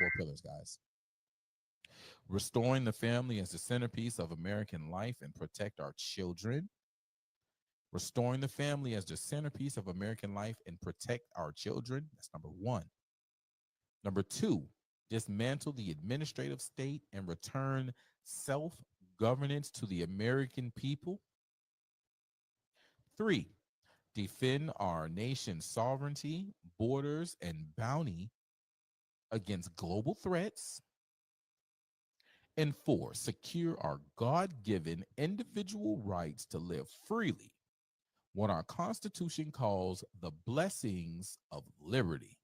four pillars, guys. Restoring the family as the centerpiece of American life and protect our children. Restoring the family as the centerpiece of American life and protect our children. That's number one. Number two, dismantle the administrative state and return self-governance to the American people. Three, defend our nation's sovereignty, borders, and bounty against global threats. And four, secure our God-given individual rights to live freely, what our Constitution calls the blessings of liberty.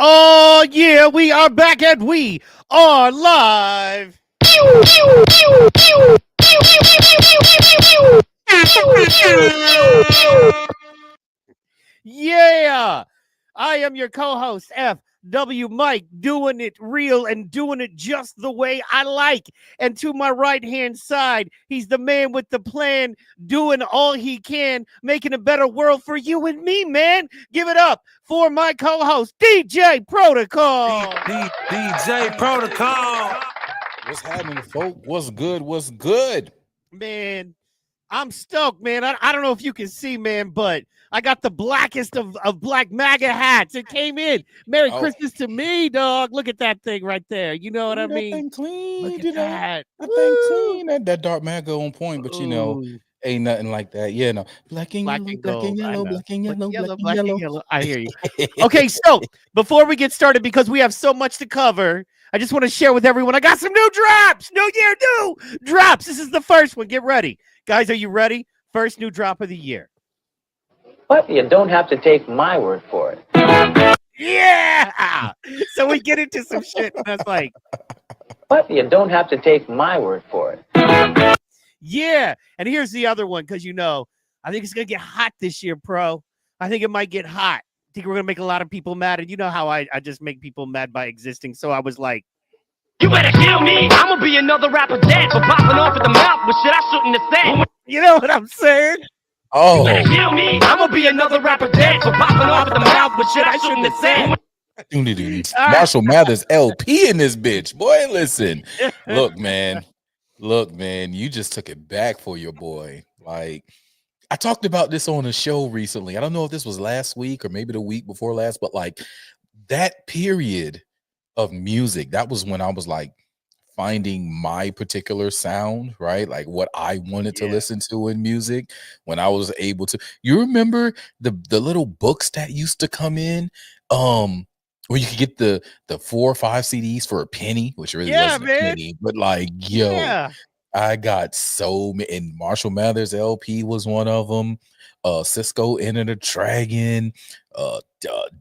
Oh, yeah, we are back and we are live. Yeah, I am your co-host, FW Mike, doing it real and doing it just the way I like. And to my right-hand side, he's the man with the plan, doing all he can, making a better world for you and me, man. Give it up for my co-host, DJ Protocol. DJ Protocol. What's happening, folk? What's good? What's good? Man, I'm stoked, man. I don't know if you can see, man, but I got the blackest of black MAGA hats. It came in. Merry Christmas to me, dog. Look at that thing right there. You know what I mean? That thing clean. Look at that. That thing clean. That dark MAGA on point, but you know, Ooh. ain't nothing like that. Yeah, no. Black and yellow, black and yellow, black and yellow, black and yellow. I hear you. Okay, so before we get started, because we have so much to cover, I just want to share with everyone. I got some new drops. New year, new drops. This is the first one. Get ready. Guys, are you ready? First new drop of the year. But you don't have to take my word for it. Yeah. So we get into some shit, and that's like. But you don't have to take my word for it. Yeah. And here's the other one, because you know, I think it's going to get hot this year, pro. I think it might get hot. I think we're going to make a lot of people mad. And you know how I just make people mad by existing. So I was like, you better kill me. I'm going to be another rapper dead for popping off at the mouth with shit I shouldn't have said. You know what I'm saying? Oh. You better kill me. I'm going to be another rapper dead for popping off at the mouth with shit I shouldn't have said. Marshall Mathers LP in this bitch. Boy, listen. Look, man, you just took it back for your boy. Like, I talked about this on a show recently. I don't know if this was last week or maybe the week before last, but like that period of music, that was when I was like finding my particular sound, right? Like what I wanted to listen to in music, when I was able to. You remember the little books that used to come in, where you could get the 4 or 5 CDs for a penny, which really wasn't a penny, but like, yo, I got so many. And Marshall Mathers LP was one of them. Cisco Enter the Dragon,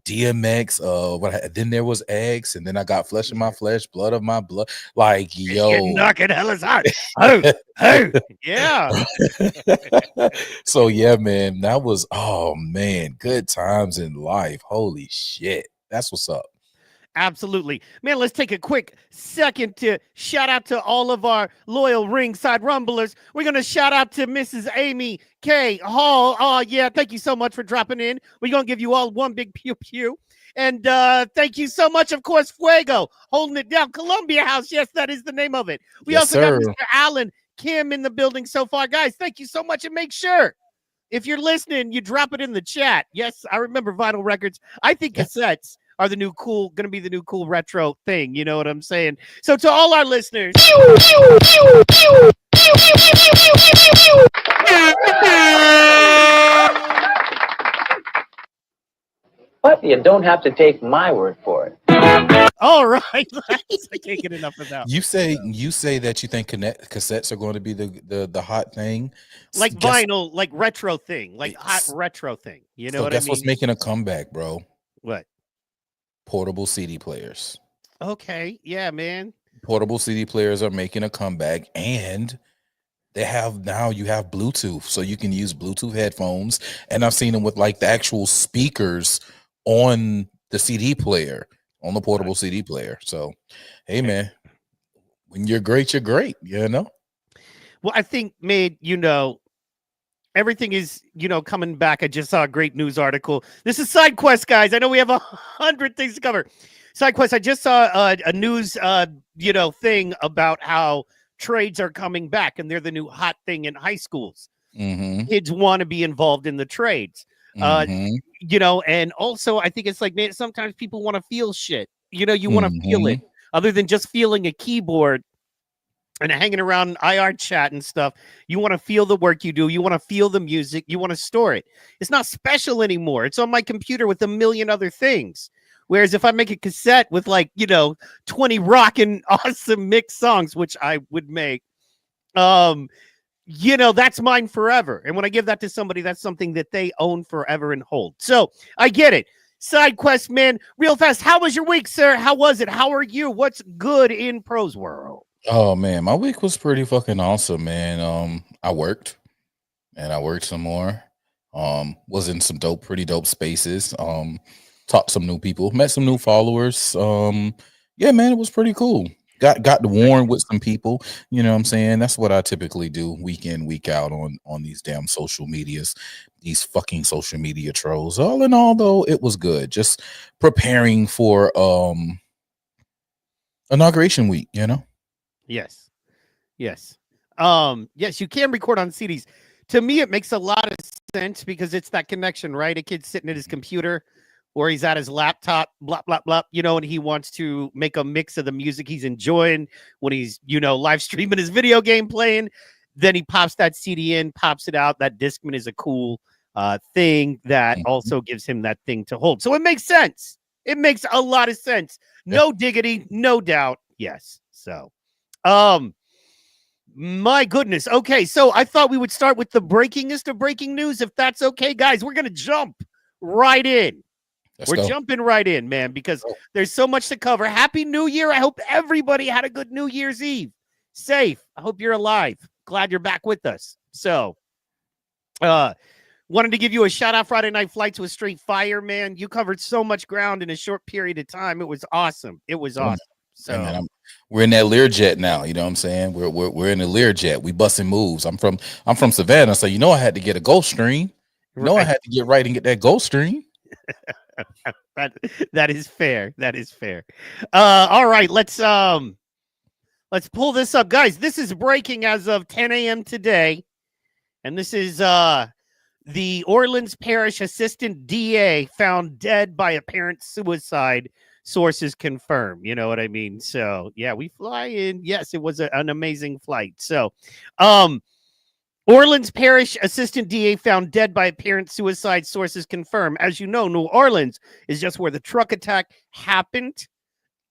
DMX. Then there was X, and then I got Flesh of My Flesh, Blood of My Blood. Like, yo, knocking hellas hard. Oh, yeah. So yeah, man, that was, oh man, good times in life. Holy shit, that's what's up. Absolutely. Man, let's take a quick second to shout out to all of our loyal ringside rumblers. We're going to shout out to Mrs. Amy K. Hall. Oh, yeah, thank you so much for dropping in. We're going to give you all one big pew-pew. And thank you so much, of course, Fuego, holding it down. Columbia House, yes, that is the name of it. We also got Mr. Alan Kim in the building so far. Guys, thank you so much, and make sure, if you're listening, you drop it in the chat. Yes, I remember vinyl records. I think cassettes are the new cool, going to be the new cool retro thing. You know what I'm saying? So to all our listeners, But you don't have to take my word for it. all right, I can't get enough of that. You say that you think cassettes are going to be the hot thing, Like vinyl, like retro thing, like hot retro thing. You know so what guess I mean? what's making a comeback, bro? What? Portable CD players. Okay, yeah, man. Portable CD players are making a comeback, and you have Bluetooth, so you can use Bluetooth headphones. And I've seen them with like the actual speakers on the CD player, on the portable CD player. So, hey, man, when you're great, you're great. You know. Well, I think, man, everything is, coming back. I just saw a great news article. This is Side Quest, guys. I know we have 100 things to cover. Side Quest, I just saw a news, thing about how trades are coming back, and they're the new hot thing in high schools. Mm-hmm. Kids want to be involved in the trades. And also I think it's like, man, sometimes people want to feel shit. You want to feel it other than just feeling a keyboard and hanging around IR chat and stuff. You want to feel the work you do. You want to feel the music. You want to store it. It's not special anymore. It's on my computer with a million other things. Whereas if I make a cassette with 20 rockin' awesome mix songs, which I would make, that's mine forever. And when I give that to somebody, that's something that they own forever and hold. So I get it. Side Quest, man, real fast. How was your week, sir? How was it? How are you? What's good in prose world? Oh man, my week was pretty fucking awesome, man. I worked some more. Was in some pretty dope spaces. Talked to some new people, met some new followers. Yeah, man, it was pretty cool. Got to warn with some people. You know what I'm saying? That's what I typically do week in, week out on these damn social medias, these fucking social media trolls. All in all, though, it was good. Just preparing for inauguration week, Yes. Yes, you can record on CDs. To me, it makes a lot of sense because it's that connection, right? A kid sitting at his computer or he's at his laptop, blah, blah, blah, and he wants to make a mix of the music he's enjoying when he's, live streaming his video game playing. Then he pops that CD in, pops it out. That Discman is a cool thing that also gives him that thing to hold. So it makes sense. It makes a lot of sense. No diggity, no doubt. Yes. So, my goodness. Okay. So I thought we would start with the breakingest of breaking news. If that's okay, guys, we're going to jump right in. We're jumping right in, man, because there's so much to cover. Happy New Year. I hope everybody had a good New Year's Eve. Safe. I hope you're alive. Glad you're back with us. So, wanted to give you a shout out. Friday Night Flights was straight fire, man. You covered so much ground in a short period of time. It was awesome. It was awesome. So man, we're in that Learjet now. You know what I'm saying? We're in a Learjet. We busting moves. I'm from Savannah, so I had to get a Gulfstream. I had to get right and get that Gulfstream. That is fair. That is fair. All right, let's pull this up, guys. This is breaking as of 10 a.m. today, and this is the Orleans Parish Assistant DA found dead by apparent suicide. Sources confirm. You know what I mean? So yeah, we fly in. Yes, it was an amazing flight. So, Orleans Parish Assistant DA found dead by apparent suicide. Sources confirm. As you know, New Orleans is just where the truck attack happened.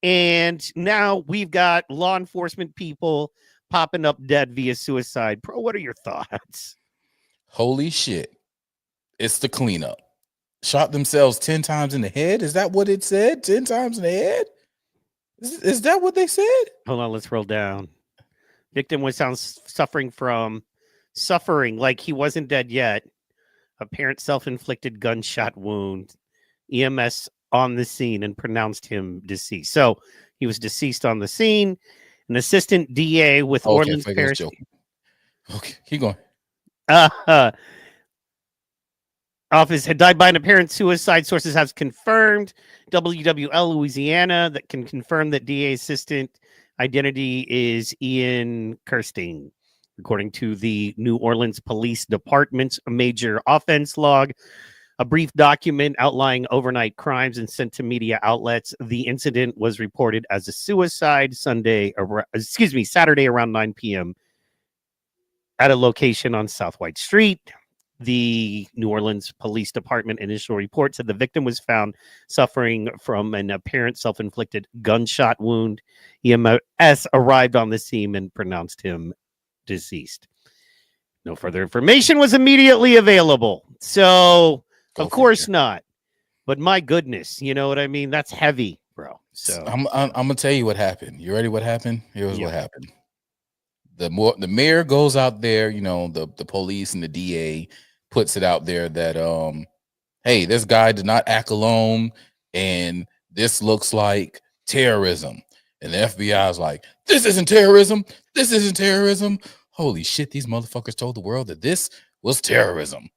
And now we've got law enforcement people popping up dead via suicide. Bro, what are your thoughts? Holy shit. It's the cleanup. Shot themselves 10 times in the head? Is that what it said? 10 times in the head? Is that what they said? Hold on, let's roll down. Victim was suffering like he wasn't dead yet. Apparent self-inflicted gunshot wound. EMS on the scene and pronounced him deceased. So he was deceased on the scene. An assistant DA with Orleans Parish. Okay, keep going. Office had died by an apparent suicide. Sources have confirmed. WWL Louisiana that can confirm that DA assistant identity is Ian Kirstein. According to the New Orleans Police Department's major offense log, a brief document outlining overnight crimes and sent to media outlets. The incident was reported as a suicide Saturday around 9 p.m. at a location on South White Street. The New Orleans Police Department initial report said the victim was found suffering from an apparent self-inflicted gunshot wound. EMS arrived on the scene and pronounced him deceased. No further information was immediately available. So, of course not. But my goodness, you know what I mean? That's heavy, bro. So I'm gonna tell you what happened. You ready? What happened? Here's what happened. The mayor goes out there, you know, the police and the DA puts it out there that hey, this guy did not act alone, and this looks like terrorism. And the FBI is like, this isn't terrorism. This isn't terrorism. Holy shit, these motherfuckers told the world that this was terrorism.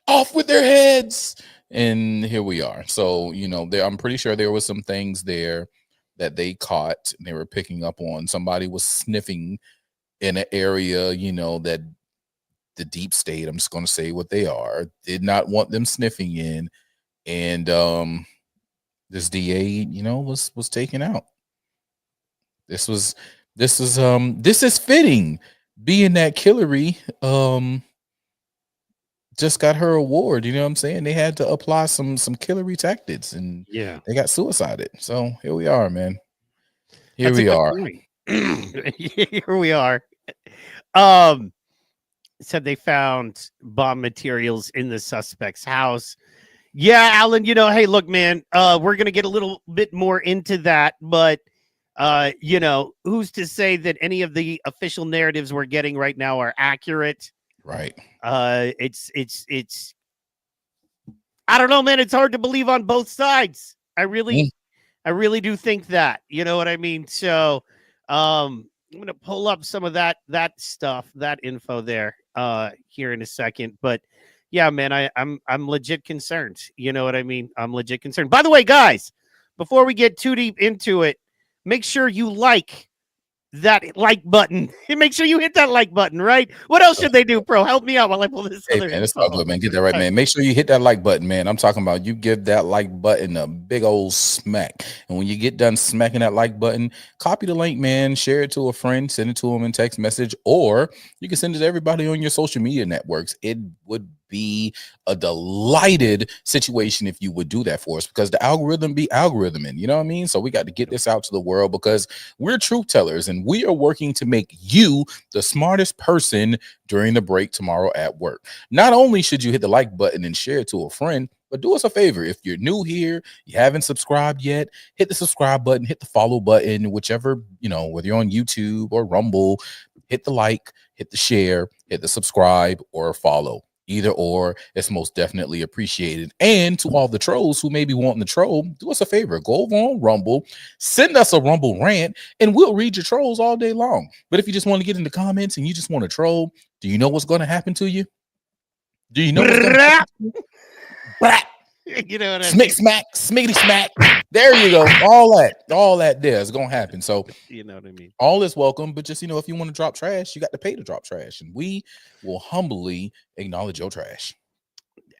Off with their heads. And here we are. So, you know, I'm pretty sure there was some things there that they caught and they were picking up on. Somebody was sniffing in an area, you know, that the deep state, I'm just going to say what they are, did not want them sniffing in. And this DA, you know, was taken out. This is fitting, being that Hillary just got her award. You know what I'm saying? They had to apply some Hillary tactics, and they got suicided. So here we are, man. Here we are. Here we are. Said they found bomb materials in the suspect's house. Yeah, Alan, you know, hey, look, man, we're going to get a little bit more into that, but you know, who's to say that any of the official narratives we're getting right now are accurate? Right. It's I don't know, man. It's hard to believe on both sides. I really do think that, you know what I mean? So, I'm going to pull up some of that stuff, that info there, here in a second, but yeah, man, I'm legit concerned. You know what I mean? I'm legit concerned. By the way, guys, before we get too deep into it, make sure you like that like button. Make sure you hit that like button, right? What else should they do, bro? Help me out while I pull this. Hey, man, it's all good, man. Get that right, man. Make sure you hit that like button, man. I'm talking about you give that like button a big old smack. And when you get done smacking that like button, copy the link, man. Share it to a friend, send it to them in text message, or you can send it to everybody on your social media networks. It would be a delighted situation if you would do that for us, because the algorithm be algorithming, you know what I mean? So we got to get this out to the world, because we're truth tellers and we are working to make you the smartest person during the break tomorrow at work. Not only should you hit the like button and share it to a friend, but do us a favor. If you're new here, you haven't subscribed yet, hit the subscribe button, hit the follow button, whichever, you know, whether you're on YouTube or Rumble, hit the like, hit the share, hit the subscribe or follow. Either or, it's most definitely appreciated. And to all the trolls who may be wanting to troll, do us a favor. Go over on Rumble, send us a Rumble rant, and we'll read your trolls all day long. But if you just want to get in the comments and you just want to troll, do you know what's going to happen to you? Do you know what's going to happen to you? You know what I mean? Smack, smiggity smack. There you go. All that there is going to happen. So, you know what I mean? All is welcome, but just, you know, if you want to drop trash, you got to pay to drop trash, and we will humbly acknowledge your trash.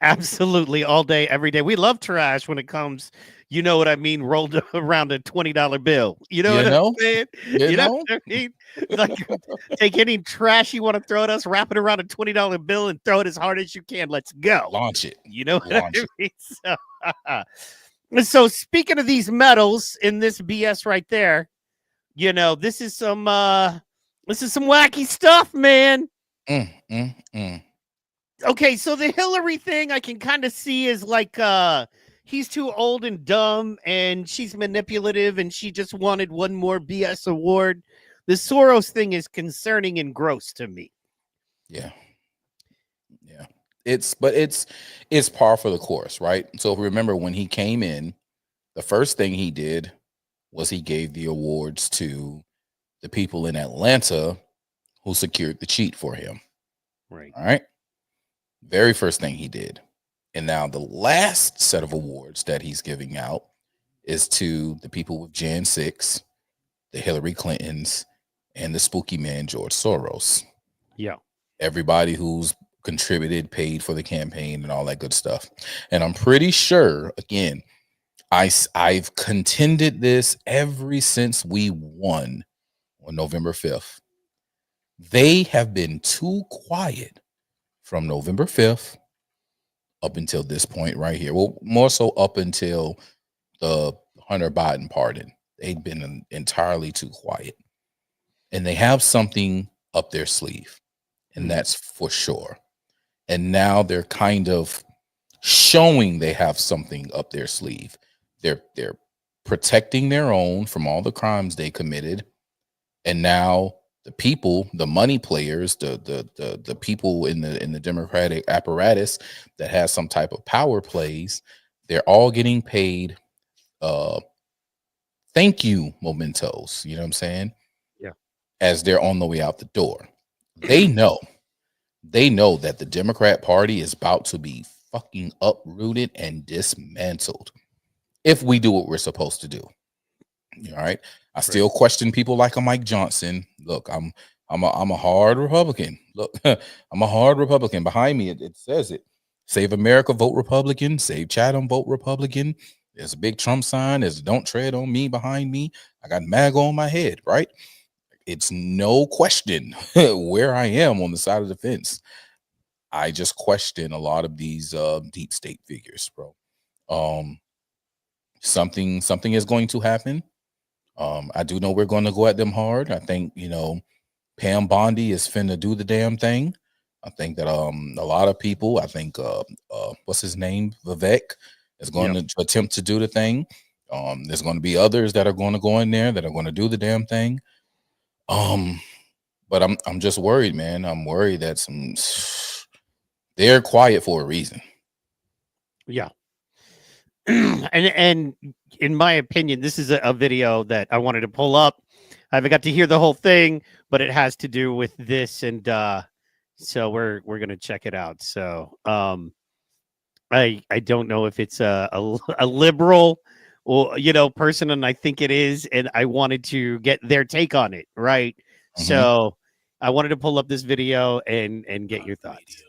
Absolutely, all day, every day. We love trash when it comes, you know what I mean, rolled around a $20 bill. You know what I'm saying? You know what I mean? Like, take any trash you want to throw at us, wrap it around a $20 bill, and throw it as hard as you can. Let's go. Launch it. You know what I mean? So speaking of these medals in this BS right there, you know, this is some wacky stuff, man. Okay, so the Hillary thing I can kind of see is like he's too old and dumb and she's manipulative and she just wanted one more BS award. The Soros thing is concerning and gross to me. Yeah. It's par for the course, right? So if we remember, when he came in, the first thing he did was he gave the awards to the people in Atlanta who secured the cheat for him. Right. All right. Very first thing he did. And now the last set of awards that he's giving out is to the people with Jan 6, the Hillary Clintons, and the spooky man George Soros. Yeah. Everybody who's contributed, paid for the campaign and all that good stuff. And I'm pretty sure, again, I've contended this ever since we won on November 5th. They have been too quiet from November 5th up until this point right here. Well, more so up until the Hunter Biden pardon. They've been entirely too quiet. And they have something up their sleeve, and that's for sure. And now they're kind of showing they have something up their sleeve. They're protecting their own from all the crimes they committed. And now the people, the money players, the people in the Democratic apparatus that has some type of power plays, they're all getting paid thank you mementos, you know what I'm saying? Yeah. As they're on the way out the door. They know that the Democrat Party is about to be fucking uprooted and dismantled if we do what we're supposed to do. All right. I still question people like a Mike Johnson. Look, I'm a hard Republican. Look, I'm a hard Republican. Behind me, it says it. Save America, vote Republican. Save Chatham, vote Republican. There's a big Trump sign. There's don't tread on me behind me. I got MAGA on my head, right? It's no question where I am on the side of the fence. I just question a lot of these deep state figures, bro. Something is going to happen. I do know we're going to go at them hard. I think, Pam Bondi is finna do the damn thing. I think that a lot of people, I think what's his name? Vivek is going to attempt to do the thing. There's going to be others that are going to go in there that are going to do the damn thing. But I'm just worried, man. I'm worried that they're quiet for a reason. Yeah. and in my opinion, this is a video that I wanted to pull up. I haven't got to hear the whole thing, but it has to do with this, and so we're gonna check it out. So I don't know if it's a liberal or person, and I think it is, and I wanted to get their take on it, right? Mm-hmm. So I wanted to pull up this video and get your thoughts.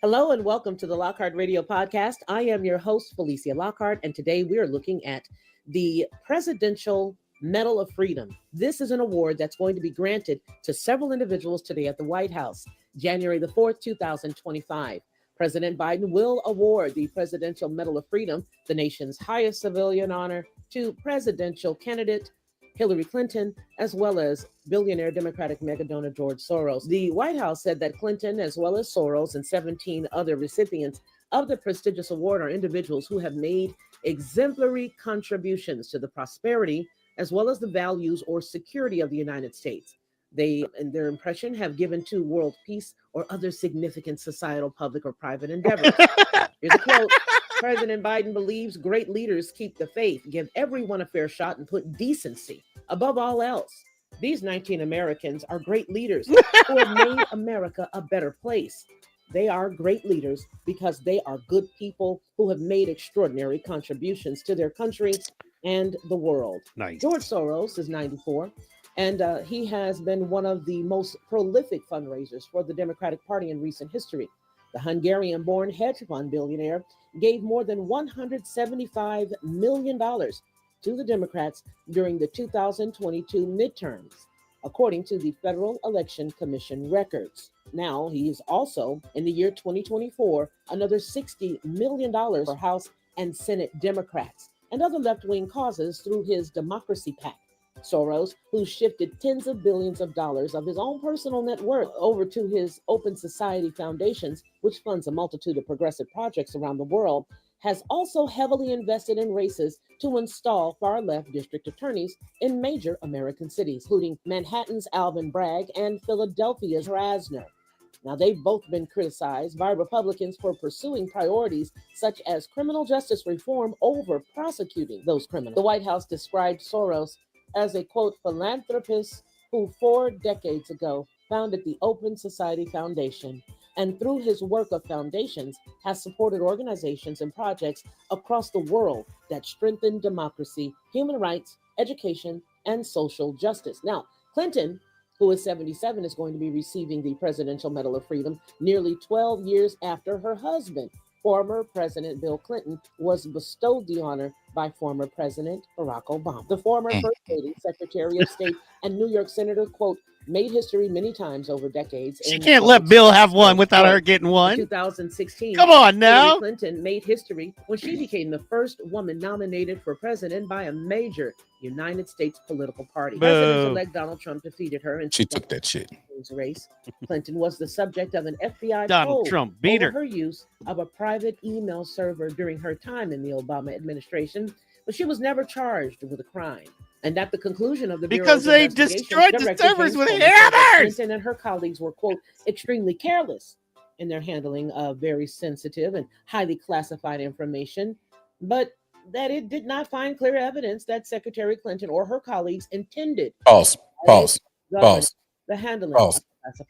Hello and welcome to the Lockhart Radio Podcast. I am your host, Felicia Lockhart, and today we are looking at the Presidential Medal of Freedom. This is an award that's going to be granted to several individuals today at the White House, January the 4th, 2025. President Biden will award the Presidential Medal of Freedom, the nation's highest civilian honor, to presidential candidate Hillary Clinton, as well as billionaire Democratic mega donor George Soros. The White House said that Clinton, as well as Soros and 17 other recipients of the prestigious award, are individuals who have made exemplary contributions to the prosperity, as well as the values or security of the United States. They, in their impression, have given to world peace or other significant societal, public, or private endeavors. Here's a quote. President Biden believes great leaders keep the faith, give everyone a fair shot, and put decency above all else. These 19 Americans are great leaders who have made America a better place. They are great leaders because they are good people who have made extraordinary contributions to their country and the world. Nice. George Soros is 94, and he has been one of the most prolific fundraisers for the Democratic Party in recent history. The Hungarian-born hedge fund billionaire gave more than $175 million to the Democrats during the 2022 midterms, according to the Federal Election Commission records. Now, he is also, in the year 2024, another $60 million for House and Senate Democrats and other left-wing causes through his Democracy PAC. Soros, who shifted tens of billions of dollars of his own personal net worth over to his Open Society Foundations, which funds a multitude of progressive projects around the world, has also heavily invested in races to install far-left district attorneys in major American cities, including Manhattan's Alvin Bragg and Philadelphia's Krasner. Now, they've both been criticized by Republicans for pursuing priorities such as criminal justice reform over prosecuting those criminals. The White House described Soros as a, quote, philanthropist who 4 decades ago founded the Open Society Foundation, and through his work of foundations has supported organizations and projects across the world that strengthen democracy, human rights, education, and social justice. Now, Clinton who is 77, is going to be receiving the Presidential Medal of Freedom nearly 12 years after her husband, former President Bill Clinton, was bestowed the honor by former President Barack Obama. The former First Lady, Secretary of State, and New York Senator, quote, made history many times over decades. She can't let Bill have one without her getting one. In 2016, come on now. Hillary Clinton made history when she became the first woman nominated for president by a major United States political party. President-elect Donald Trump defeated her in She took that shit. race. Clinton was the subject of an FBI Donald probe Trump beat over her. her use of a private email server during her time in the Obama administration, but she was never charged with a crime. And at the conclusion of the because Bureau's they investigation, destroyed the Director servers James with Comey said that hammers. Clinton and her colleagues were, quote, extremely careless in their handling of very sensitive and highly classified information, but that it did not find clear evidence that Secretary Clinton or her colleagues intended Pause. the handling of classified.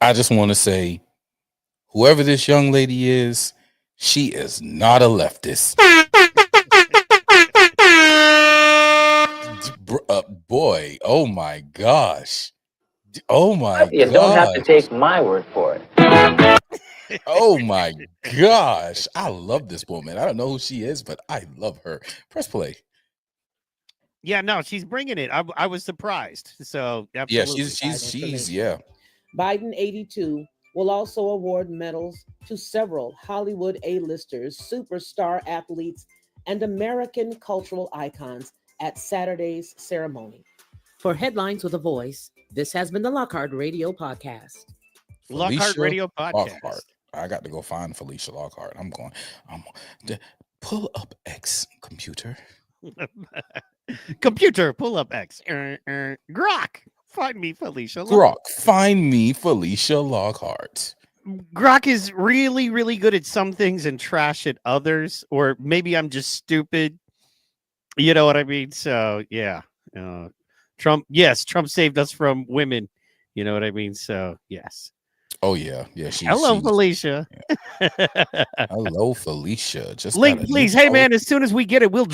I just want to say, whoever this young lady is, she is not a leftist. Boy, oh my gosh. Oh my You gosh. don't have to take my word for it. Oh my gosh. I love this woman. I don't know who she is, but I love her. Press play. Yeah, no, she's bringing it. I was surprised. So absolutely. Yeah, she's yeah. Biden 82 will also award medals to several Hollywood A-listers, superstar athletes, and American cultural icons at Saturday's ceremony. For Headlines with a Voice, this has been the Lockhart Radio Podcast. Lockhart Radio Podcast. Lockhart. I got to go find Felicia Lockhart. I'm pull up X computer. Computer, pull up X. Grok, find me Felicia Lockhart. Grok, find me Felicia Lockhart. Grok is really, really good at some things and trash at others, or maybe I'm just stupid. You know what I mean? So yeah, Trump saved us from women. You know what I mean? So yes. Oh yeah. Hello, Felicia. Yeah. Hello, Felicia. Just link, please. Hey man, as soon as we get it, we'll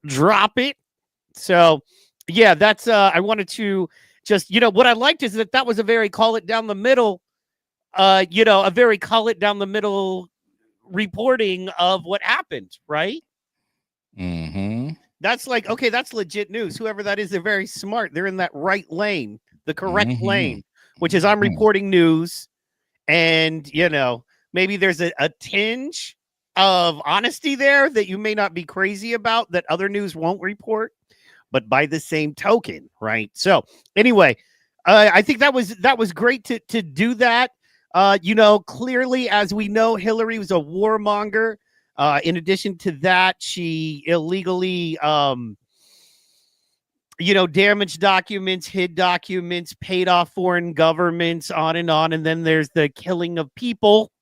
drop it. So yeah, that's I wanted to just, what I liked is that was a very call it down the middle, a very call it down the middle reporting of what happened, right? Mm-hmm. That's like, okay, that's legit news. Whoever that is, they're very smart. They're in that right lane, the correct lane, which is I'm reporting news. And, maybe there's a tinge of honesty there that you may not be crazy about that other news won't report. But by the same token, right? So anyway, I think that was great to do that. Clearly, as we know, Hillary was a warmonger. In addition to that, she illegally, damaged documents, hid documents, paid off foreign governments, on. And then there's the killing of people,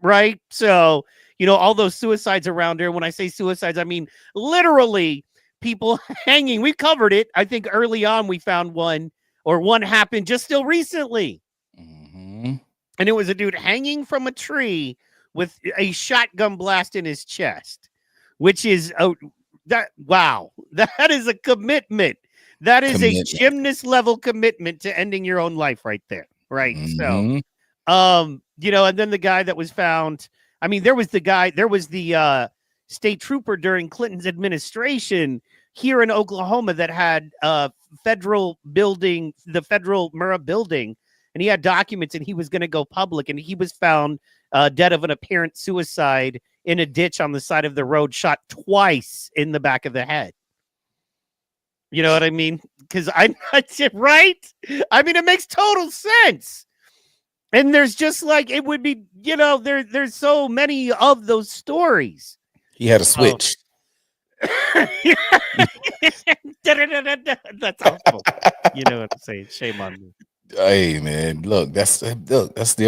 right? So, all those suicides around her. When I say suicides, I mean literally people hanging. We covered it. I think early on we found one happened just still recently. Mm-hmm. And it was a dude hanging from a tree with a shotgun blast in his chest, which is that is a commitment. That is a gymnast level commitment to ending your own life right there. Right. Mm-hmm. So, and then the guy that was found, there was the state trooper during Clinton's administration here in Oklahoma that had federal building, the federal Murrah building, and he had documents and he was going to go public, and he was found dead of an apparent suicide in a ditch on the side of the road, shot twice in the back of the head. You know what I mean? Because right? It makes total sense. And there's just like, it would be, there's so many of those stories. He had a switch. That's awful. You know what I'm saying? Shame on me. Hey man, that's the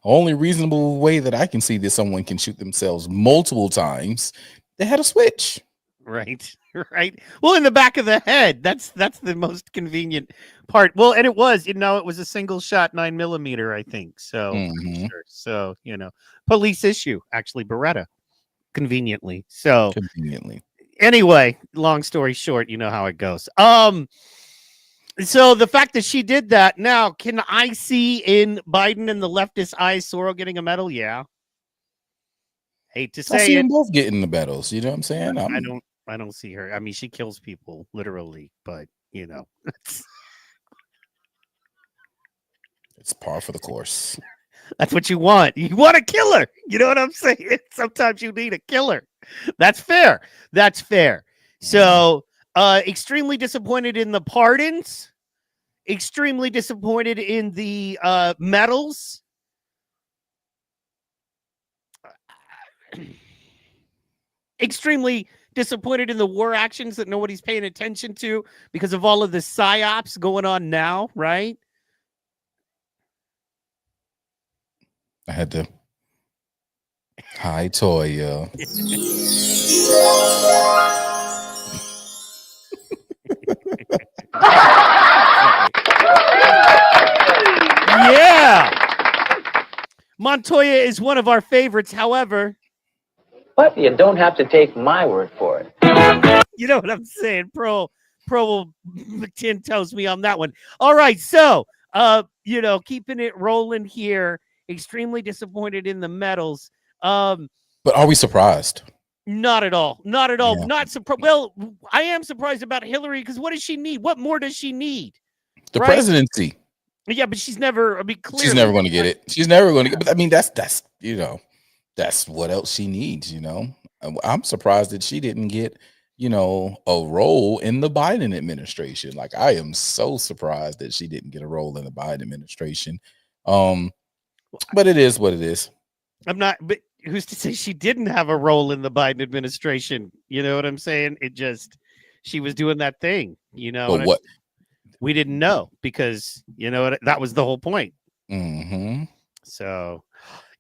only reasonable way that I can see that someone can shoot themselves multiple times. They had a switch. Right. Well, in the back of the head. That's the most convenient part. Well, and it was, it was a single shot 9mm, I think. So, sure. So, police issue, actually, Beretta, conveniently. So, conveniently. Anyway, long story short, you know how it goes. So the fact that she did that, now can I see in Biden and the leftist eyes Sorrel getting a medal? Yeah. Hate to I say see it. them both getting the medals. You know what I'm saying? I don't see her. I mean, she kills people literally, but you know, It's par for the course. that's what you want. You want a killer. You know what I'm saying? Sometimes you need a killer. That's fair. That's fair. So, extremely disappointed in the pardons. Extremely disappointed in the medals. Extremely disappointed in the war actions that nobody's paying attention to because of all of the psyops going on now, right? I had to. Hi, Toya. Yeah. Montoya is one of our favorites. However, But you don't have to take my word for it. you know what I'm saying? Pro will 10 toes me on that one. All right. So, you know, keeping it rolling here. Extremely disappointed in the medals. But are we surprised? Not at all. Not at all. Yeah. Not surprised. Well, I am surprised about Hillary because what does she need? What more does she need? The Right? presidency. Yeah, but she's never. I mean, clearly, She's never going to get it. She's never going to get. But I mean, that's you know, that's what else she needs. You know, I'm surprised that she didn't get a role in the Biden administration. Like, I am so surprised that she didn't get a role in the Biden administration. But it is what it is. I'm not. But who's to say she didn't have a role in the Biden administration? You know what I'm saying? It just she was doing that thing. You know, But what? We didn't know because that was the whole point. Mm-hmm. So,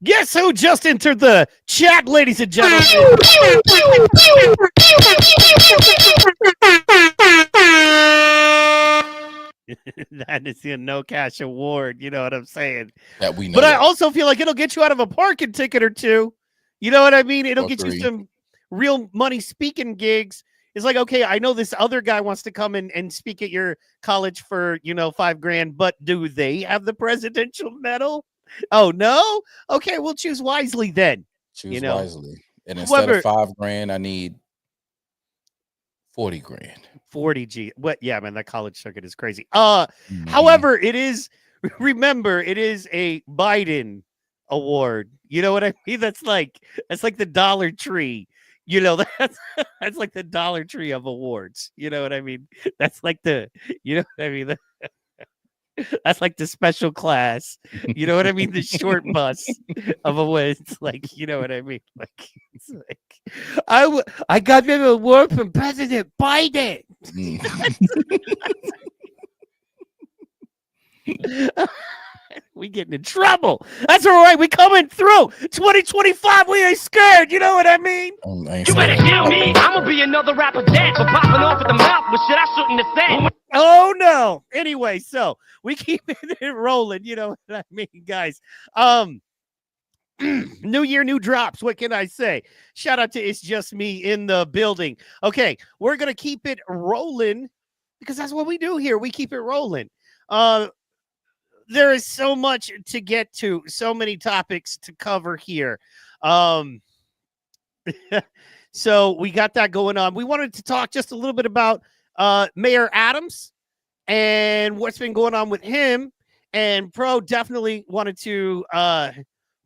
guess who just entered the chat, ladies and gentlemen? That is the no cash award. You know what I'm saying? That we know. But I also feel like it'll get you out of a parking ticket or two. You know what I mean? It'll get you some real money speaking gigs. It's like, okay, I know this other guy wants to come in and speak at your college for, $5,000, but do they have the presidential medal? Oh, no? Okay, we'll choose wisely then. Choose wisely. And instead of $5,000, I need 40 grand. 40 G. What? Yeah, man, that college circuit is crazy. However, it is a Biden award. You know what I mean? That's like the Dollar Tree. That's like the Dollar Tree of awards. You know what I mean? That's like that's like the special class. You know what I mean? The short bus of awards. It's like, you know what I mean? Like, it's like I got an award from President Biden. We getting in trouble. That's all right. We coming through. 2025. We ain't scared. You know what I mean? You better hear me. I'ma be another rapper dead for popping off at the mouth with shit I shouldn't have said. Oh no. Anyway, so we keep it rolling. You know what I mean, guys? New year, new drops. What can I say? Shout out to It's Just Me in the building. Okay, we're gonna keep it rolling because that's what we do here. We keep it rolling. There is so much to get to, so many topics to cover here. So we got that going on. We wanted to talk just a little bit about Mayor Adams and what's been going on with him. And Pro definitely wanted to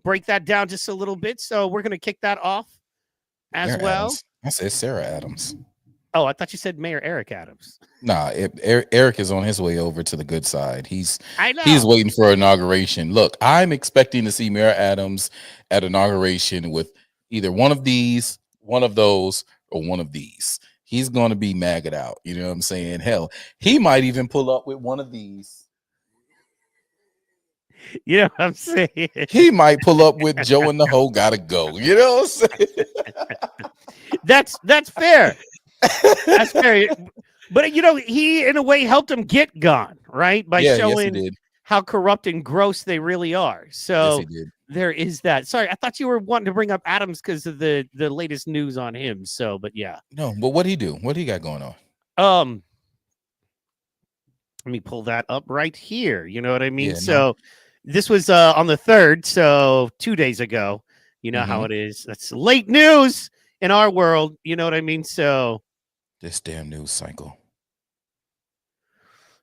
break that down just a little bit. So we're going to kick that off as Mayor well. Adams. I said Sarah Adams. Oh, I thought you said Mayor Eric Adams. Nah, Eric is on his way over to the good side. He's I know. waiting for inauguration. Look, I'm expecting to see Mayor Adams at inauguration with either one of these, one of those, or one of these. He's going to be maggot out. You know what I'm saying? Hell, he might even pull up with one of these. You know what I'm saying? He might pull up with Joe and the Ho gotta go. You know what I'm saying? That's fair. That's fair. But he in a way helped him get gone, right? By showing how corrupt and gross they really are. So there is that. Sorry, I thought you were wanting to bring up Adams because of the latest news on him. So, but yeah. No, but what'd he do? What he got going on? Let me pull that up right here. You know what I mean? Yeah, no. So this was on the 3rd, so 2 days ago. You know how Mhm. it is. That's late news in our world. You know what I mean? So This damn news cycle.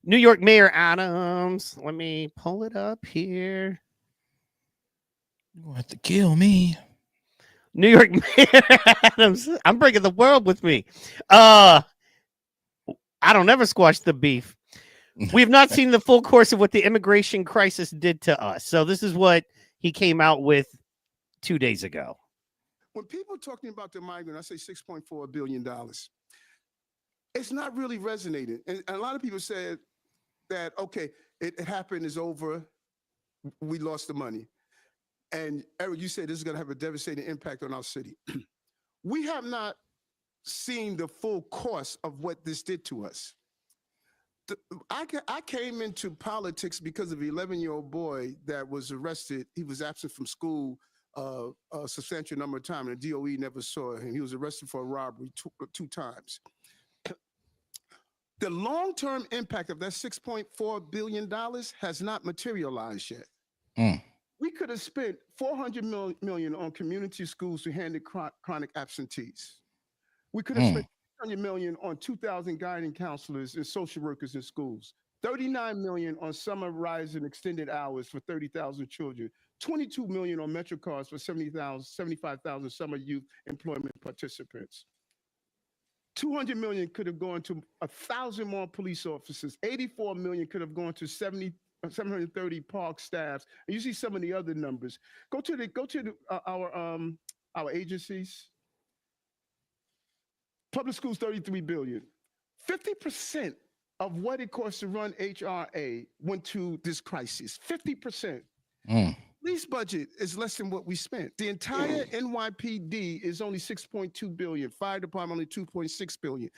New York Mayor Adams. Let me pull it up here. You're gonna have to kill me. New York Mayor Adams. I'm bringing the world with me. I don't ever squash the beef. We have not seen the full course of what the immigration crisis did to us. So this is what he came out with 2 days ago. When people talking about the migrant, I say $6.4 billion. It's not really resonating. And a lot of people said that, okay, it happened, it's over, we lost the money. And Eric, you said this is going to have a devastating impact on our city. We have not seen the full course of what this did to us. I came into politics because of an 11-year-old boy that was arrested. He was absent from school a substantial number of times, and the DOE never saw him. He was arrested for a robbery two times. The long-term impact of that $6.4 billion has not materialized yet. Mm. We could have spent $400 million on community schools to handle chronic absentees. We could have spent $100 million on 2,000 guiding counselors and social workers in schools. $39 million on summer rise and extended hours for 30,000 children. $22 million on Metro cards for 75,000 summer youth employment participants. $200 million could have gone to 1,000 more police officers. $84 million could have gone to 730 park staffs. And you see some of the other numbers. Go to our agencies. Public schools, $33 billion. 50% of what it costs to run HRA went to this crisis. 50%. Police budget is less than what we spent. The entire NYPD is only $6.2 billion. Fire department only $2.6 billion.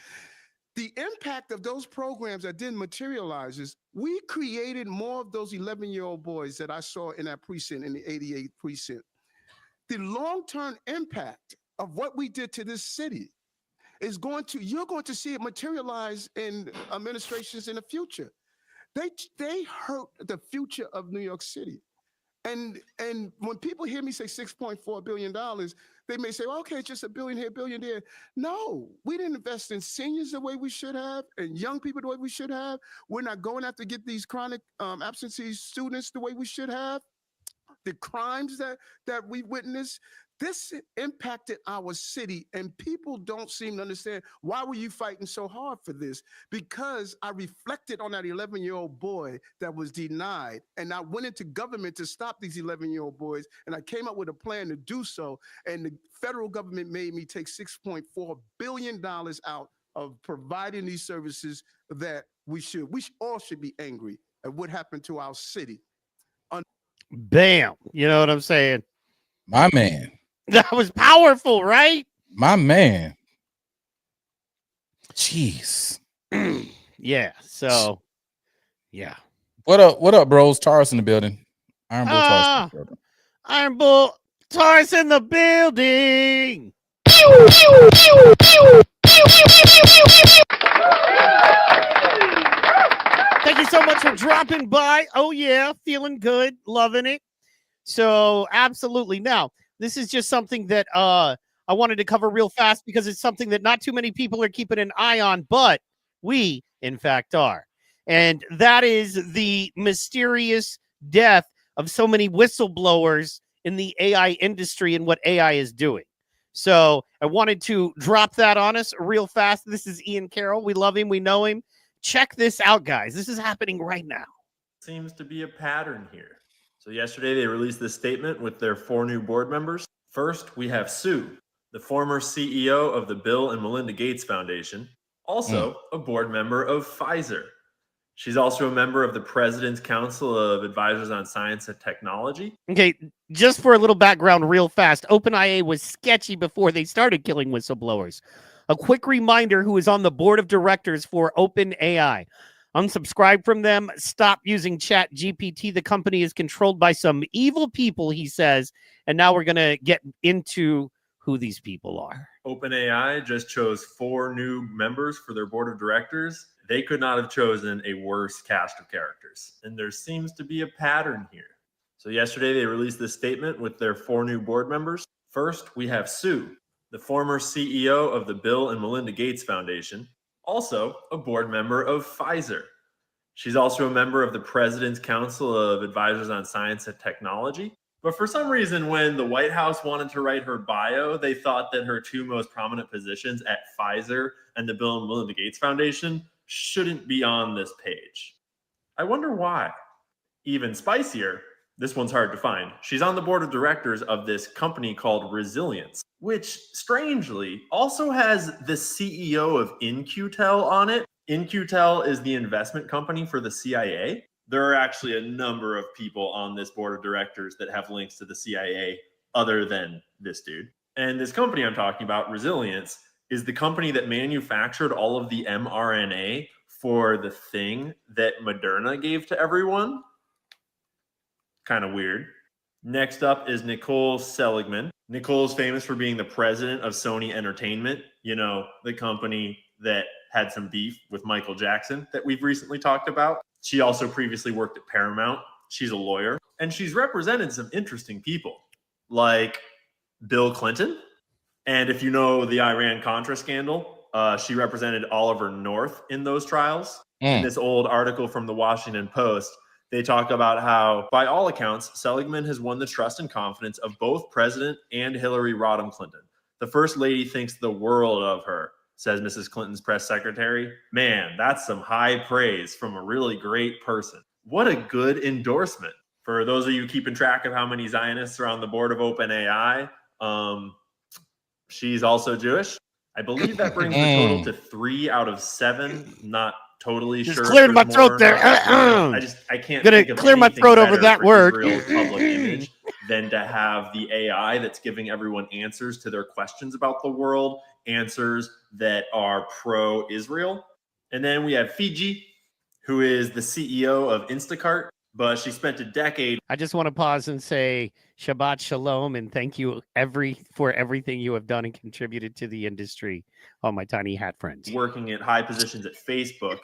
The impact of those programs that didn't materialize is we created more of those 11-year-old boys that I saw in that precinct, in the 88th precinct. The long-term impact of what we did to this city is you're going to see it materialize in administrations in the future. They hurt the future of New York City. And when people hear me say $6.4 billion, they may say, well, okay, it's just $1 billion here, $1 billion there. No, we didn't invest in seniors the way we should have, and young people the way we should have. We're not going after get these chronic absentee students the way we should have. The crimes that we witnessed, this impacted our city, and people don't seem to understand, why were you fighting so hard for this? Because I reflected on that 11-year-old boy that was denied, and I went into government to stop these 11-year-old boys, and I came up with a plan to do so, and the federal government made me take $6.4 billion out of providing these services that we all should be angry at what happened to our city. Bam. You know what I'm saying? My man. That was powerful, right? My man. Jeez. Yeah. So, yeah. What up, bros? Taurus in the building. Iron Bull Taurus in the building. Iron Bull Taurus in the building. Thank you so much for dropping by. Oh, yeah. Feeling good. Loving it. So, absolutely. Now, this is just something that I wanted to cover real fast because it's something that not too many people are keeping an eye on, but we, in fact, are. And that is the mysterious death of so many whistleblowers in the AI industry and what AI is doing. So I wanted to drop that on us real fast. This is Ian Carroll. We love him. We know him. Check this out, guys. This is happening right now. Seems to be a pattern here. So yesterday they released this statement with their 4 new board members. First, we have Sue, the former CEO of the Bill and Melinda Gates Foundation, also a board member of Pfizer. She's also a member of the President's Council of Advisors on Science and Technology. Okay, just for a little background real fast, OpenAI was sketchy before they started killing whistleblowers. A quick reminder who is on the board of directors for OpenAI. Unsubscribe from them. Stop using ChatGPT. The company is controlled by some evil people, he says. And now we're going to get into who these people are. OpenAI just chose 4 new members for their board of directors. they could not have chosen a worse cast of characters. And there seems to be a pattern here. So yesterday they released this statement with their 4 new board members. First, we have Sue, the former CEO of the Bill and Melinda Gates Foundation, also a board member of Pfizer. She's also a member of the President's Council of Advisors on Science and Technology. But for some reason, when the White House wanted to write her bio, they thought that her 2 most prominent positions at Pfizer and the Bill and Melinda Gates Foundation shouldn't be on this page. I wonder why. Even spicier, this one's hard to find. She's on the board of directors of this company called Resilience, which strangely also has the CEO of In-Q-Tel on it. In-Q-Tel is the investment company for the CIA. There are actually a number of people on this board of directors that have links to the CIA other than this dude. And this company I'm talking about, Resilience, is the company that manufactured all of the mRNA for the thing that Moderna gave to everyone. Kind of weird. Next up is Nicole Seligman. Nicole's famous for being the president of Sony Entertainment, you know, the company that had some beef with Michael Jackson that we've recently talked about. She also previously worked at Paramount. She's a lawyer, and she's represented some interesting people like Bill Clinton. And if you know the Iran-Contra scandal, she represented Oliver North in those trials. In this old article from the Washington Post, they talk about how, by all accounts, Seligman has won the trust and confidence of both President and Hillary Rodham Clinton. The First Lady thinks the world of her, says Mrs. Clinton's press secretary. Man, that's some high praise from a really great person. What a good endorsement. For those of you keeping track of how many Zionists are on the board of OpenAI, she's also Jewish. I believe that brings the total to 3 out of 7. Not totally Just sure. cleared my throat there. I can't Gonna think of clear my anything throat over better that for word. Israel's public image than to have the AI that's giving everyone answers to their questions about the world, answers that are pro-Israel. And then we have Fiji, who is the CEO of Instacart, but she spent a decade. I just want to pause and say Shabbat Shalom and thank you for everything you have done and contributed to the industry, all my tiny hat friends. Working at high positions at Facebook.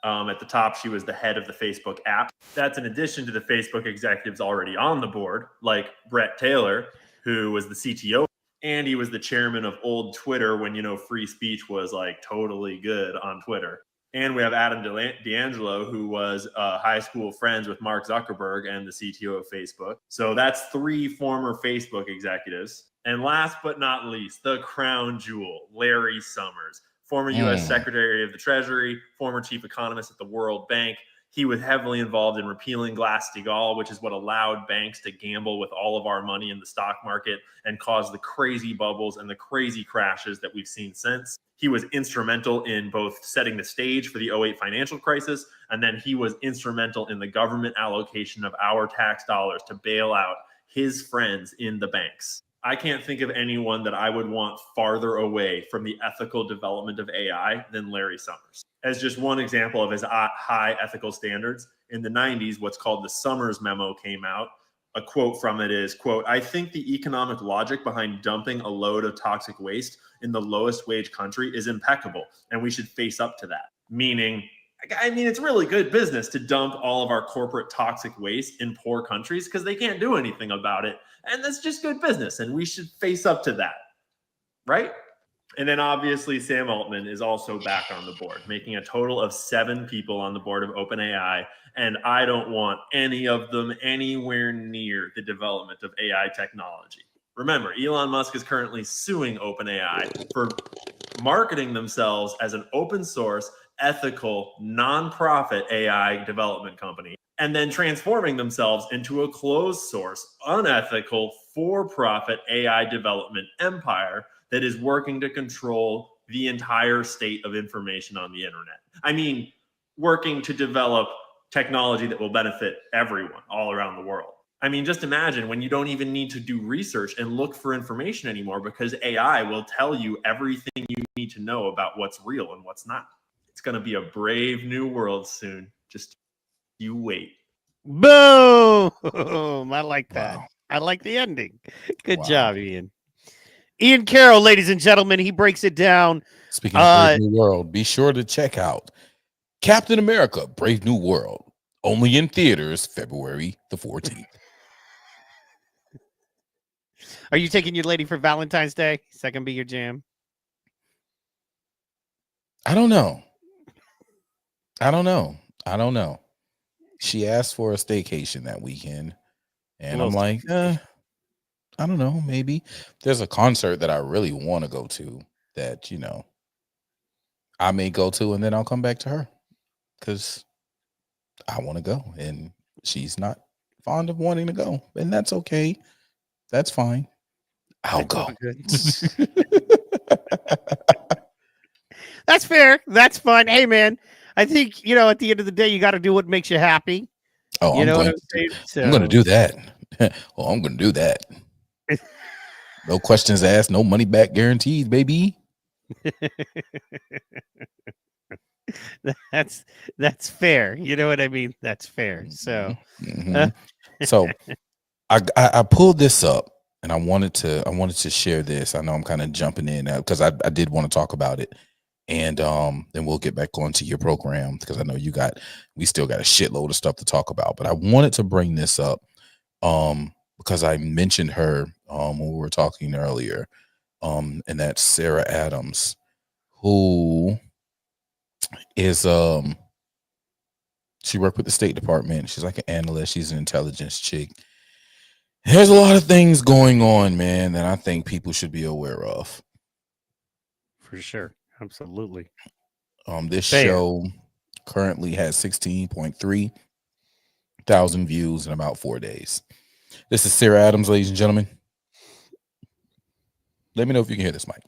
At the top, she was the head of the Facebook app. That's in addition to the Facebook executives already on the board, like Brett Taylor, who was the CTO, and he was the chairman of old Twitter when, you know, free speech was like totally good on Twitter. And we have Adam D'Angelo, who was high school friends with Mark Zuckerberg and the CTO of Facebook. So that's 3 former Facebook executives. And last but not least, the crown jewel, Larry Summers, former U.S. Secretary of the Treasury, former chief economist at the World Bank. He was heavily involved in repealing Glass-Steagall, which is what allowed banks to gamble with all of our money in the stock market and cause the crazy bubbles and the crazy crashes that we've seen since. He was instrumental in both setting the stage for the 2008 financial crisis, and then he was instrumental in the government allocation of our tax dollars to bail out his friends in the banks. I can't think of anyone that I would want farther away from the ethical development of AI than Larry Summers. As just one example of his high ethical standards, in the 90s, what's called the Summers Memo came out. A quote from it is, quote, "I think the economic logic behind dumping a load of toxic waste in the lowest wage country is impeccable, and we should face up to that." Meaning, I mean, it's really good business to dump all of our corporate toxic waste in poor countries because they can't do anything about it. And that's just good business, and we should face up to that, right? And then obviously Sam Altman is also back on the board, making a total of 7 people on the board of OpenAI, and I don't want any of them anywhere near the development of AI technology. Remember, Elon Musk is currently suing OpenAI for marketing themselves as an open source, ethical, nonprofit AI development company, and then transforming themselves into a closed source, unethical, for-profit AI development empire that is working to control the entire state of information on the internet. I mean, working to develop technology that will benefit everyone all around the world. I mean, just imagine when you don't even need to do research and look for information anymore because AI will tell you everything you need to know about what's real and what's not. It's going to be a brave new world soon. Just you wait. Boom! I like that. Wow. I like the ending. Good Wow. job, Ian. Ian Carroll, ladies and gentlemen, he breaks it down. Speaking of Brave New World, be sure to check out Captain America: Brave New World, only in theaters February the 14th. Are you taking your lady for Valentine's Day? Is that gonna be your jam? I don't know. I don't know. She asked for a staycation that weekend, and I'm like, I don't know. Maybe there's a concert that I really want to go to that, I may go to, and then I'll come back to her because I want to go, and she's not fond of wanting to go, and that's okay. That's fine. I'll go. That's fair. That's fun. Hey, man, I think, at the end of the day, you got to do what makes you happy. Oh, You know what I'm I'm saying? going to So- do that. Well, I'm going to do that. No questions asked, no money back guarantees, baby. That's fair. You know what I mean? That's fair. So, So I pulled this up, and I wanted to share this. I know I'm kind of jumping in because I did want to talk about it, and then we'll get back onto your program because I know we still got a shitload of stuff to talk about. But I wanted to bring this up because I mentioned her when we were talking earlier, and that's Sarah Adams, who is she worked with the State Department. She's like an analyst. She's an intelligence chick. There's a lot of things going on, man, that I think people should be aware of. for sure. Absolutely. This Fair. show currently has 16.3 thousand views in about 4 days. This is Sarah Adams, ladies and gentlemen. Let me know if you can hear this, Mike.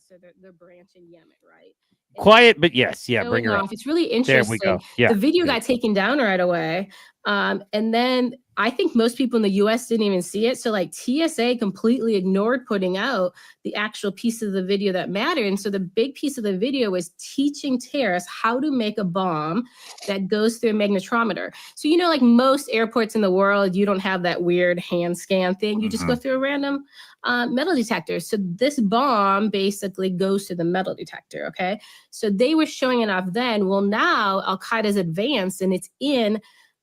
So they're branching Yemen, right? Quiet, but yes. Yeah, bring her off. up. It's really There interesting. we go. Yeah. The video got taken down right away. And then I think most people in the US didn't even see it. So like TSA completely ignored putting out the actual piece of the video that mattered. And so the big piece of the video was teaching terrorists how to make a bomb that goes through a magnetometer. So, like most airports in the world, you don't have that weird hand scan thing. You just go through a random metal detector. So this bomb basically goes to the metal detector, okay? So they were showing it off then. Well, now Al-Qaeda's advanced and it's in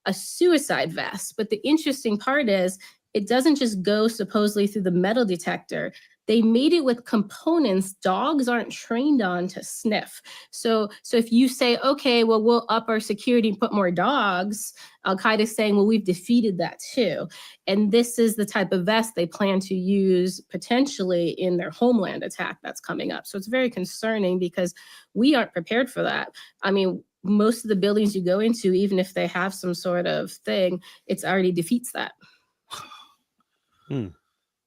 a suicide vest. But the interesting part is it doesn't just go supposedly through the metal detector. They made it with components dogs aren't trained on to sniff. So if you say, okay, well, we'll up our security and put more dogs, Al-Qaeda is saying, well, we've defeated that too. And this is the type of vest they plan to use potentially in their homeland attack that's coming up. So it's very concerning because we aren't prepared for that. I mean, most of the buildings you go into, even if they have some sort of thing, it's already defeats that.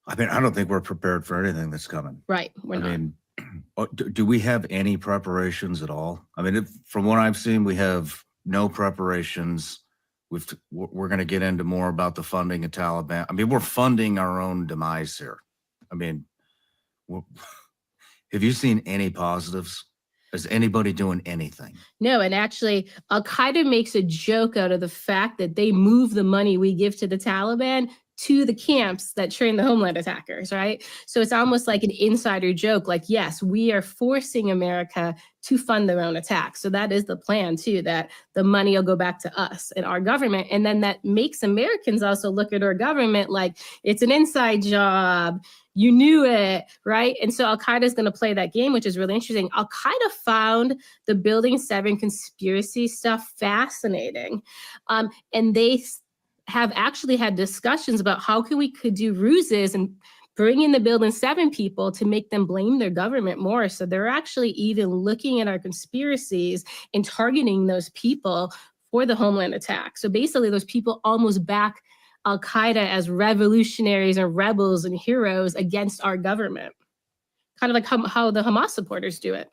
I mean, I don't think we're prepared for anything that's coming. Right. We're not. I mean, do we have any preparations at all? I mean, from what I've seen, we have no preparations. We're going to get into more about the funding of Taliban. I mean, we're funding our own demise here. I mean, have you seen any positives? Is anybody doing anything? No, and actually, Al-Qaeda makes a joke out of the fact that they move the money we give to the Taliban to the camps that train the homeland attackers, right? So it's almost like an insider joke, like, yes, we are forcing America to fund their own attacks. So that is the plan too, that the money will go back to us and our government. And then that makes Americans also look at our government like it's an inside job. You knew it, right? And so Al-Qaeda is going to play that game, which is really interesting. Al-Qaeda found the Building 7 conspiracy stuff fascinating. And they have actually had discussions about how we could do ruses and bring in the Building 7 people to make them blame their government more. So they're actually even looking at our conspiracies and targeting those people for the homeland attack. So basically those people almost back Al-Qaeda as revolutionaries and rebels and heroes against our government. Kind of like how the Hamas supporters do it.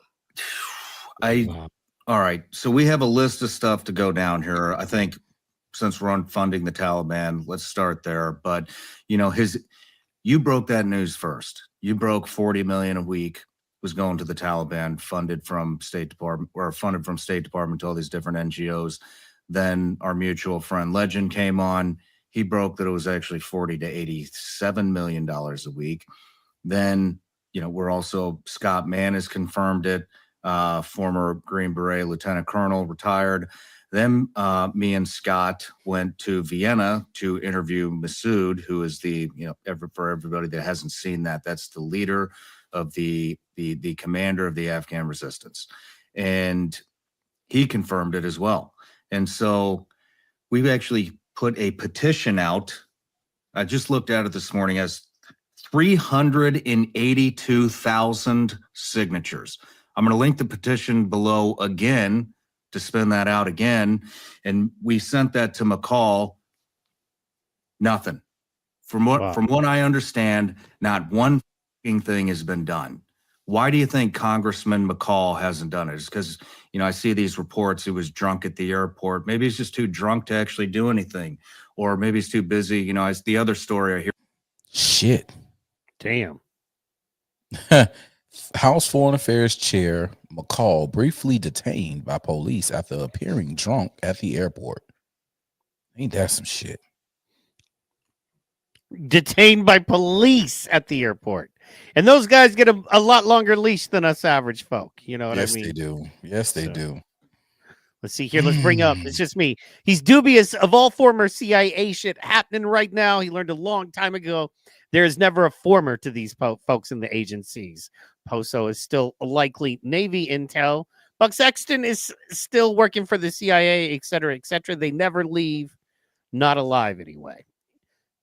All right. So we have a list of stuff to go down here. I think since we're on funding the Taliban, let's start there. But, you broke that news first. You broke 40 million a week was going to the Taliban, funded from State Department to all these different NGOs. Then our mutual friend Legend came on. He broke that it was actually 40 to 87 million dollars a week. Then, we're also, Scott Mann has confirmed it. former Green Beret Lieutenant Colonel, retired. Then me and Scott went to Vienna to interview Masood, who is the, for everybody that hasn't seen that, that's the leader of the commander of the Afghan resistance. And he confirmed it as well. And so we've actually put a petition out. I just looked at it this morning, as 382,000 signatures. I'm going to link the petition below again to spin that out again. And we sent that to McCall. Nothing. From what I understand, not one thing has been done. Why do you think Congressman McCall hasn't done it? It's because, I see these reports. He was drunk at the airport. Maybe he's just too drunk to actually do anything. Or maybe he's too busy. It's the other story I hear. Shit. Damn. House Foreign Affairs Chair McCall briefly detained by police after appearing drunk at the airport. Ain't that some shit? Detained by police at the airport. And those guys get a lot longer leash than us average folk. You know what I mean? Yes, they do. Yes, they do. Let's see here. Let's bring up. It's just me. He's dubious of all former CIA shit happening right now. He learned a long time ago. There is never a former to these folks in the agencies. Poso is still likely Navy intel. Buck Sexton is still working for the CIA, et cetera, et cetera. They never leave, not alive anyway.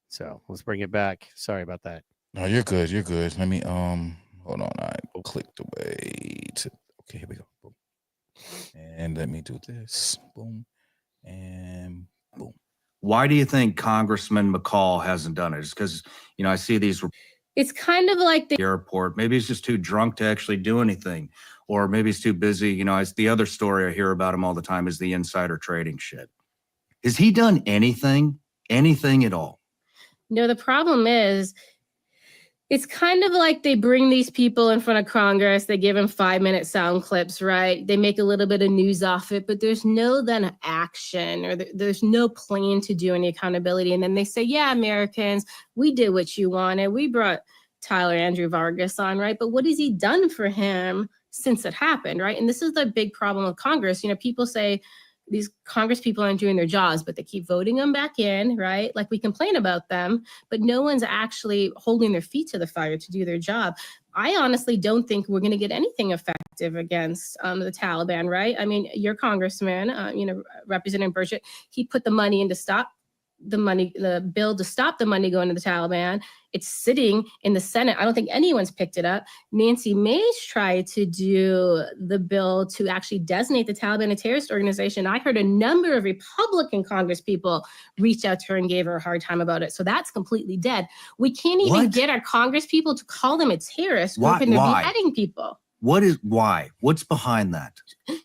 So let's bring it back. Sorry about that. No, you're good. You're good. Let me hold on. I clicked away to. Okay, here we go. Boom. And let me do this. Boom. And boom. Why do you think Congressman McCall hasn't done it? It's because, I see these. It's kind of like the airport. Maybe he's just too drunk to actually do anything. Or maybe he's too busy. It's the other story I hear about him all the time is the insider trading shit. Has he done anything at all? No, the problem is, it's kind of like they bring these people in front of Congress. They give them 5-minute sound clips, right? They make a little bit of news off it, but there's no then action, or there's no plan to do any accountability. And then they say, yeah, Americans, we did what you wanted. We brought Tyler Andrew Vargas on, right? But what has he done for him since it happened, right? And this is the big problem with Congress. People say, these Congress people aren't doing their jobs, but they keep voting them back in, right? Like, we complain about them, but no one's actually holding their feet to the fire to do their job. I honestly don't think we're going to get anything effective against the Taliban, right? I mean, your congressman, Representative Burchett, he put the money in to stop the bill to stop the money going to the Taliban. It's sitting in the Senate. I don't think anyone's picked it up. Nancy Mace tried to do the bill to actually designate the Taliban a terrorist organization. I heard a number of Republican Congress people reach out to her and gave her a hard time about it. So that's completely dead. We can't even get our Congress people to call them a terrorist group, and they're beheading people. Why? What's behind that?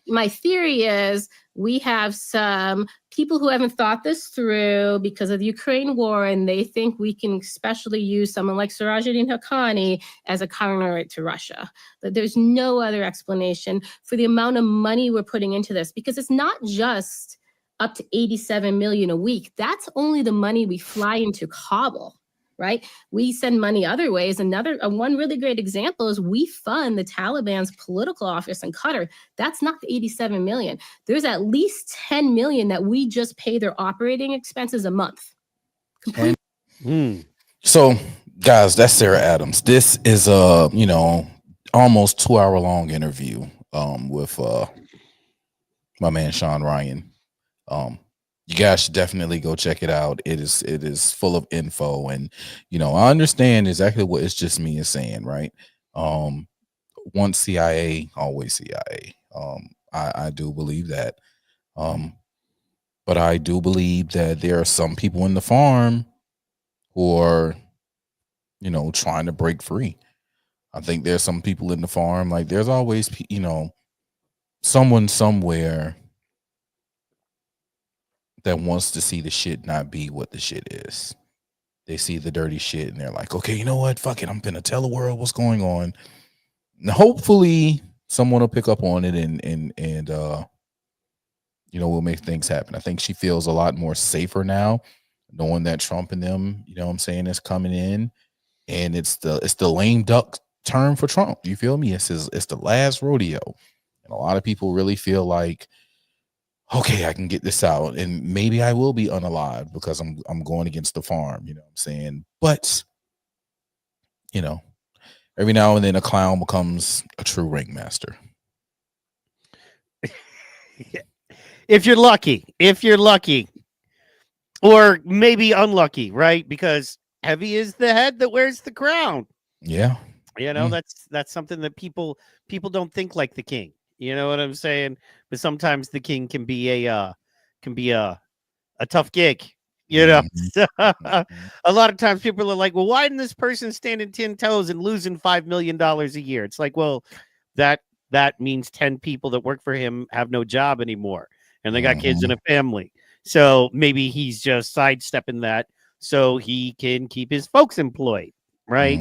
My theory is we have some people who haven't thought this through because of the Ukraine war, and they think we can especially use someone like Sirajuddin Haqqani as a counter to Russia. That there's no other explanation for the amount of money we're putting into this, because it's not just up to 87 million a week. That's only the money we fly into Kabul. Right? We send money other ways. One really great example is we fund the Taliban's political office in Qatar. That's not the 87 million. There's at least 10 million that we just pay their operating expenses a month. So, guys, that's Sarah Adams. This is a, almost 2-hour-long interview with my man Sean Ryan. You guys should definitely go check it out. It is full of info, and I understand exactly what It's Just Me is saying, right? Once CIA, always CIA. I do believe that. But I do believe that there are some people in the farm who are, trying to break free. I think there's some people in the farm, like there's always, someone somewhere that wants to see the shit not be what the shit is. They see the dirty shit and they're like, okay, you know what? Fuck it. I'm gonna tell the world what's going on. And hopefully someone will pick up on it and we'll make things happen. I think she feels a lot more safer now, knowing that Trump and them, is coming in, and it's the lame duck term for Trump. You feel me? It's the last rodeo. And a lot of people really feel like, okay, I can get this out, and maybe I will be unalived because I'm going against the farm, you know what I'm saying? But, you know, every now and then a clown becomes a true ringmaster. If you're lucky, or maybe unlucky, right? Because heavy is the head that wears the crown. Yeah. You know, that's something that people don't think like the king. You know what I'm saying? But sometimes the king can be a tough gig. You know, a lot of times people are like, well, why didn't this person standing 10 toes and losing $5 million a year? It's like, well, that means 10 people that work for him have no job anymore, and they got kids and a family. So maybe he's just sidestepping that so he can keep his folks employed, right?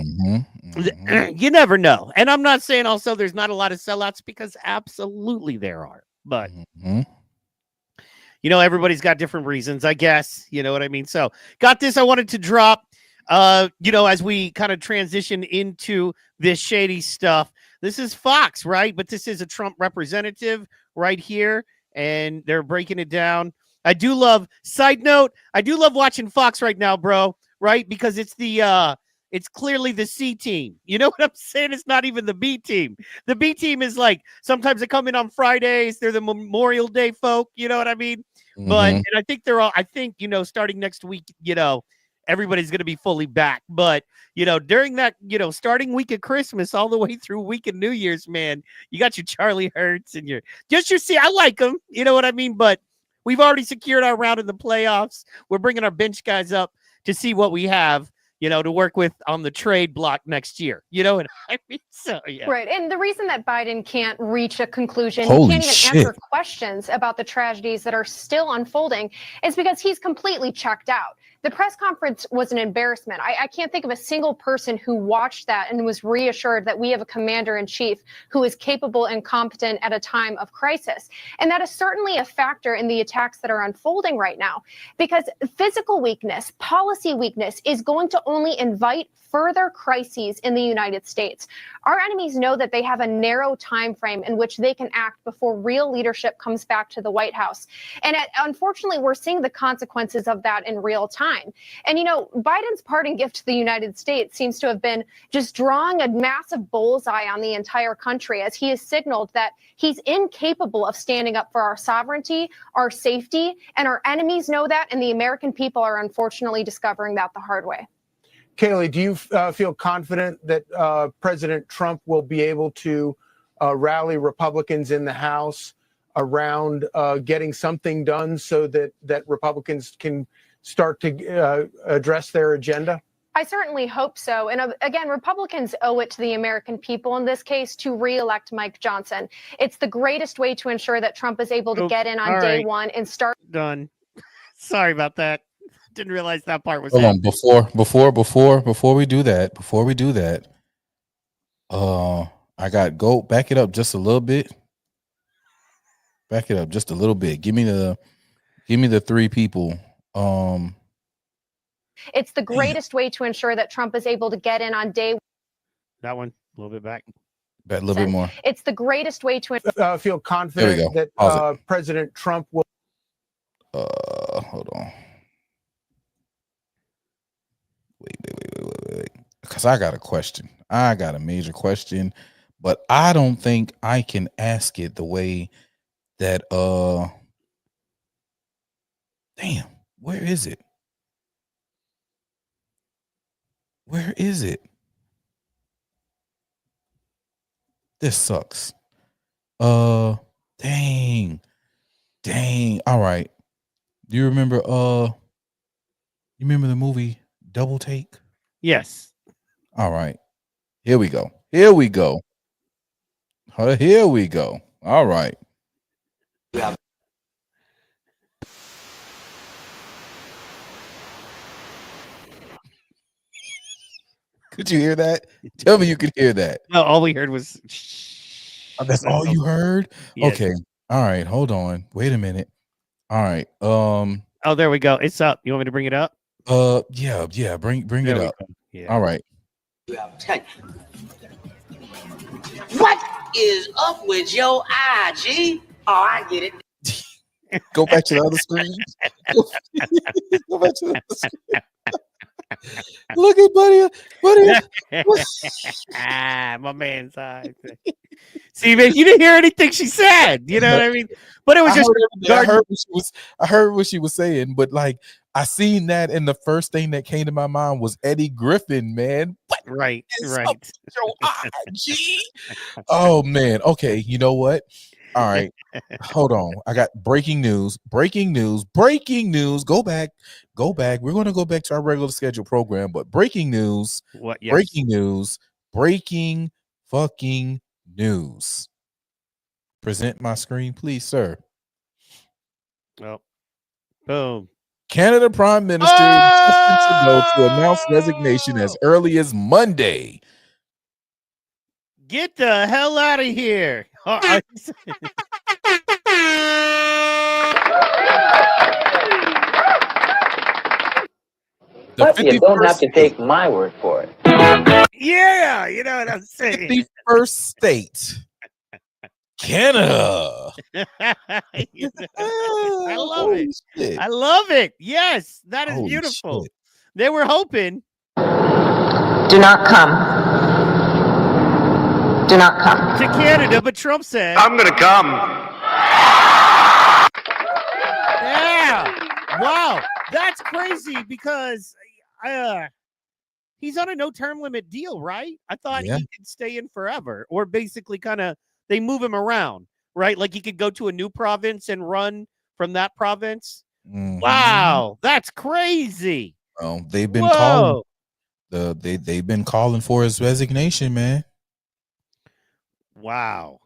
You never know. And I'm not saying also there's not a lot of sellouts, because absolutely there are. But, you know, everybody's got different reasons, I guess. You know what I mean? So got this. I wanted to drop, you know, as we kind of transition into this shady stuff. This is Fox, right? But this is a Trump representative right here, and they're breaking it down. I do love, side note, I do love watching Fox right now, bro, right? Because it's it's clearly the C team. You know what I'm saying? It's not even the B team. The B team is like, sometimes they come in on Fridays. They're the Memorial Day folk. You know what I mean? But, and I think they're all, I think, you know, starting next week, you know, everybody's going to be fully back. But, you know, during that, you know, starting week of Christmas all the way through week of New Year's, man, you got your Charlie Hertz and your see, I like them. You know what I mean? But we've already secured our round in the playoffs. We're bringing our bench guys up to see what we have, you know, to work with on the trade block next year. You know what I mean? So, yeah. Right. And the reason that Biden can't reach a conclusion, Holy he can't even shit. answer questions about the tragedies that are still unfolding, is because he's completely checked out. The press conference was an embarrassment. I can't think of a single person who watched that and was reassured that we have a commander-in-chief who is capable and competent at a time of crisis. And that is certainly a factor in the attacks that are unfolding right now, because physical weakness, policy weakness is going to only invite further crises in the United States. Our enemies know that they have a narrow time frame in which they can act before real leadership comes back to the White House. And unfortunately, we're seeing the consequences of that in real time. And, you know, Biden's parting gift to the United States seems to have been just drawing a massive bullseye on the entire country, as he has signaled that he's incapable of standing up for our sovereignty, our safety, and our enemies know that. And the American people are unfortunately discovering that the hard way. Kayleigh, do you feel confident that President Trump will be able to rally Republicans in the House around getting something done so that Republicans can start to address their agenda? I certainly hope so. And again, Republicans owe it to the American people in this case to re-elect Mike Johnson. It's the greatest way to ensure that Trump is able to get in on day one and start. Done. Sorry about that. Didn't realize that part was. Hold on, before we do that, I got go back it up just a little bit. Back it up just a little bit. Give me the three people. It's the greatest way to ensure that Trump is able to get in on day. That one a little bit back. A little bit more. It's the greatest way to feel confident that President Trump will. Hold on. Wait. Because I got a question. I got a major question, but I don't think I can ask it the way that damn, where is it? Where is it? This sucks. Dang. All right. Do you remember the movie Double Take? Yes. All right. Here we go. All right. Could you hear that? Tell me you could hear that. No, all we heard was. Oh, that's all you heard? Yes. Okay. All right. Hold on. Wait a minute. All right. Oh, there we go. It's up. You want me to bring it up? Yeah. Bring There it we up. go. Yeah. All right. What is up with your eye, G? Oh, I get it. Go back to the other screen. Go back to the other screen. Look at buddy. My man's eyes. See, man, you didn't hear anything she said. You know what I mean? But it was just I heard what she was saying, but like I seen that, and the first thing that came to my mind was Eddie Griffin, man. What right. your IG? Oh man. Okay, you know what? All right. Hold on. I got breaking news. Breaking news. Go back. We're going to go back to our regular scheduled program, but breaking news. What? Yes. Breaking news. Breaking fucking news. Present my screen, please, sir. Oh, boom. Canada Prime Minister Justin Trudeau to announce resignation as early as Monday. Get the hell out of here. But you don't have to take my word for it. Yeah, you know what I'm saying. The first state, Canada. I love it. Shit. I love it. Yes, that is beautiful. Shit. They were hoping. Do not come. Do not come to Canada, but Trump said, I'm going to come. Yeah. Wow. That's crazy because he's on a no term limit deal, right? I thought he could stay in forever, or basically kind of they move him around, right? Like he could go to a new province and run from that province. Mm-hmm. Wow. That's crazy. They've been calling they've been calling for his resignation, man. Wow.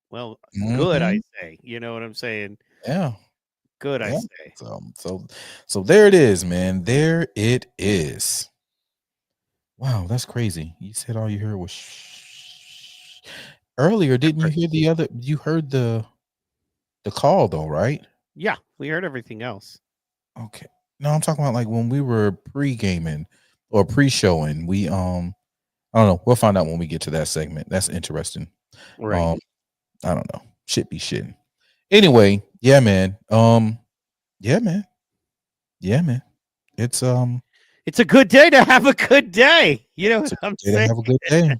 Well, good, I say. You know what I'm saying? Yeah. Good, I say. So there it is, man. There it is. Wow, that's crazy. You said all you heard was earlier. Didn't you hear the other? You heard the call though, right? Yeah, we heard everything else. Okay. No, I'm talking about like when we were pre-gaming or pre-showing. We I don't know. We'll find out when we get to that segment. That's interesting. Right. I don't know. Shit be shitting. Anyway, yeah, man. Yeah, man. It's a good day to have a good day. You know what I'm saying? Have a good day.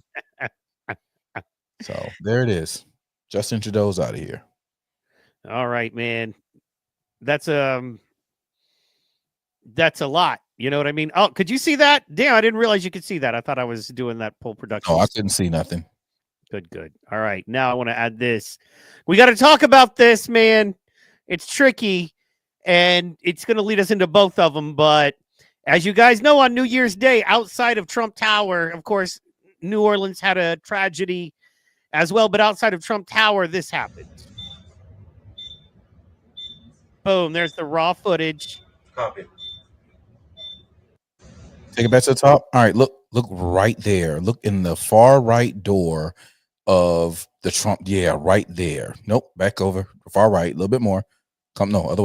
So there it is. Justin Trudeau's out of here. All right, man. That's a lot. You know what I mean? Oh, could you see that? Damn, I didn't realize you could see that. I thought I was doing that full production. Oh, I couldn't see nothing. Good. All right. Now I want to add this. We got to talk about this, man. It's tricky, and it's going to lead us into both of them. But as you guys know, on New Year's Day, outside of Trump Tower, of course, New Orleans had a tragedy as well. But outside of Trump Tower, this happened. Boom. There's the raw footage. Copy. Take it back to the top. All right. Look right there. Look in the far right door of the Trump. Yeah, right there. Nope. Back over. Far right. A little bit more. No, other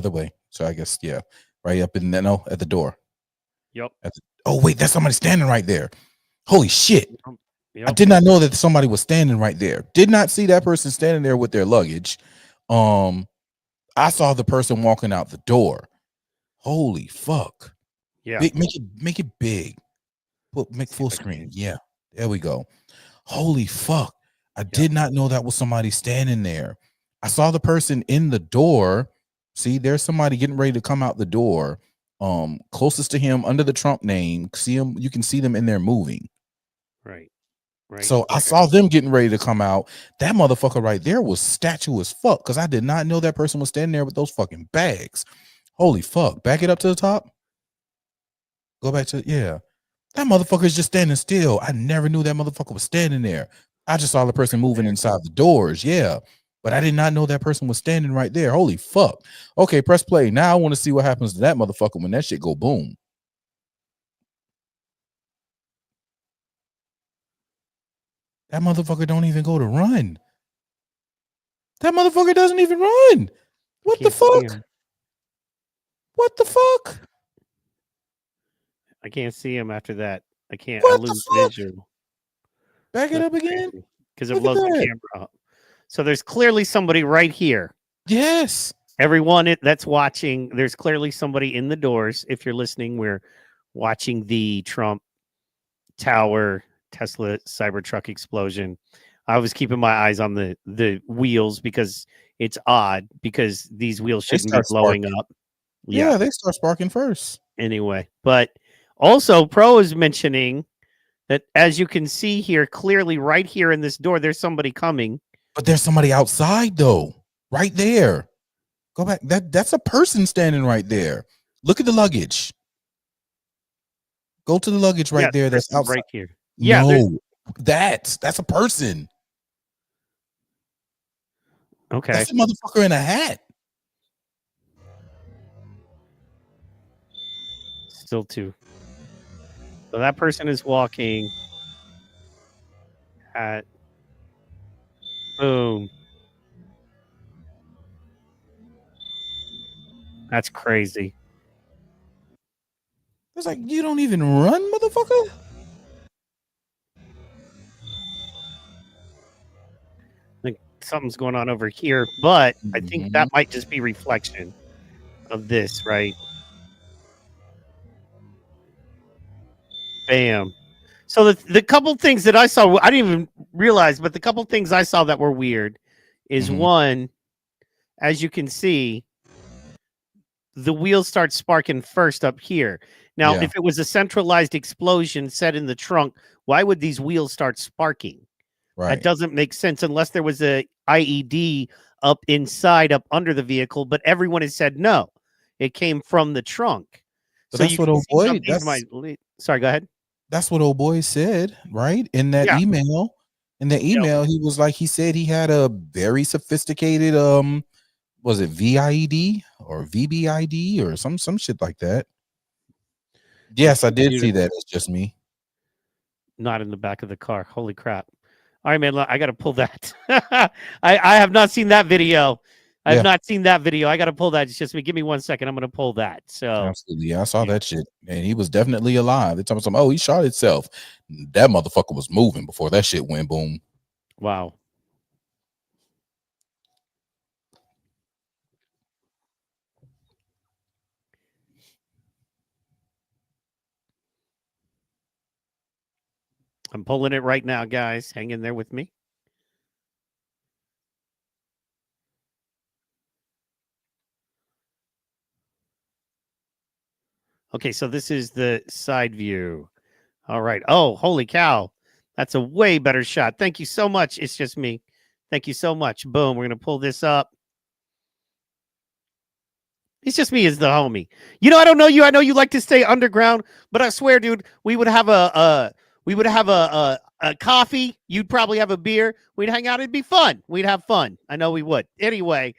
way. So I guess, yeah. Right up in there. No, at the door. Yep. Oh, wait. That's somebody standing right there. Holy shit. Yep. I did not know that somebody was standing right there. Did not see that person standing there with their luggage. I saw the person walking out the door. Holy fuck. Yeah. Make it big. Make full screen. Yeah. There we go. Holy fuck. I did not know that was somebody standing there. I saw the person in the door. See, there's somebody getting ready to come out the door. Closest to him under the Trump name. See him, you can see them in there moving. Right. So I saw them getting ready to come out. That motherfucker right there was statue as fuck, because I did not know that person was standing there with those fucking bags. Holy fuck. Back it up to the top. Go back to, yeah. That motherfucker is just standing still. I never knew that motherfucker was standing there. I just saw the person moving inside the doors. Yeah. But I did not know that person was standing right there. Holy fuck. Okay, press play. Now I want to see what happens to that motherfucker when that shit go boom. That motherfucker don't even go to run. That motherfucker doesn't even run. What the fuck? What the fuck? I can't see him after that. I can't. What I lose the fuck? visual. Back it up again. because it Look at blows the that. camera up. So there's clearly somebody right here. Yes. Everyone that's watching, there's clearly somebody in the doors. If you're listening, we're watching the Trump Tower Tesla Cybertruck explosion. I was keeping my eyes on the wheels because it's odd because these wheels shouldn't be blowing up. Yeah, they start sparking first. Anyway, but also Pro is mentioning that as you can see here, clearly right here in this door, there's somebody coming. But there's somebody outside though, right there. Go back. That's a person standing right there. Look at the luggage. Go to the luggage right there. That's outside. Right here. Yeah, no, that's a person. Okay. That's a motherfucker in a hat. Still two. So that person is walking. Hat. Boom. That's crazy. It's like, you don't even run, motherfucker. I think something's going on over here, but I think that might just be reflection of this, right? Bam. So the couple things that I saw, I didn't even realize, but the couple things I saw that were weird is one, as you can see, the wheels start sparking first up here. Now, if it was a centralized explosion set in the trunk, why would these wheels start sparking? Right. That doesn't make sense unless there was a IED up inside, up under the vehicle. But everyone has said no, it came from the trunk. But so that's what old boy. Sorry, go ahead. That's what old boy said, right? In that email. In the email, he was like, he said he had a very sophisticated was it VIED or VBID or some shit like that. Yes, I did see that. It's just me. Not in the back of the car. Holy crap. All right, man, I got to pull that. I have not seen that video. I have not seen that video. I got to pull that. It's just me. Give me 1 second. I'm going to pull that. So absolutely. Yeah, I saw that shit. And he was definitely alive. They told me something, oh, he shot himself. That motherfucker was moving before that shit went boom. Wow. I'm pulling it right now, guys. Hang in there with me. Okay, so this is the side view. All right. Oh, holy cow. That's a way better shot. Thank you so much. It's just me. Thank you so much. Boom. We're going to pull this up. It's just me as the homie. You know, I don't know you. I know you like to stay underground, but I swear, dude, we would have a coffee. You'd probably have a beer. We'd hang out. It'd be fun. We'd have fun. I know we would. Anyway,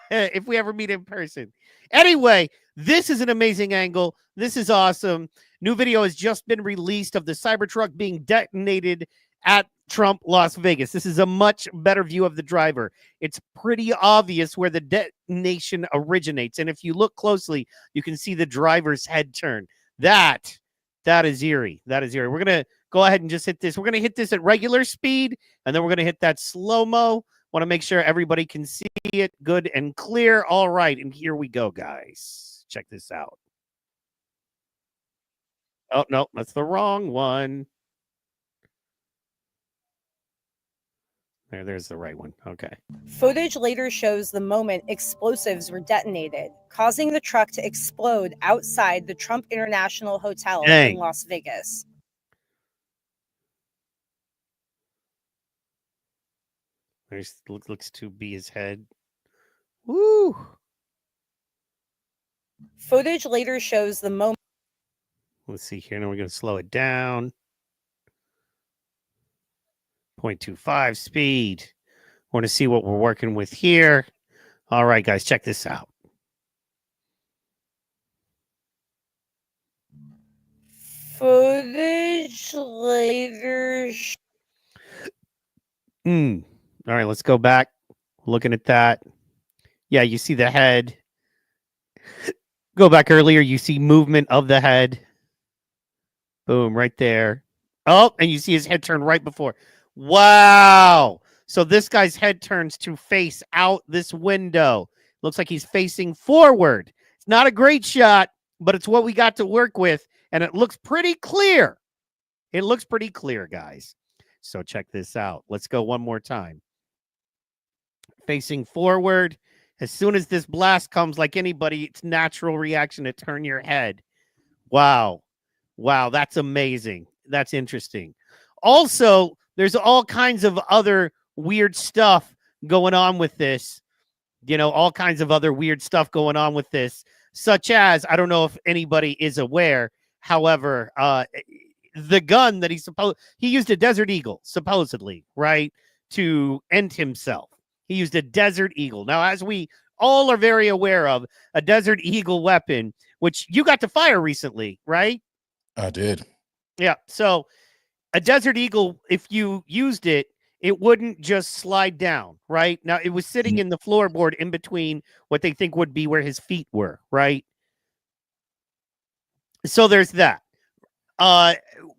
if we ever meet in person. Anyway, this is an amazing angle. This is awesome. New video has just been released of the Cybertruck being detonated at Trump Las Vegas. This is a much better view of the driver. It's pretty obvious where the detonation originates. And if you look closely, you can see the driver's head turn. That is eerie. That is eerie. We're going to go ahead and just hit this. We're going to hit this at regular speed, and then we're going to hit that slow-mo. Want to make sure everybody can see it good and clear. All right, and here we go, guys. Check this out. Oh, no, that's the wrong one. There's the right one. Okay. Footage later shows the moment explosives were detonated, causing the truck to explode outside the Trump International Hotel in Las Vegas. There's looks to be his head. Woo! Footage later shows the moment. Let's see here. Now we're going to slow it down. 0.25 speed. Want to see what we're working with here. All right, guys, check this out. Footage later. All right, let's go back. Looking at that. Yeah, you see the head. Go back earlier. You see movement of the head. Boom, right there. Oh, and you see his head turn right before. Wow. So this guy's head turns to face out this window. Looks like he's facing forward. It's not a great shot, but it's what we got to work with, and it looks pretty clear. It looks pretty clear, guys. So check this out. Let's go one more time. Facing forward. As soon as this blast comes, like anybody, it's natural reaction to turn your head. Wow. Wow, that's amazing. That's interesting. Also, there's all kinds of other weird stuff going on with this. You know, all kinds of other weird stuff going on with this, such as, I don't know if anybody is aware, however, the gun that he used a Desert Eagle, supposedly, right, to end himself. He used a Desert Eagle. Now, as we all are very aware of, a Desert Eagle weapon, which you got to fire recently, right? I did. Yeah. So a Desert Eagle, if you used it, it wouldn't just slide down, right? Now, it was sitting in the floorboard in between what they think would be where his feet were, right? So there's that.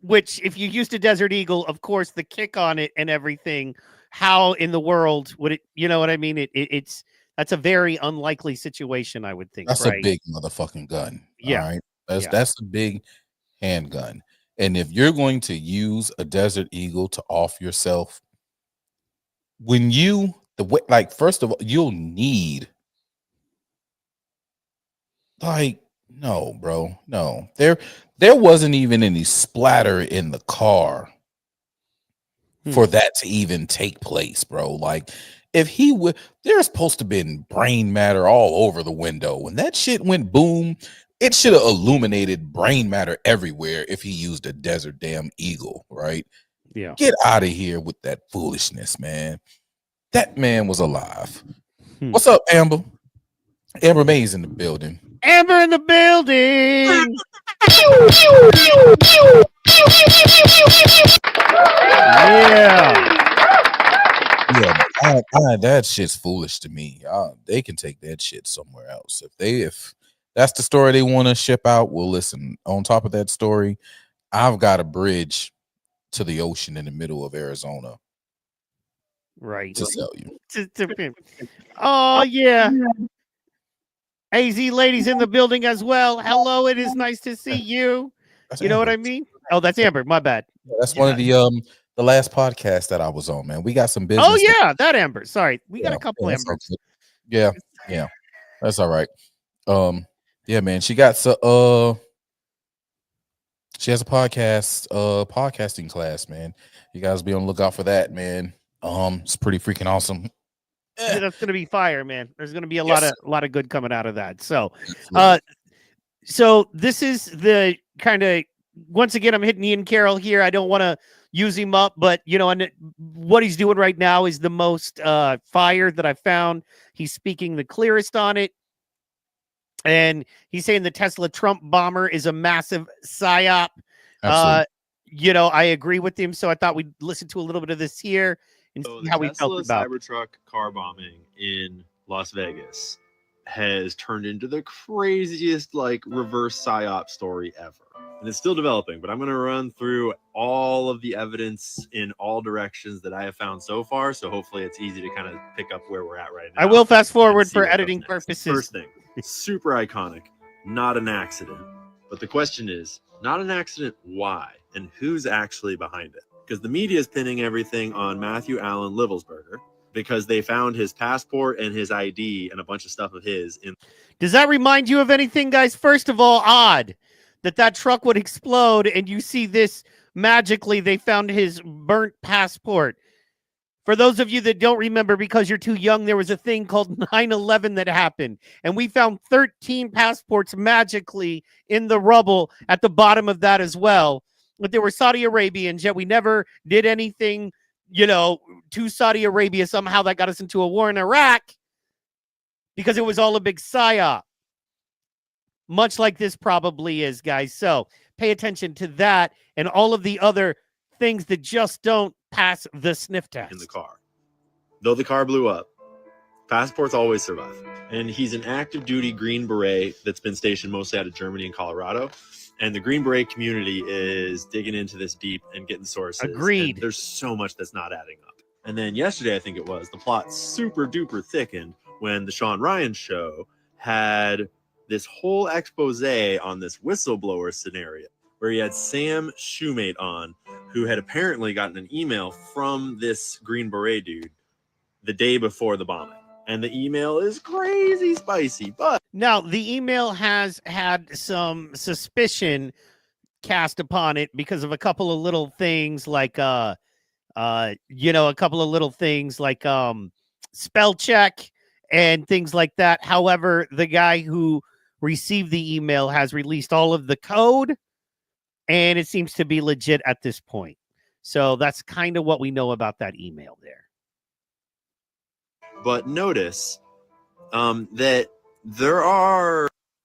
Which, if you used a Desert Eagle, of course, the kick on it and everything, how in the world would it, you know what I mean? That's a very unlikely situation, I would think. That's right? a big motherfucking gun. Yeah. All right. That's a big handgun. And if you're going to use a Desert Eagle to off yourself, when you first of all, you'll need no, bro. No. There wasn't even any splatter in the car for that to even take place, bro. Like, if he would, there's supposed to been brain matter all over the window. When that shit went boom, it should have illuminated brain matter everywhere if he used a Desert damn Eagle, right? Yeah. Get out of here with that foolishness, man. That man was alive. What's up, Amber? Amber May's in the building. Amber in the building. Yeah, that shit's foolish to me. They can take that shit somewhere else. If that's the story they want to ship out, well, listen. On top of that story, I've got a bridge to the ocean in the middle of Arizona, right? To sell you. Oh yeah. AZ ladies in the building as well. Hello, it is nice to see you. You know what I mean? Oh, that's Amber. My bad. That's one of the last podcast that I was on, man. We got some business. Oh yeah, that Amber. Sorry, we got a couple Ambers. Yeah, that's all right. Yeah, man. She got she has a podcasting class, man. You guys be on the lookout for that, man. It's pretty freaking awesome. Yeah, that's gonna be fire, man. There's gonna be a lot of good coming out of that. So, so this is the kind of, once again, I'm hitting Ian Carroll here. I don't want to use him up, but you know, and what he's doing right now is the most fire that I found. He's speaking the clearest on it, and he's saying the Tesla Trump bomber is a massive psyop. You know, I agree with him. So I thought we'd listen to a little bit of this here and see how we felt about Cybertruck car bombing in Las Vegas has turned into the craziest reverse psyop story ever. And it's still developing, but I'm going to run through all of the evidence in all directions that I have found so far. So hopefully it's easy to kind of pick up where we're at right now. I will fast forward for editing purposes. First thing, super iconic, not an accident. But the question is, not an accident, why? And who's actually behind it? Because the media is pinning everything on Matthew Allen Livelsberger because they found his passport and his ID and a bunch of stuff of his in. Does that remind you of anything, guys? First of all, odd that truck would explode and you see this magically they found his burnt passport. For those of you that don't remember because you're too young, there was a thing called 9/11 that happened, and we found 13 passports magically in the rubble at the bottom of that as well. But there were Saudi Arabians, yet we never did anything, you know, to Saudi Arabia. Somehow that got us into a war in Iraq because it was all a big psyop. Much like this probably is, guys. So pay attention to that and all of the other things that just don't pass the sniff test. In the car. Though the car blew up, passports always survive. And he's an active duty Green Beret that's been stationed mostly out of Germany and Colorado. And the Green Beret community is digging into this deep and getting sources. Agreed. And there's so much that's not adding up. And then yesterday, I think it was, the plot super duper thickened when the Sean Ryan show had this whole expose on this whistleblower scenario where he had Sam Shoemate on, who had apparently gotten an email from this Green Beret dude the day before the bombing. And the email is crazy spicy, but now the email has had some suspicion cast upon it because of a couple of little things like a couple of little things like spell check and things like that. However, the guy who received the email has released all of the code, and it seems to be legit at this point. So that's kind of what we know about that email there. But notice that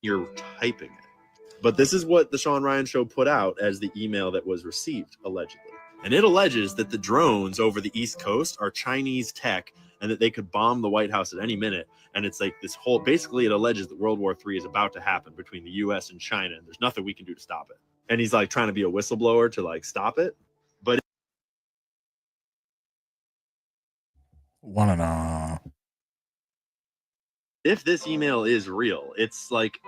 you're typing it. But this is what the Sean Ryan show put out as the email that was received, allegedly. And it alleges that the drones over the East Coast are Chinese tech and that they could bomb the White House at any minute. And it's like this whole, basically it alleges that World War III is about to happen between the US and China, and there's nothing we can do to stop it. And he's like trying to be a whistleblower to like stop it. But if this email is real, it's like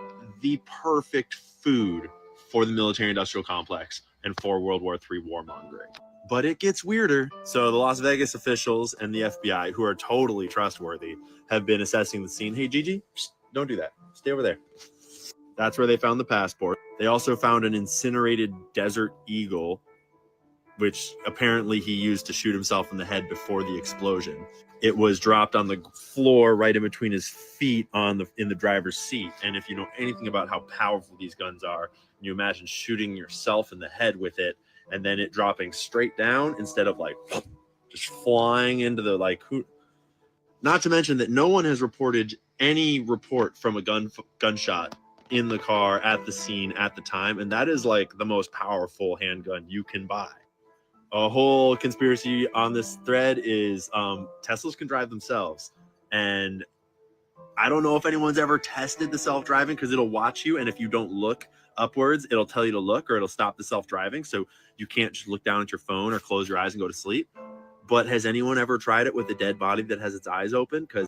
the perfect food for the military-industrial complex and for World War III warmongering. But it gets weirder. So the Las Vegas officials and the FBI, who are totally trustworthy, have been assessing the scene. Hey, Gigi, don't do that. Stay over there. That's where they found the passport. They also found an incinerated Desert Eagle, which apparently he used to shoot himself in the head before the explosion. It was dropped on the floor right in between his feet in the driver's seat. And if you know anything about how powerful these guns are, you imagine shooting yourself in the head with it and then it dropping straight down instead of like just flying into the not to mention that no one has reported any report from a gunshot in the car at the scene at the time. And that is like the most powerful handgun you can buy. A whole conspiracy on this thread is Teslas can drive themselves. And I don't know if anyone's ever tested the self-driving because it'll watch you. And if you don't look upwards, it'll tell you to look or it'll stop the self-driving. So you can't just look down at your phone or close your eyes and go to sleep. But has anyone ever tried it with a dead body that has its eyes open? Because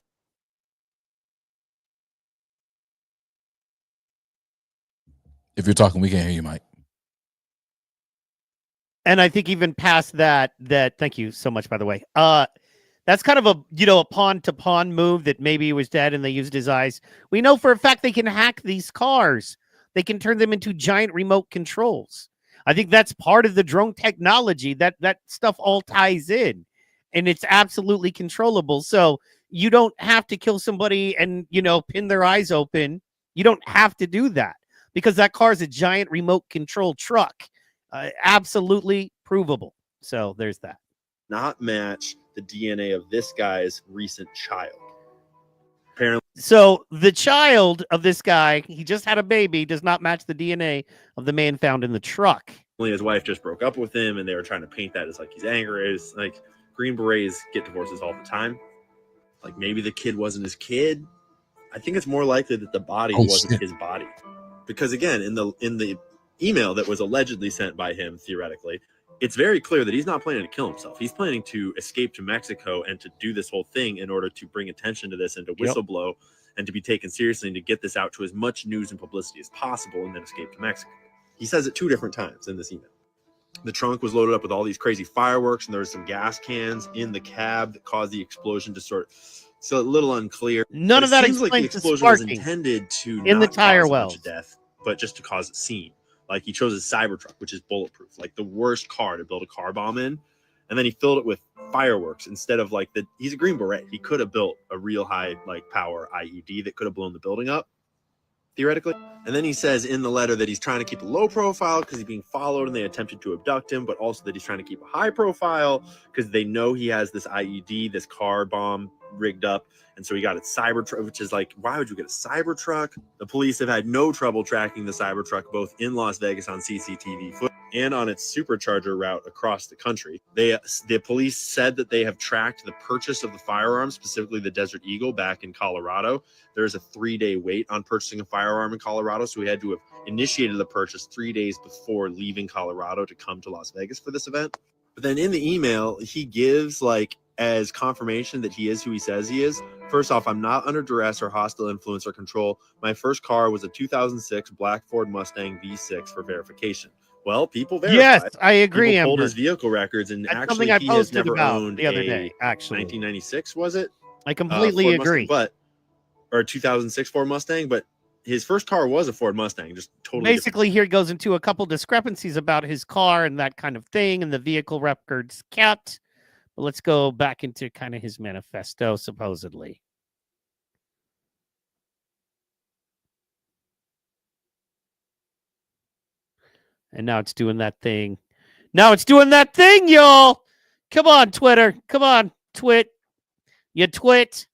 if you're talking, we can't hear you, Mike. And I think even past that, thank you so much, by the way. That's kind of a pawn to pawn move that maybe he was dead and they used his eyes. We know for a fact they can hack these cars. They can turn them into giant remote controls. I think that's part of the drone technology that stuff all ties in, and it's absolutely controllable. So you don't have to kill somebody and, pin their eyes open. You don't have to do that because that car is a giant remote control truck. Absolutely provable. So there's that. not match the DNA of this guy's recent child. Apparently, so the child of this guy, he just had a baby, does not match the DNA of the man found in the truck. His wife just broke up with him, and they were trying to paint that as like he's angry. It's like Green Berets get divorces all the time. Like maybe the kid wasn't his kid. I think it's more likely that the body wasn't his body, because again, in the email that was allegedly sent by him, theoretically, it's very clear that he's not planning to kill himself. He's planning to escape to Mexico and to do this whole thing in order to bring attention to this and to whistleblow and to be taken seriously and to get this out to as much news and publicity as possible and then escape to Mexico. He says it 2 different times in this email. The trunk was loaded up with all these crazy fireworks, and there was some gas cans in the cab that caused the explosion to sort. So a little unclear. None of that seems like the explosion was intended to in not the tire cause a well bunch of death, but just to cause a scene. Like he chose a Cybertruck, which is bulletproof, like the worst car to build a car bomb in, and then he filled it with fireworks instead of like he's a Green Beret. He could have built a real high like power IED that could have blown the building up, theoretically. And then he says in the letter that he's trying to keep a low profile because he's being followed and they attempted to abduct him, but also that he's trying to keep a high profile because they know he has this IED, this car bomb rigged up. And so he got a Cybertruck, which is like, why would you get a Cybertruck? The police have had no trouble tracking the Cybertruck, both in Las Vegas on CCTV footage and on its supercharger route across the country. The police said that they have tracked the purchase of the firearm, specifically the Desert Eagle, back in Colorado. There's a 3-day wait on purchasing a firearm in Colorado, so we had to have initiated the purchase 3 days before leaving Colorado to come to Las Vegas for this event. But then in the email, he gives like as confirmation that he is who he says he is. First off, I'm not under duress or hostile influence or control. My first car was a 2006 black Ford Mustang V6 for verification. Well, people verified. Yes, I agree. People pulled Amber. his vehicle records, and That's actually something I he has posted never about owned the other a day. Actually, 1996 was it? I completely Ford agree. Mustang, or 2006 Ford Mustang, but his first car was a Ford Mustang, just totally Basically, here goes into a couple discrepancies about his car and that kind of thing, and the vehicle records kept. But let's go back into kind of his manifesto, supposedly. And now it's doing that thing. Now it's doing that thing, y'all. Come on, Twitter. Come on, twit. You twit.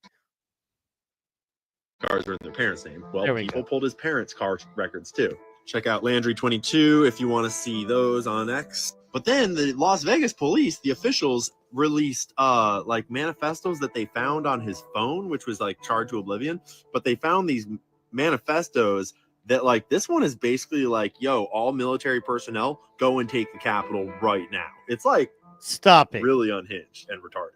cars are in their parents' name. Well, There we people go. pulled his parents' car records too. Check out Landry22 if you want to see those on X. But then the Las Vegas police, the officials, released like manifestos that they found on his phone, which was like charged to oblivion. But they found these manifestos that like this one is basically like, yo, all military personnel go and take the Capitol right now. It's like stop it, really unhinged and retarded.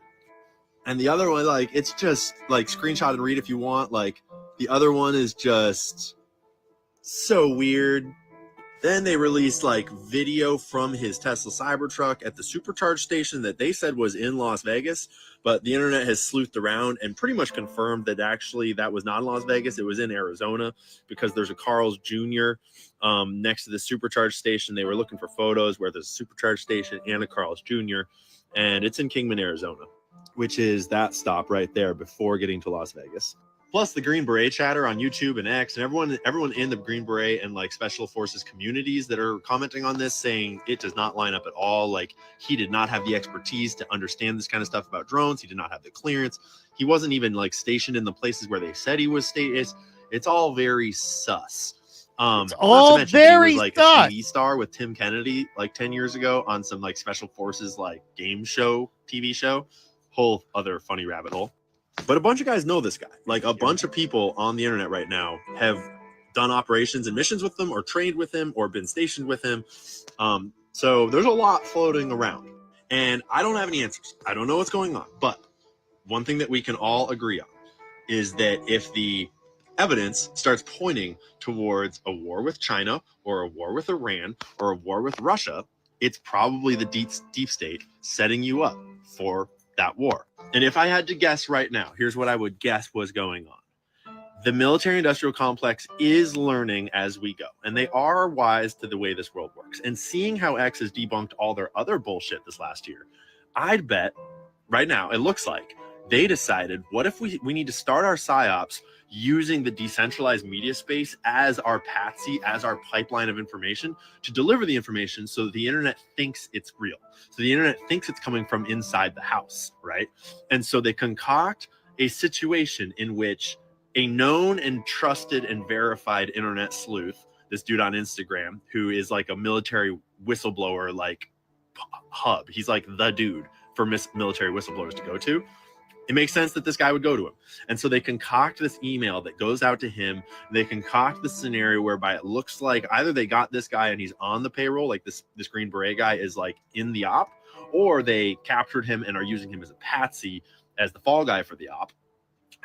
And the other one, like, it's just like screenshot and read if you want. Like the other one is just so weird. Then they released like video from his Tesla Cybertruck at the supercharge station that they said was in Las Vegas, but the internet has sleuthed around and pretty much confirmed that actually that was not in Las Vegas. It was in Arizona because there's a Carl's Jr. Next to the supercharge station. They were looking for photos where there's a supercharge station and a Carl's Jr. and it's in Kingman, Arizona, which is that stop right there before getting to Las Vegas. Plus the Green Beret chatter on YouTube and X and everyone in the Green Beret and like special forces communities that are commenting on this saying it does not line up at all. Like he did not have the expertise to understand this kind of stuff about drones. He did not have the clearance. He wasn't even like stationed in the places where they said he was stationed. It's all very sus. It's all very he was like sus. a TV star with Tim Kennedy like 10 years ago on some like special forces like game show, TV show. Whole other funny rabbit hole. But a bunch of guys know this guy. Like a bunch of people on the internet right now have done operations and missions with him or trained with him or been stationed with him. So there's a lot floating around. And I don't have any answers. I don't know what's going on. But one thing that we can all agree on is that if the evidence starts pointing towards a war with China or a war with Iran or a war with Russia, it's probably the deep state setting you up for that war. And if I had to guess right now, here's what I would guess was going on. The military-industrial complex is learning as we go, and they are wise to the way this world works. And seeing how X has debunked all their other bullshit this last year, I'd bet right now, it looks like they decided, what if we need to start our psyops using the decentralized media space as our patsy, as our pipeline of information to deliver the information so that the internet thinks it's real. So the internet thinks it's coming from inside the house, right? And so they concoct a situation in which a known and trusted and verified internet sleuth, this dude on Instagram, who is like a military whistleblower, like hub. He's like the dude for military whistleblowers to go to. It makes sense that this guy would go to him. And so they concoct this email that goes out to him. They concoct the scenario whereby it looks like either they got this guy and he's on the payroll, like this Green Beret guy is like in the op, or they captured him and are using him as a patsy, as the fall guy for the op.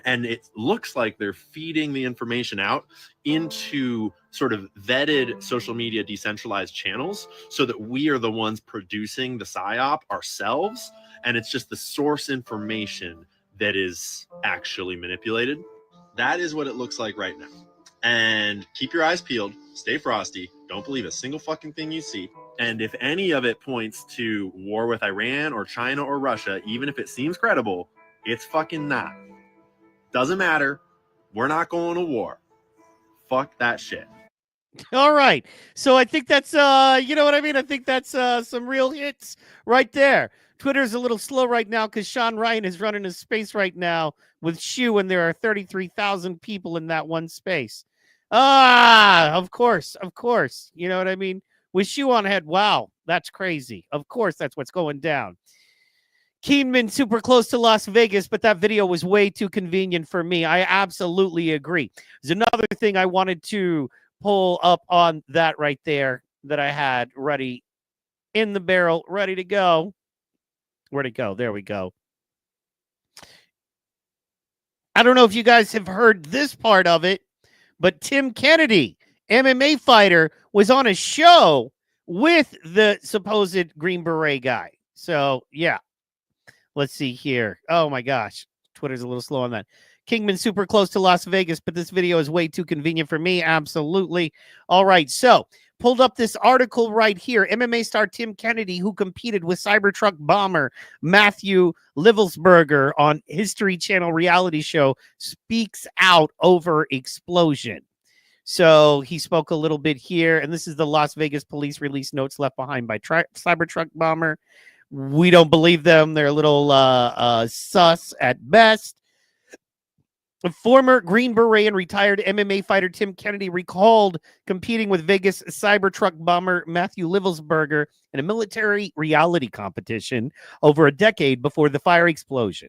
And it looks like they're feeding the information out into sort of vetted social media decentralized channels so that we are the ones producing the PSYOP ourselves. And it's just the source information that is actually manipulated. That is what it looks like right now. And keep your eyes peeled, stay frosty, don't believe a single fucking thing you see. And if any of it points to war with Iran or China or Russia, even if it seems credible, it's fucking not. Doesn't matter. We're not going to war. Fuck that shit. All right. So I think that's, you know what I mean? I think that's some real hits right there. Twitter's a little slow right now because Sean Ryan is running a space right now with Shu, and there are 33,000 people in that one space. Of course. You know what I mean? with shoe on head. Wow, that's crazy. Of course, that's what's going down. Keenman super close to Las Vegas, but that video was way too convenient for me. I absolutely agree. There's another thing I wanted to pull up on that right there that I had ready in the barrel, ready to go. Where'd it go? There we go. I don't know if you guys have heard this part of it, but Tim Kennedy, MMA fighter, was on a show with the supposed Green Beret guy. So, yeah. Let's see here. Oh, my gosh. Twitter's a little slow on that. Kingman super close to Las Vegas, but this video is way too convenient for me. Absolutely. All right. So, pulled up this article right here. MMA star Tim Kennedy, who competed with Cybertruck bomber Matthew Livelsberger on History Channel reality show, speaks out over explosion. So he spoke a little bit here, and this is the Las Vegas police release notes left behind by Cybertruck bomber. We don't believe them. They're a little sus at best. Former Green Beret and retired MMA fighter Tim Kennedy recalled competing with Vegas Cybertruck bomber Matthew Livelsberger in a military reality competition over a decade before the fire explosion.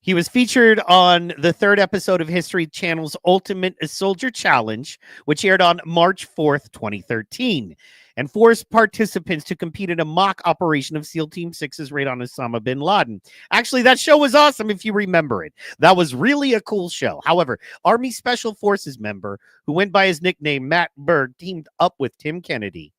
He was featured on the third episode of History Channel's Ultimate Soldier Challenge, which aired on March 4th, 2013, and forced participants to compete in a mock operation of SEAL Team 6's raid on Osama bin Laden. Actually, that show was awesome if you remember it. That was really a cool show. However, Army Special Forces member who went by his nickname Matt Berg teamed up with Tim Kennedy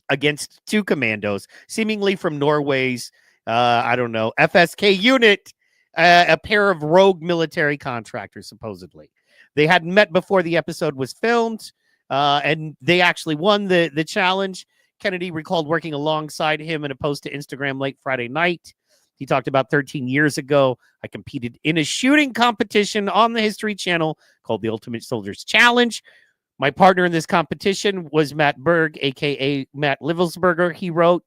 against two commandos, seemingly from Norway's, FSK unit, a pair of rogue military contractors, supposedly. They hadn't met before the episode was filmed. And they actually won the challenge. Kennedy recalled working alongside him in a post to Instagram late Friday night. He talked about 13 years ago, I competed in a shooting competition on the History Channel called the Ultimate Soldiers Challenge. My partner in this competition was Matt Berg, a.k.a. Matt Livelsberger. He wrote,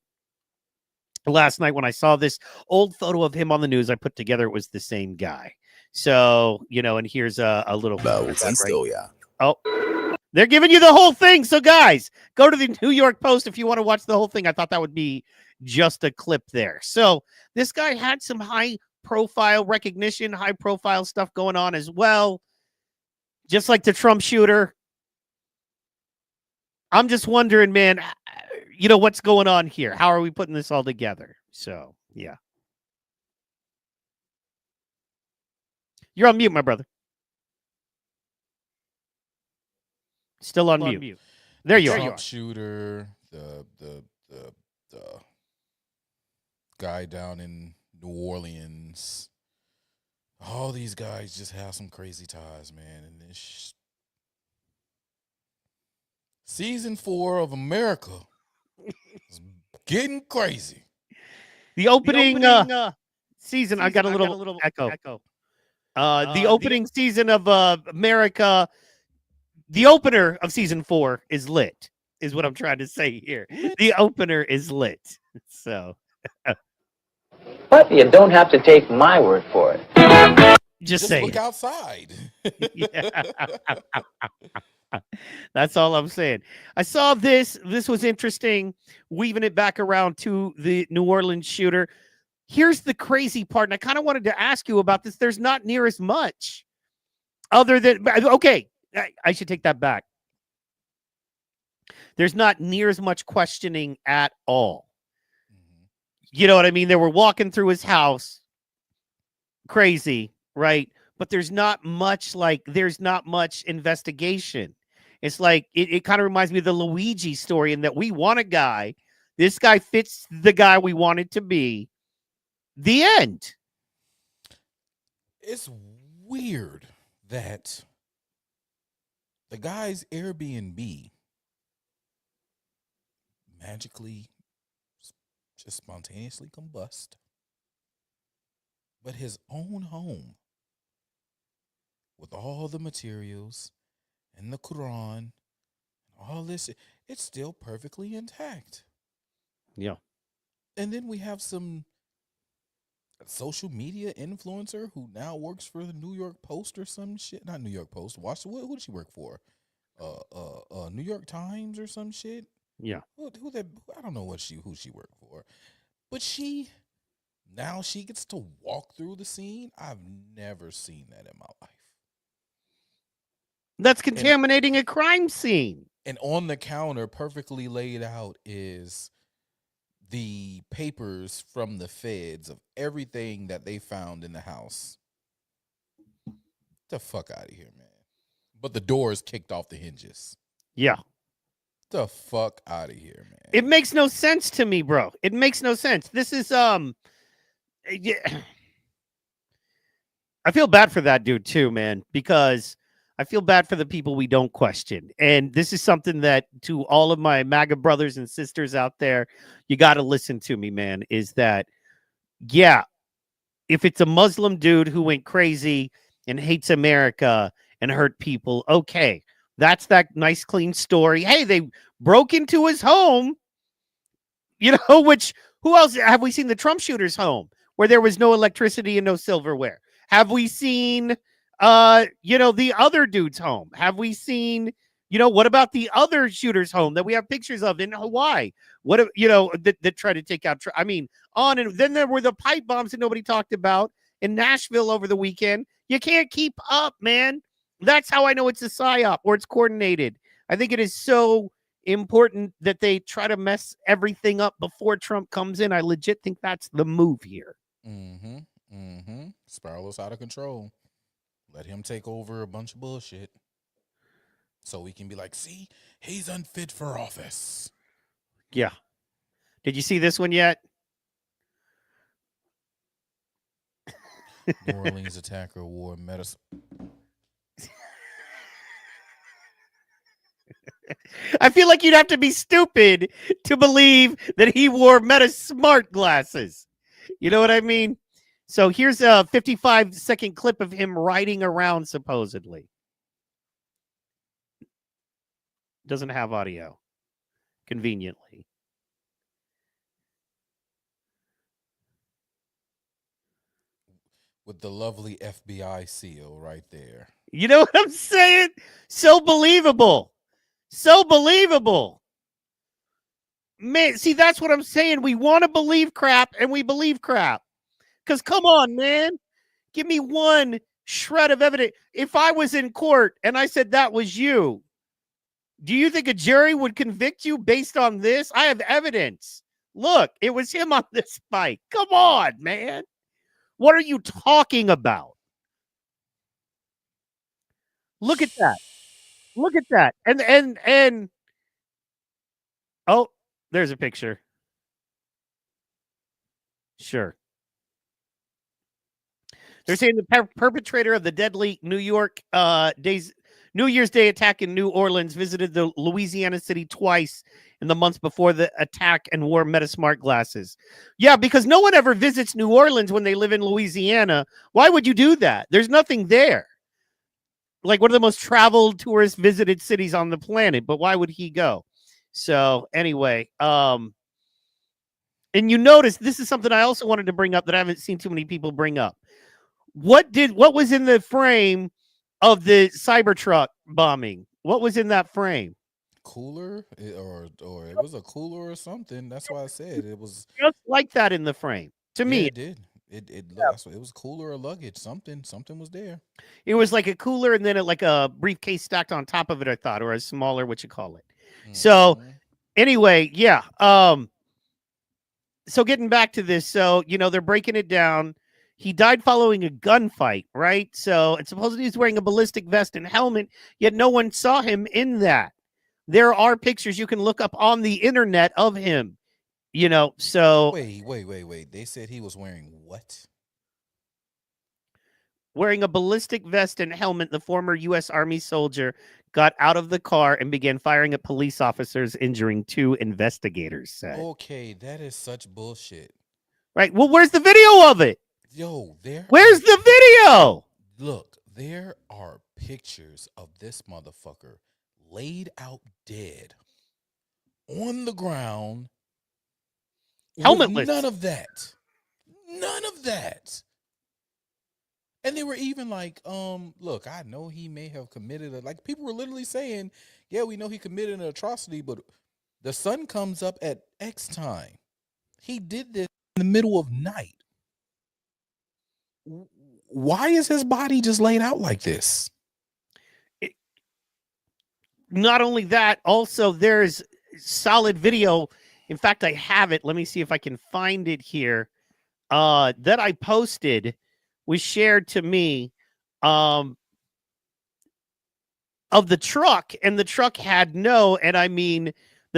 last night when I saw this old photo of him on the news I put together, it was the same guy. So, and here's a little... Oh, they're giving you the whole thing. So, guys, go to the New York Post if you want to watch the whole thing. I thought that would be just a clip there. So, this guy had some high-profile recognition, high-profile stuff going on as well. Just like the Trump shooter. I'm just wondering, man, what's going on here? How are we putting this all together? So, yeah. You're on mute, my brother. Still on mute. There you are. Trump shooter, the guy down in New Orleans. All these guys just have some crazy ties, man. And this season 4 of America is getting crazy. The opening season, I got a little echo. The opening season of America. The opener of season 4 is lit, is what I'm trying to say here. The opener is lit. So, but you don't have to take my word for it. Just say look outside. That's all I'm saying. I saw this. This was interesting. Weaving it back around to the New Orleans shooter. Here's the crazy part, and I kind of wanted to ask you about this. There's not near as much other than, okay, I should take that back. There's not near as much questioning at all. You know what I mean? They were walking through his house. Crazy, right? But there's not much investigation. It's like, it kind of reminds me of the Luigi story in that we want a guy. This guy fits the guy we wanted to be. The end. It's weird that the guy's Airbnb magically just spontaneously combust, but his own home with all the materials and the Quran and all this, it's still perfectly intact. Yeah. And then we have some social media influencer who now works for the New York Post or some shit. Not New York Post. Who does she work for? New York Times or some shit. Yeah. Who that? I don't know who she worked for, but now she gets to walk through the scene. I've never seen that in my life. That's contaminating a crime scene. And on the counter, perfectly laid out, is the papers from the feds of everything that they found in the house. Get the fuck out of here, man. But the door is kicked off the hinges. Yeah. Get the fuck out of here, man. It makes no sense to me, bro. It makes no sense. This is I feel bad for that dude too, man, because I feel bad for the people we don't question. And this is something that, to all of my MAGA brothers and sisters out there, you got to listen to me, man, is that, yeah, if it's a Muslim dude who went crazy and hates America and hurt people, okay, that's that nice, clean story. Hey, they broke into his home, you know, which, who else have we seen? The Trump shooter's home, where there was no electricity and no silverware. Have we seen, you know, the other dude's home? Have we seen, you know, what about the other shooter's home that we have pictures of in Hawaii? What, you know, that try to take out, I mean, on. And then there were the pipe bombs that nobody talked about in Nashville over the weekend. You can't keep up, man. That's how I know it's a psyop or it's coordinated. I think it is so important that they try to mess everything up before Trump comes in. I legit think that's the move here. Spirals out of control. Let him take over a bunch of bullshit, so we can be like, see, he's unfit for office. Yeah. Did you see this one yet? New Orleans attacker wore medicine. I feel like you'd have to be stupid to believe that he wore Meta Smart glasses. You know what I mean? So here's a 55-second clip of him riding around, supposedly. Doesn't have audio, conveniently. With the lovely FBI seal right there. You know what I'm saying? So believable. So believable. Man, see, that's what I'm saying. We want to believe crap, and we believe crap. Because come on, man. Give me one shred of evidence. If I was in court and I said that was you, do you think a jury would convict you based on this? I have evidence. Look, it was him on this bike. Come on, man. What are you talking about? Look at that. Look at that. And oh, there's a picture. Sure. They're saying the perpetrator of the deadly New Year's Day attack in New Orleans visited the Louisiana city twice in the months before the attack and wore MetaSmart glasses. Yeah, because no one ever visits New Orleans when they live in Louisiana. Why would you do that? There's nothing there. Like one of the most traveled tourist visited cities on the planet, but why would he go? So anyway, and you notice this is something I also wanted to bring up that I haven't seen too many people bring up. What was in the frame of the Cybertruck bombing? What was in that frame? Cooler, or it was a cooler or something. That's why I said it was just like that in the frame. To me, it did. It was cooler or luggage. Something was there. It was like a cooler and then like a briefcase stacked on top of it, I thought, or a smaller, what you call it. So anyway, yeah. So getting back to this, so you know, they're breaking it down. He died following a gunfight, right? So it's supposedly he's wearing a ballistic vest and helmet, yet no one saw him in that. There are pictures you can look up on the internet of him, you know, so. Wait. They said he was wearing what? Wearing a ballistic vest and helmet, the former U.S. Army soldier got out of the car and began firing at police officers, injuring 2 investigators said. Okay, that is such bullshit. Right. Well, where's the video of it? Yo, where's the video? Look, there are pictures of this motherfucker laid out dead on the ground. Helmetless. None of that. And they were even like, look, I know he may have committed like people were literally saying, yeah, we know he committed an atrocity, but the sun comes up at X time. He did this in the middle of night. Why is his body just laid out like this? Not only that, also there's solid video. In fact, I have it. Let me see if I can find it here. That I posted was shared to me of the truck, and the truck had the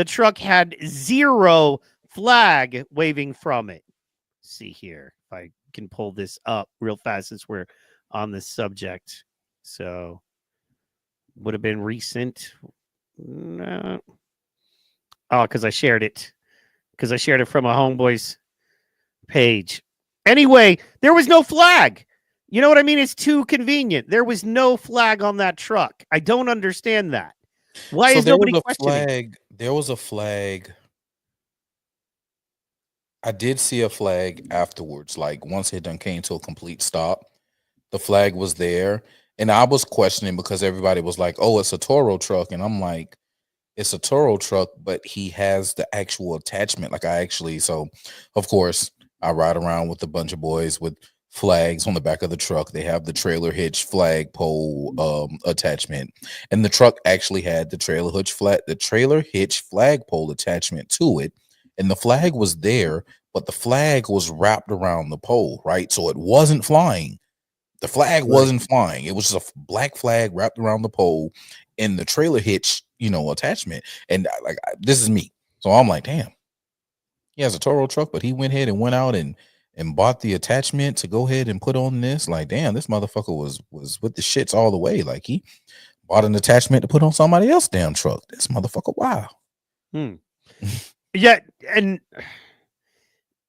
truck had zero flag waving from it. Let's see here if I can pull this up real fast since we're on this subject. So would have been recent. No. Oh, because I shared it. Because I shared it from a homeboy's page. Anyway, there was no flag. You know what I mean? It's too convenient. There was no flag on that truck. I don't understand that. Why is nobody questioning? Flag. There was a flag. I did see a flag afterwards. Like once it done came to a complete stop, the flag was there. And I was questioning because everybody was like, oh, it's a Toro truck. And I'm like, it's a Toro truck, but he has the actual attachment. Like so of course I ride around with a bunch of boys with flags on the back of the truck. They have the trailer hitch flag pole attachment. And the truck actually had the trailer hitch flag pole attachment to it. And the flag was there, but the flag was wrapped around the pole, right? So it wasn't flying. The flag wasn't flying. It was just a black flag wrapped around the pole in the trailer hitch, attachment. And this is me. So I'm like, damn, he has a Toro truck, but he went ahead and went out and bought the attachment to go ahead and put on this. Like, damn, this motherfucker was with the shits all the way. Like he bought an attachment to put on somebody else's damn truck. This motherfucker, wow. Yeah, and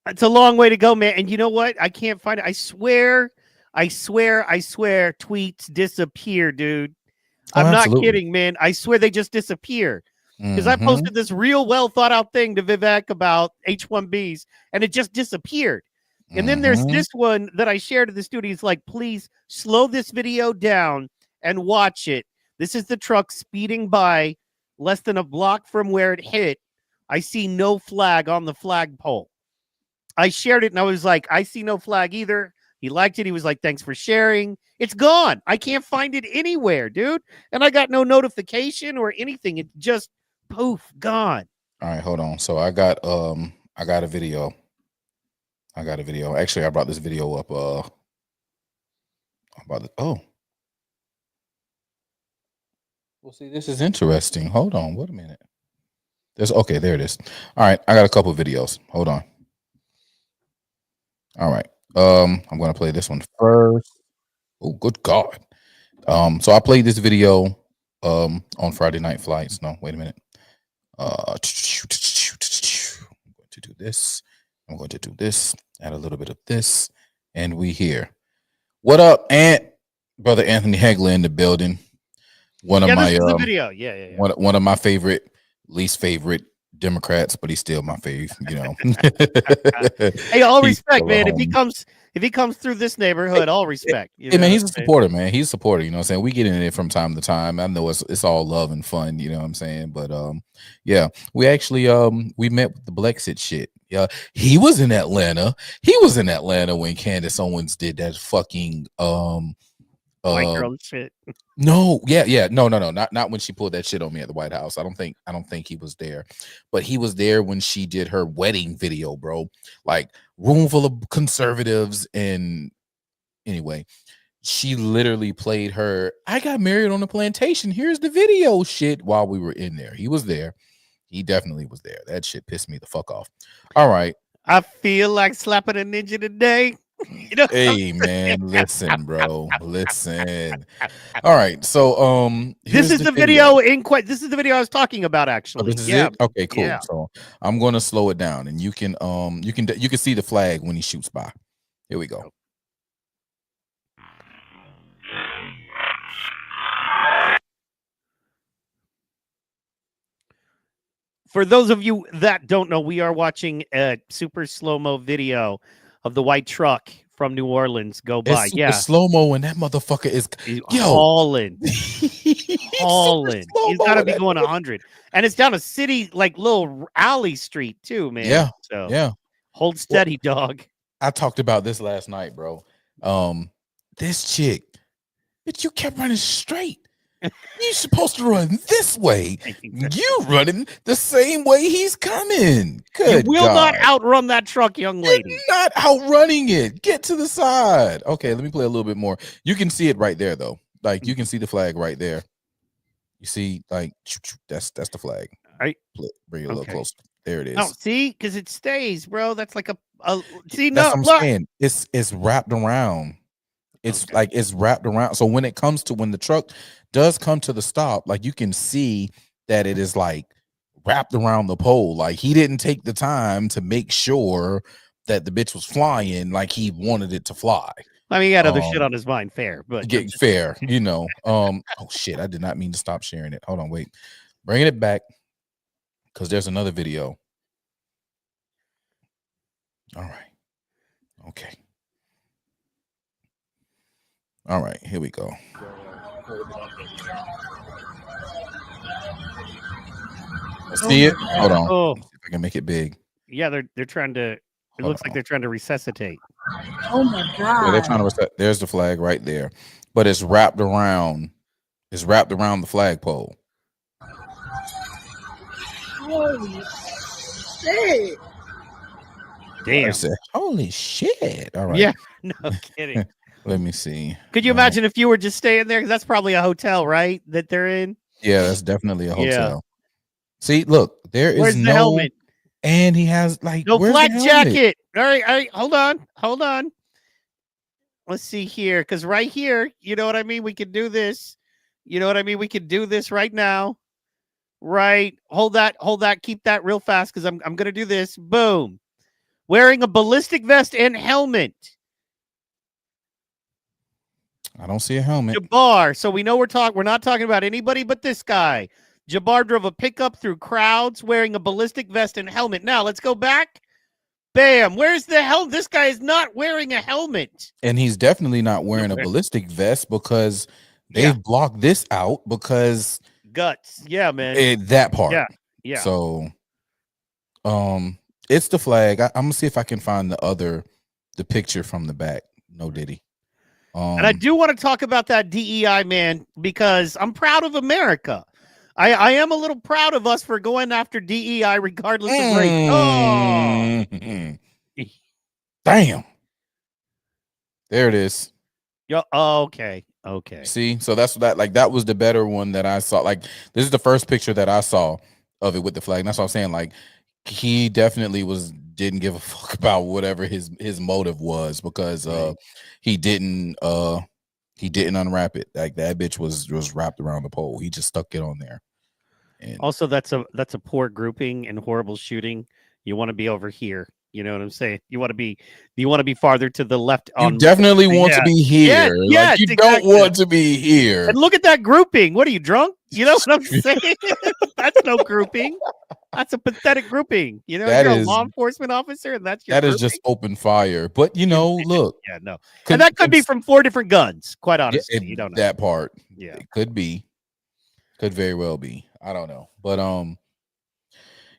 it's a long way to go, man. And you know what? I can't find it. I swear, tweets disappear, dude. I'm not kidding, man. I swear they just disappear. Because I posted this real well thought out thing to Vivek about H-1Bs, and it just disappeared. And then there's this one that I shared to the studio. It's like, please slow this video down and watch it. This is the truck speeding by less than a block from where it hit. I see no flag on the flagpole. I shared it and I was like, I see no flag either. He liked it. He was like, thanks for sharing. It's gone. I can't find it anywhere, dude. And I got no notification or anything. It just poof, gone. All right, hold on. So I got a video. Actually, I brought this video up well, see, this is interesting. Hold on, wait a minute. There it is. All right, I got a couple of videos. Hold on. All right. I'm gonna play this one first. Oh, good God. So I played this video on Friday Night Flights. No, wait a minute. I'm going to do this. I'm going to do this. Add a little bit of this, and we here. What up, brother Anthony Hegler in the building. One of my video. Yeah. One of my least favorite Democrats, but he's still my fave. Hey, all respect, man. If he comes through this neighborhood, all respect. Hey, man, he's a supporter, man. He's a supporter. You know what I'm saying? We get in it from time to time. I know it's all love and fun. You know what I'm saying? But yeah, we actually we met with the Blexit shit. Yeah, he was in Atlanta. He was in Atlanta when Candace Owens did that fucking white girl shit. No, no, not when she pulled that shit on me at the White House. I don't think he was there, but he was there when she did her wedding video, bro. Like room full of conservatives, and anyway, she literally played her "I got married on a plantation. Here's the video" shit while we were in there. He was there. He definitely was there. That shit pissed me the fuck off. All right, I feel like slapping a ninja today. Hey man, listen, bro. Listen. All right. So this is the video this is the video I was talking about, actually. Oh, this is it? Okay, cool. Yeah. So I'm gonna slow it down, and you can see the flag when he shoots by. Here we go. For those of you that don't know, we are watching a super slow-mo video of the white truck from New Orleans go by. It's Yeah, slow mo, and that motherfucker is he's yo hauling. Hauling. He's got to slow-mo be in going that 100, and it's down a city like little alley street too, man. Yeah, So yeah. hold steady, dog. I talked about this last night, bro. This chick, bitch, you kept running straight. You're supposed to run this way. You running the same way he's coming. Good You will not God. outrun that truck, young lady. You're not outrunning it. Get to the side. Okay, let me play a little bit more. You can see it right there, though. Like you can see the flag right there. You see, like that's the flag. Right. Bring it a little closer. There it is. No, see, because it stays, bro. That's like a see. That's No, what I'm saying. It's wrapped around. It's like it's wrapped around. So when it comes to when the truck does come to the stop, like you can see that it is like wrapped around the pole. Like he didn't take the time to make sure that the bitch was flying like he wanted it to fly. I mean, he had other shit on his mind. Fair, but Get fair, you know. Oh shit, I did not mean to stop sharing it. Hold on, wait. Bringing it back because there's another video. All right. Okay. All right, here we go. See it? Hold on. Oh, Let's see if I can make it big. yeah, they're trying to. It looks like they're trying to resuscitate. Oh my Yeah, they're trying to reset. There's the flag right there, but it's wrapped around. It's wrapped around the flagpole. Holy shit. Damn. I said, holy shit! All right. Yeah, no kidding. Let me see. Could you imagine if you were just staying there? Because that's probably a hotel, right? That they're in. Yeah, that's definitely a hotel. Yeah. See, look, there is Where's the no helmet? and he has like No where's flak the helmet? jacket. All right, hold on. Let's see here, because right here, you know what I mean. We can do this. You know what I mean. We can do this right now. Right. Hold that. Keep that real fast, because I'm gonna do this. Boom. Wearing a ballistic vest and helmet. I don't see a helmet. Jabbar. So we know we're not talking about anybody but this guy. Jabbar drove a pickup through crowds wearing a ballistic vest and helmet. Now let's go back. Bam. Where's the hell? This guy is not wearing a helmet. And he's definitely not wearing a ballistic vest because they've blocked this out because guts. Yeah, man. that part. Yeah. Yeah. So it's the flag. I'm gonna see if I can find the picture from the back. No Diddy. And I do want to talk about that DEI, man, because I'm proud of America. I am a little proud of us for going after DEI regardless of race. Oh. Damn. There it is. Yo, okay. See, so that's that was the better one that I saw. Like, this is the first picture that I saw of it with the flag. And that's what I'm saying. Like, he definitely didn't give a fuck about whatever his motive was because he didn't unwrap it. Like, that bitch was wrapped around the pole. He just stuck it on there. And also, that's a poor grouping and horrible shooting. You want to be over here. You know what I'm saying? You want to be farther to the left. You definitely want to be here. Yeah, like, you exactly. don't want to be here. And look at that grouping. What are you, drunk? You know what I'm saying? That's no grouping. That's a pathetic grouping. You know, you're a law enforcement officer, and that's your that is just open fire. But you know, look, yeah, no, and that could be from 4 different guns. Quite honestly, you don't know that part. Yeah, it could be, could very well be. I don't know, but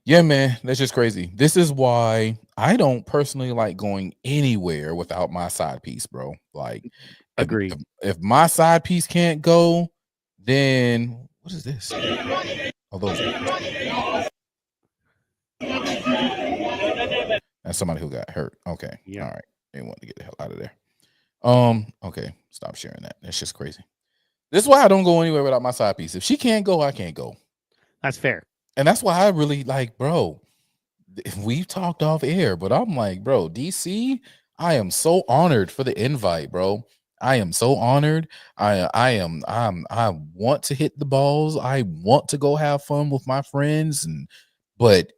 yeah, man, that's just crazy. This is why I don't personally like going anywhere without my side piece, bro. Like, agree. If my side piece can't go, then what is this? Oh, those. That's somebody who got hurt. Okay. Yeah. All right. They want to get the hell out of there. Okay. Stop sharing that. That's just crazy. This is why I don't go anywhere without my side piece. If she can't go, I can't go. That's fair. And that's why I really like, bro. We've talked off air, but I'm like, bro, DC, I am so honored for the invite, bro. I am so honored. I want to hit the balls. I want to go have fun with my friends, but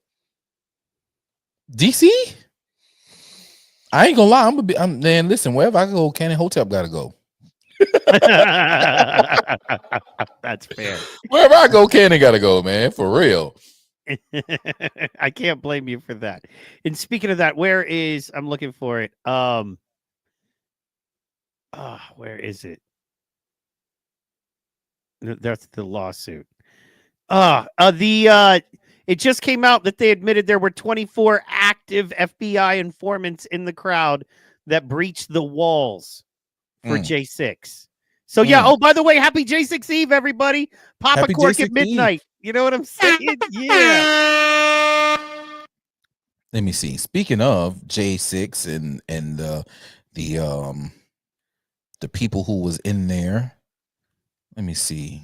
DC, I ain't gonna lie. Man, listen, wherever I go, Cannon Hotel gotta go. That's fair. Wherever I go, Cannon gotta go, man, for real. I can't blame you for that. And speaking of that, I'm looking for it. Where is it? That's the lawsuit. It just came out that they admitted there were 24 active FBI informants in the crowd that breached the walls for J6. So yeah. Oh, by the way, happy J6 Eve, everybody! Pop a cork at midnight. You know what I'm saying? Yeah. Let me see. Speaking of J6 and the people who was in there, let me see.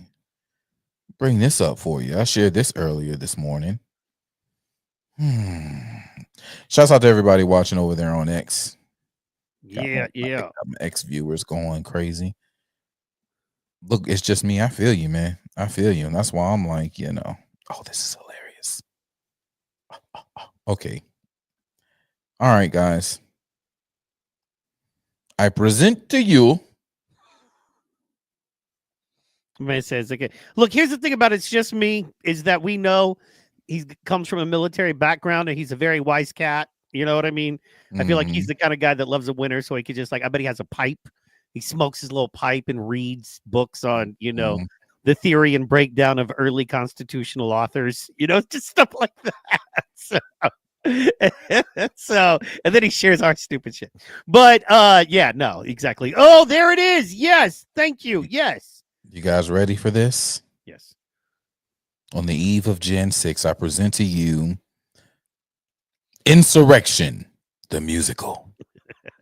Bring this up for you. I shared this earlier this morning. Shouts out to everybody watching over there on X. Yeah. X viewers going crazy. Look, it's just me. I feel you, man. I feel you. And that's why I'm like, oh, this is hilarious. Okay. All right, guys. I present to you. Man says, okay. Look, here's the thing about it's just me, is that we know he comes from a military background and he's a very wise cat. You know what I mean? I feel like he's the kind of guy that loves a winner, so he could just I bet he has a pipe. He smokes his little pipe and reads books on, the theory and breakdown of early constitutional authors, just stuff like that. So, and then he shares our stupid shit. But yeah, no, exactly. Oh, there it is. Yes. Thank you. Yes. You guys ready for this? Yes. On the eve of Gen 6, I present to you Insurrection, the musical.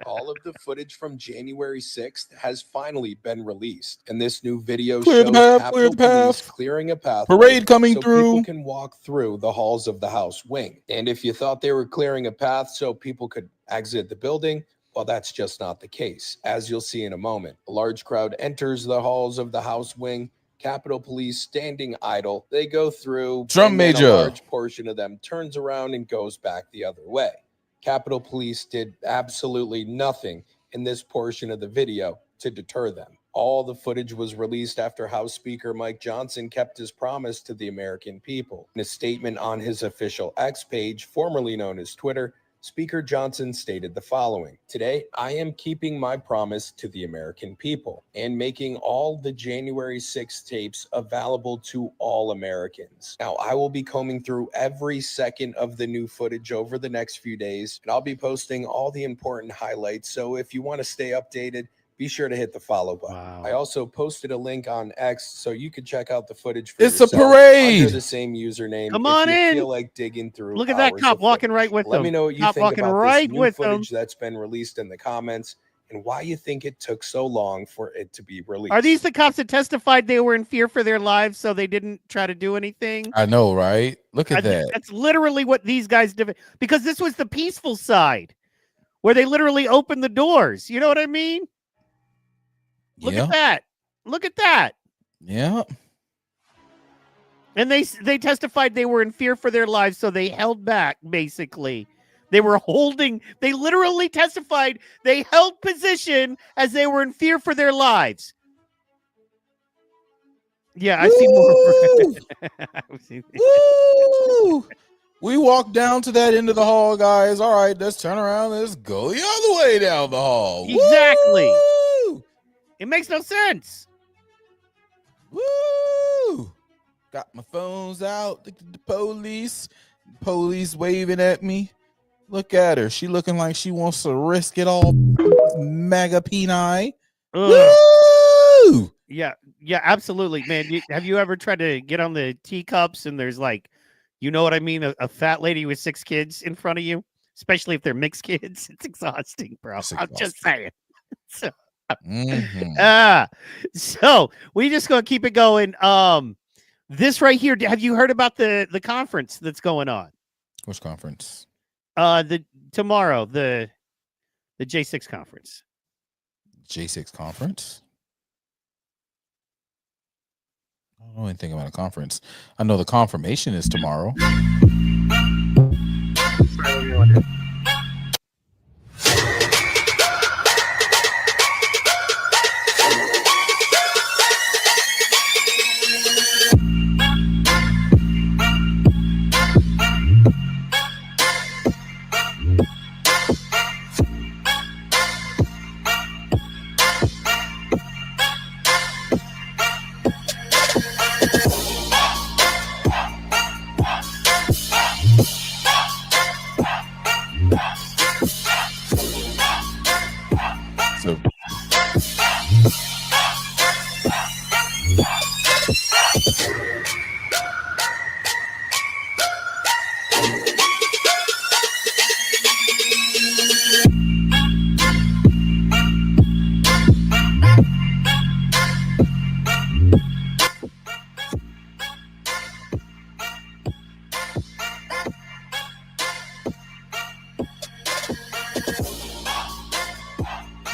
All of the footage from January 6th has finally been released, and this new video Clear the shows path, Capitol clear the Police path. clearing a path, Parade coming so through. people can walk through the halls of the House wing. And if you thought they were clearing a path so people could exit the building, well, that's just not the case. As you'll see in a moment, a large crowd enters the halls of the House wing. Capitol Police standing idle. They go through. Drum and then major. A large portion of them turns around and goes back the other way. Capitol Police did absolutely nothing in this portion of the video to deter them. All the footage was released after House Speaker Mike Johnson kept his promise to the American people. In a statement on his official X page, formerly known as Twitter, Speaker Johnson stated the following: "Today, I am keeping my promise to the American people and making all the January 6th tapes available to all Americans. Now, I will be combing through every second of the new footage over the next few days, and I'll be posting all the important highlights. So if you want to stay updated, be sure to hit the follow button." Wow. I also posted a link on X so you could check out the footage for yourself. It's a parade under the same username. Come on if you in. Feel like digging through. Look at that hours cop of walking footage. right with Let them. me know what you Cop think walking about right this new with footage that's been released in the comments, and why you think it took so long for it to be released. Are these the cops that testified they were in fear for their lives, so they didn't try to do anything? I know, right? Look at that. That's literally what these guys did, because this was the peaceful side where they literally opened the doors. You know what I mean? Look at that. Look at that. Yeah. And they testified they were in fear for their lives, so they held back, basically. They literally testified they held position as they were in fear for their lives. Yeah, I see more. Woo! We walked down to that end of the hall, guys. All right, let's turn around. Let's go the other way down the hall. Exactly. Woo! It makes no sense. Woo! Got my phones out. Look at the police. Police waving at me. Look at her. She looking like she wants to risk it all. Mega penile. Woo! Yeah, absolutely, man. Have you ever tried to get on the teacups and there's you know what I mean? A fat lady with 6 kids in front of you, especially if they're mixed kids. It's exhausting, bro. I'm just saying. So, so we just gonna keep it going. This right here. Have you heard about the conference that's going on? Which conference? Tomorrow, the J6 conference. J6 conference? I don't know anything about a conference. I know the confirmation is tomorrow.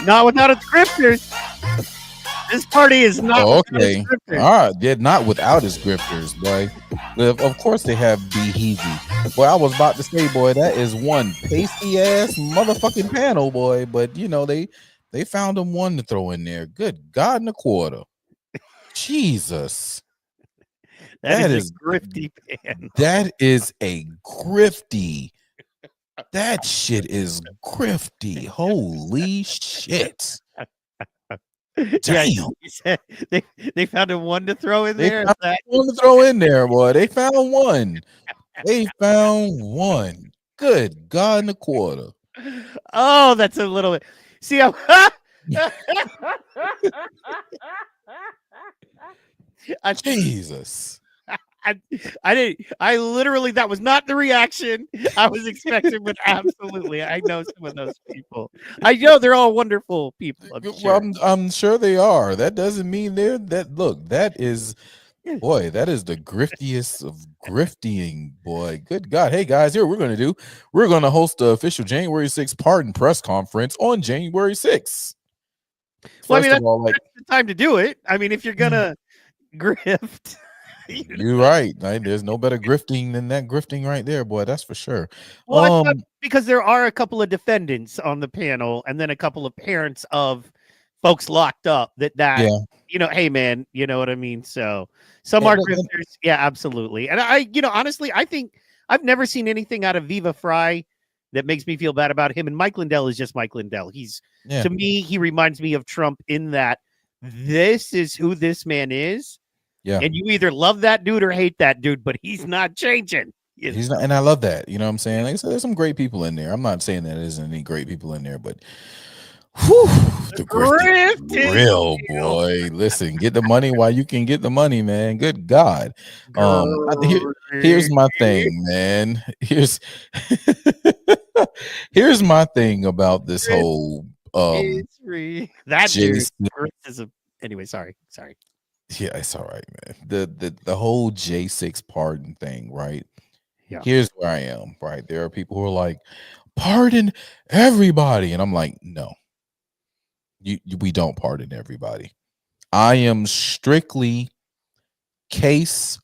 Not without its grifters. This party is not. Oh, without its okay. grifters. All right. They're not without his grifters, boy. Of course they have Beheezy. Boy, I was about to say, boy, that is one pasty ass motherfucking panel, boy. But you know, they found him one to throw in there. Good God in a quarter. Jesus. That is a grifty panel. That is a grifty. That shit is grifty. Holy shit. Yeah, Damn. you said they found him one to throw in They there. found one to throw in there, boy. They found one. They found one. Good God in a quarter. Oh, that's a little bit. See, I'm Jesus. I literally, that was not the reaction I was expecting, but absolutely, I know some of those people. I know they're all wonderful people. I'm sure. Well, I'm sure they are. That doesn't mean they're that. Look, that is, boy, that is the griftiest of griftying, boy. Good God. Hey, guys, here we're going to host the official January 6th pardon press conference on January 6th. Well, I mean, that's the time to do it. I mean, if you're gonna grift. You're right. There's no better grifting than that grifting right there, boy. That's for sure. Well, I thought because there are a couple of defendants on the panel, and then a couple of parents of folks locked up. That Yeah. you know, hey man, you know what I mean. So some are grifters, yeah, absolutely. And honestly, I think I've never seen anything out of Viva Fry that makes me feel bad about him. And Mike Lindell is just Mike Lindell. To me, he reminds me of Trump in that this is who this man is. Yeah. And you either love that dude or hate that dude, but he's not changing. He's not, and I love that. You know what I'm saying? Like I said, there's some great people in there. I'm not saying that there isn't any great people in there, but whew, the grift is real, boy. Listen, get the money while you can get the money, man. Good God. Here's my thing, man. Here's my thing about this whole that dude is a anyway, sorry. Yeah, it's all right, man. The whole J6 pardon thing, right? Yeah. Here's where I am, right? There are people who are like, pardon everybody. And I'm like, no. We don't pardon everybody. I am strictly case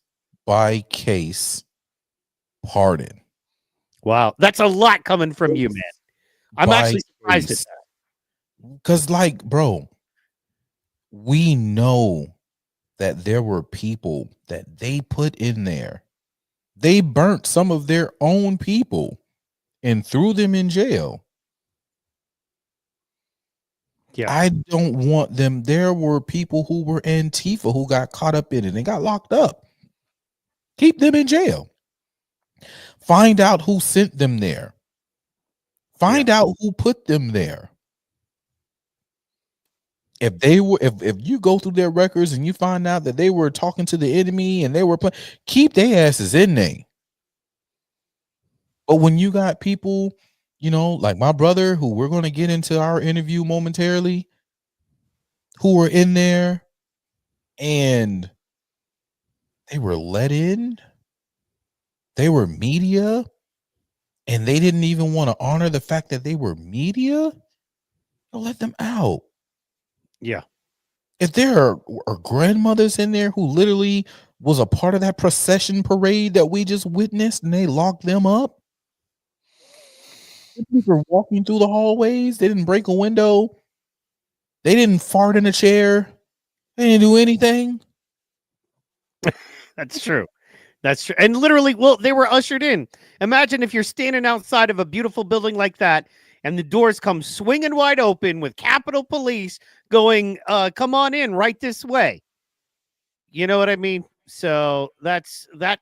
by case pardon. Wow, that's a lot coming from you, man. I'm actually surprised at that. Because, like, bro, we know that there were people that they put in there. They burnt some of their own people and threw them in jail. Yeah. I don't want them. There were people who were Antifa who got caught up in it and got locked up. Keep them in jail. Find out who sent them there. Find out who put them there. If they were, if you go through their records and you find out that they were talking to the enemy and they were playing, keep their asses in there. But when you got people, you know, like my brother, who we're going to get into our interview momentarily, who were in there and they were let in, they were media, and they didn't even want to honor the fact that they were media, don't let them out. Yeah. If there are grandmothers in there who literally was a part of that procession parade that we just witnessed and they locked them up, people were walking through the hallways, they didn't break a window, they didn't fart in a chair, they didn't do anything. That's true. That's true. And literally, well, they were ushered in. Imagine if you're standing outside of a beautiful building like that and the doors come swinging wide open with Capitol Police going, come on in right this way. You know what I mean? So that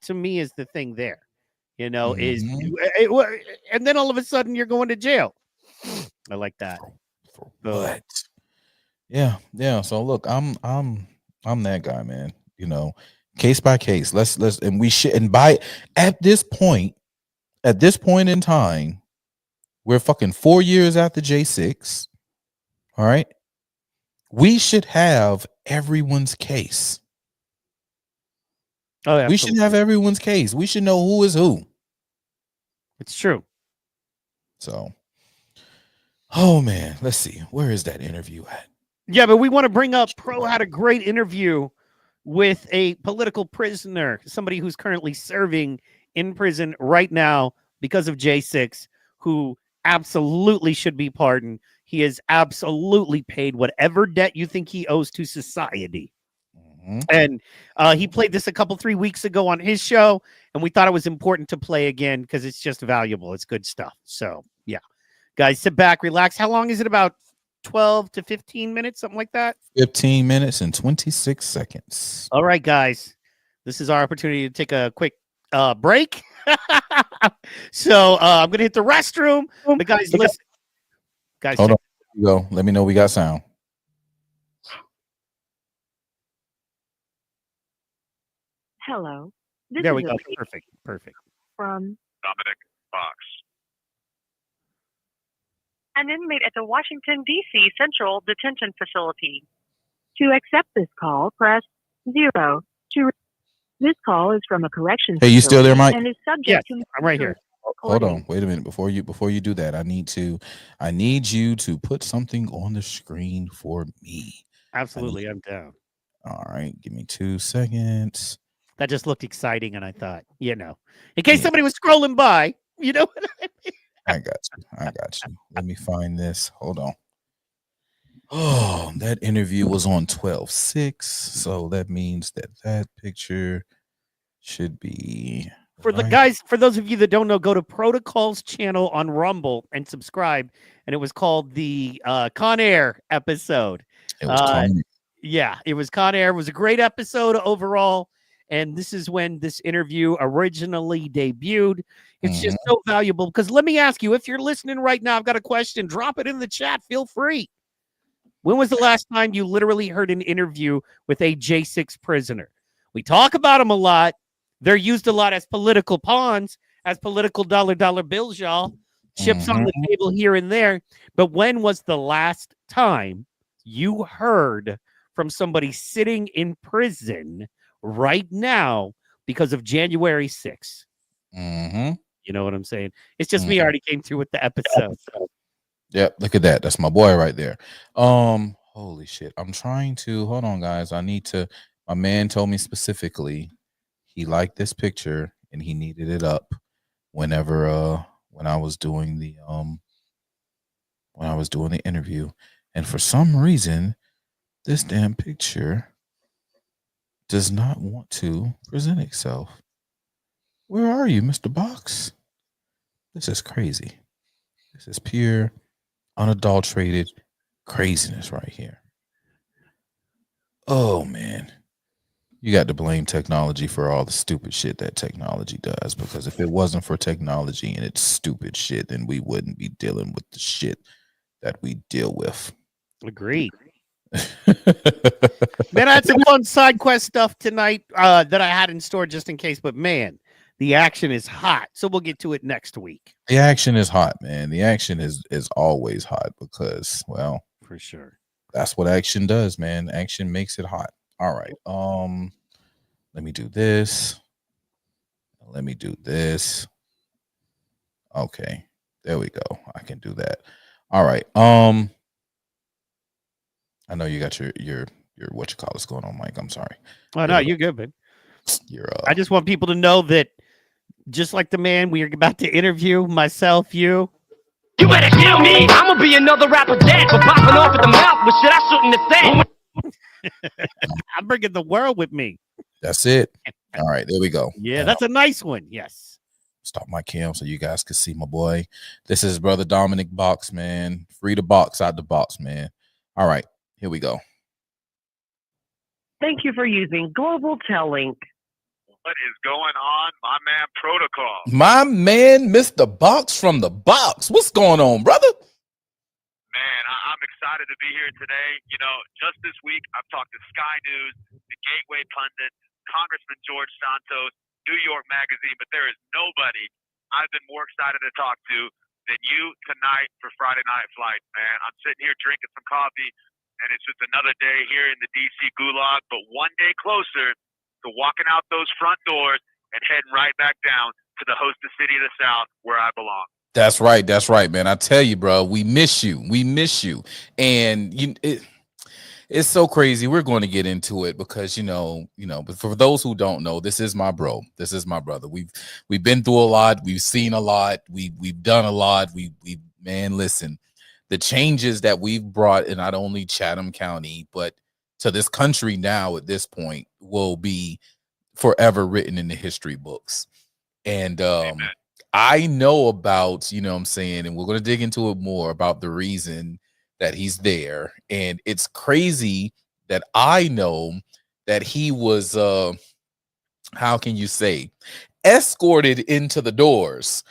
to me is the thing there, you know, is, and then all of a sudden you're going to jail. I like that. For what? Yeah. So look, I'm that guy, man. You know, case by case. Let's and we should, and at this point in time, we're fucking 4 years after J6. All right. We should have everyone's case. Oh, yeah. We should have everyone's case. We should know who is who. It's true. So, Oh man, let's see. Where is that interview at? Yeah, but we want to bring up Pro had a great interview with a political prisoner, somebody who's currently serving in prison right now because of J6, who absolutely should be pardoned. He has absolutely paid whatever debt you think he owes to society. And he played this a couple 3 weeks ago on his show, and we thought it was important to play again because it's just valuable. It's good stuff. So yeah, guys, sit back, relax. How long is it? About 12 to 15 minutes, something like that. 15 minutes and 26 seconds. All right, guys, this is our opportunity to take a quick break. So I'm gonna hit the restroom. But guys, listen. Guys, hold on. Here you go. Let me know we got sound. Hello. There we go. Perfect. Perfect. From Dominic Fox. an inmate at the Washington, D.C. Central Detention Facility. To accept this call, press 0. This call is from a corrections Hey, you still there, Mike? and is subject to I'm right here. Hold on, wait a minute. Before you do that, I need you to put something on the screen for me. Absolutely, I'm down. All right, give me 2 seconds. That just looked exciting, and I thought, in case somebody was scrolling by, you know what I mean? I got you. Let me find this. Hold on. Oh, that interview was on 12/6, so that means that picture should be For the guys, for those of you that don't know, go to Protocol's channel on Rumble and subscribe. And it was called the Con Air episode. It was Con. Yeah, it was Con Air. It was a great episode overall. And this is when this interview originally debuted. It's just so valuable because let me ask you, if you're listening right now, I've got a question. Drop it in the chat. Feel free. When was the last time you literally heard an interview with a J6 prisoner? We talk about them a lot. They're used a lot as political pawns, as political dollar bills, y'all. Chips on the table here and there. But when was the last time you heard from somebody sitting in prison right now because of January 6th? You know what I'm saying? It's just me. I already came through with the episode. Yep, look at that. That's my boy right there. Holy shit. I'm trying to hold on, guys. My man told me specifically he liked this picture and he needed it up whenever when I was doing the interview. And for some reason, this damn picture does not want to present itself. Where are you, Mr. Box? This is crazy. This is pure, unadulterated craziness right here. Oh man. You got to blame technology for all the stupid shit that technology does, because if it wasn't for technology and its stupid shit, then we wouldn't be dealing with the shit that we deal with. Agreed. Man, I had some fun side quest stuff tonight that I had in store just in case, but man, the action is hot. So we'll get to it next week. The action is hot, man. The action is always hot because, well, for sure. That's what action does, man. Action makes it hot. All right. Let me do this. Let me do this. Okay. There we go. I can do that. All right. I know you got your what you call this going on, Mike. I'm sorry. Oh no, you're good, man. I just want people to know that just like the man we are about to interview, myself, you better kill me. I'm gonna be another rapper dead for popping off at the mouth with shit I shouldn't have said. I'm bringing the world with me. That's it. All right, there we go. Yeah, that's a nice one. Yes. Stop my cam so you guys can see my boy. This is brother Dominic Box, man. Free to box out the box, man. All right, here we go. Thank you for using Global Tellink. What is going on, my man Protocol? My man, Mr. Box from the box. What's going on, brother? Man, I'm excited to be here today. You know, just this week, I've talked to Sky News, the Gateway Pundit, Congressman George Santos, New York Magazine, but there is nobody I've been more excited to talk to than you tonight for Friday Night Flight, man. I'm sitting here drinking some coffee, and it's just another day here in the D.C. gulag, but one day closer to walking out those front doors and heading right back down to the hostess city of the South where I belong. That's right. That's right, man. I tell you, bro, we miss you. We miss you. And it's so crazy. We're going to get into it because but for those who don't know, this is my bro. This is my brother. We've been through a lot. We've seen a lot. We've done a lot. We man, listen, the changes that we've brought in not only Chatham County, but to this country now at this point will be forever written in the history books. And I know about, what I'm saying, and we're going to dig into it more about the reason that he's there. And it's crazy that I know that he was how can you say, escorted into the doors.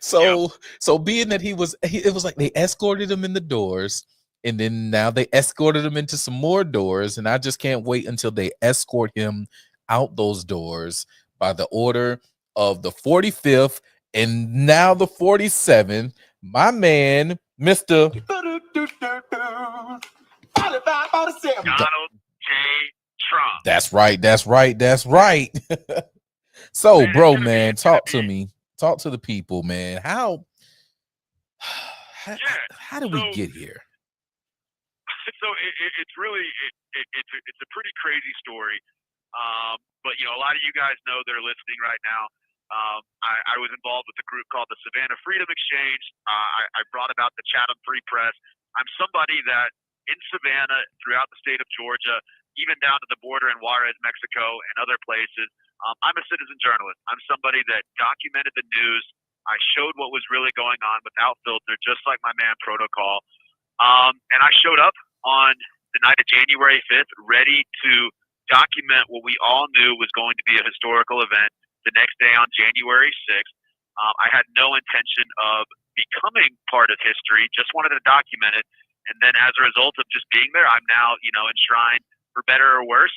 So being that it was like they escorted him in the doors, and then now they escorted him into some more doors, and I just can't wait until they escort him out those doors by the order of the 45th and now the 47th, my man, Mr. Donald J. Trump. That's right. That's right. That's right. So, Man, bro, man, talk to me. Talk to the people, man. How did we get here? So it's really it's a pretty crazy story. But a lot of you guys know they're listening right now. I was involved with a group called the Savannah Freedom Exchange. I brought about the Chatham Free Press. I'm somebody that in Savannah, throughout the state of Georgia, even down to the border in Juarez, Mexico, and other places, I'm a citizen journalist. I'm somebody that documented the news. I showed what was really going on without filter, just like my man Protocol. And I showed up on the night of January 5th, ready to document what we all knew was going to be a historical event the next day on January 6th. I had no intention of becoming part of history, just wanted to document it. And then as a result of just being there, I'm now, enshrined, for better or worse,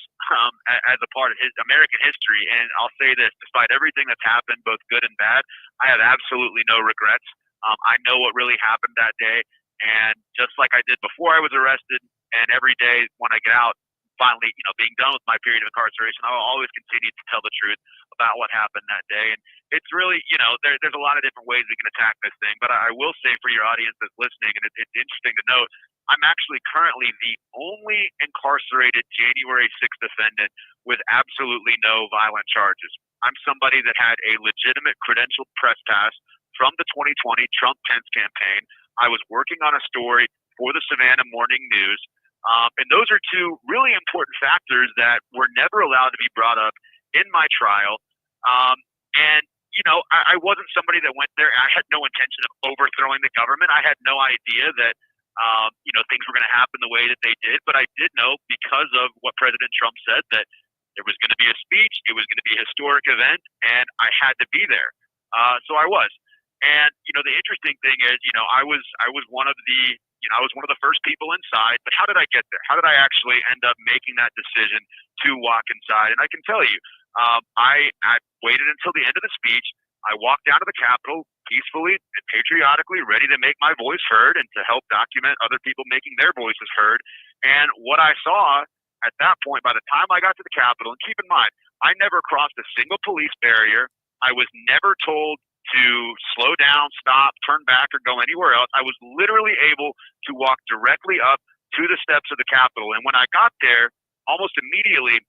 as a part of American history. And I'll say this, despite everything that's happened, both good and bad, I have absolutely no regrets. I know what really happened that day. And just like I did before I was arrested, and every day when I get out, finally, being done with my period of incarceration, I will always continue to tell the truth about what happened that day. And it's really, there's a lot of different ways we can attack this thing. But I will say for your audience that's listening, and it's interesting to note, I'm actually currently the only incarcerated January 6th defendant with absolutely no violent charges. I'm somebody that had a legitimate credentialed press pass from the 2020 Trump-Pence campaign. I was working on a story for the Savannah Morning News. And those are two really important factors that were never allowed to be brought up in my trial. And, I wasn't somebody that went there. I had no intention of overthrowing the government. I had no idea that, things were going to happen the way that they did. But I did know, because of what President Trump said, that there was going to be a speech. It was going to be a historic event, and I had to be there. So I was. And, the interesting thing is, I was one of the I was one of the first people inside, but how did I get there? How did I actually end up making that decision to walk inside? And I can tell you, I waited until the end of the speech. I walked down to the Capitol peacefully and patriotically, ready to make my voice heard and to help document other people making their voices heard. And what I saw at that point, by the time I got to the Capitol, and keep in mind, I never crossed a single police barrier. I was never told to slow down, stop, turn back, or go anywhere else. I was literally able to walk directly up to the steps of the Capitol. And when I got there, almost immediately,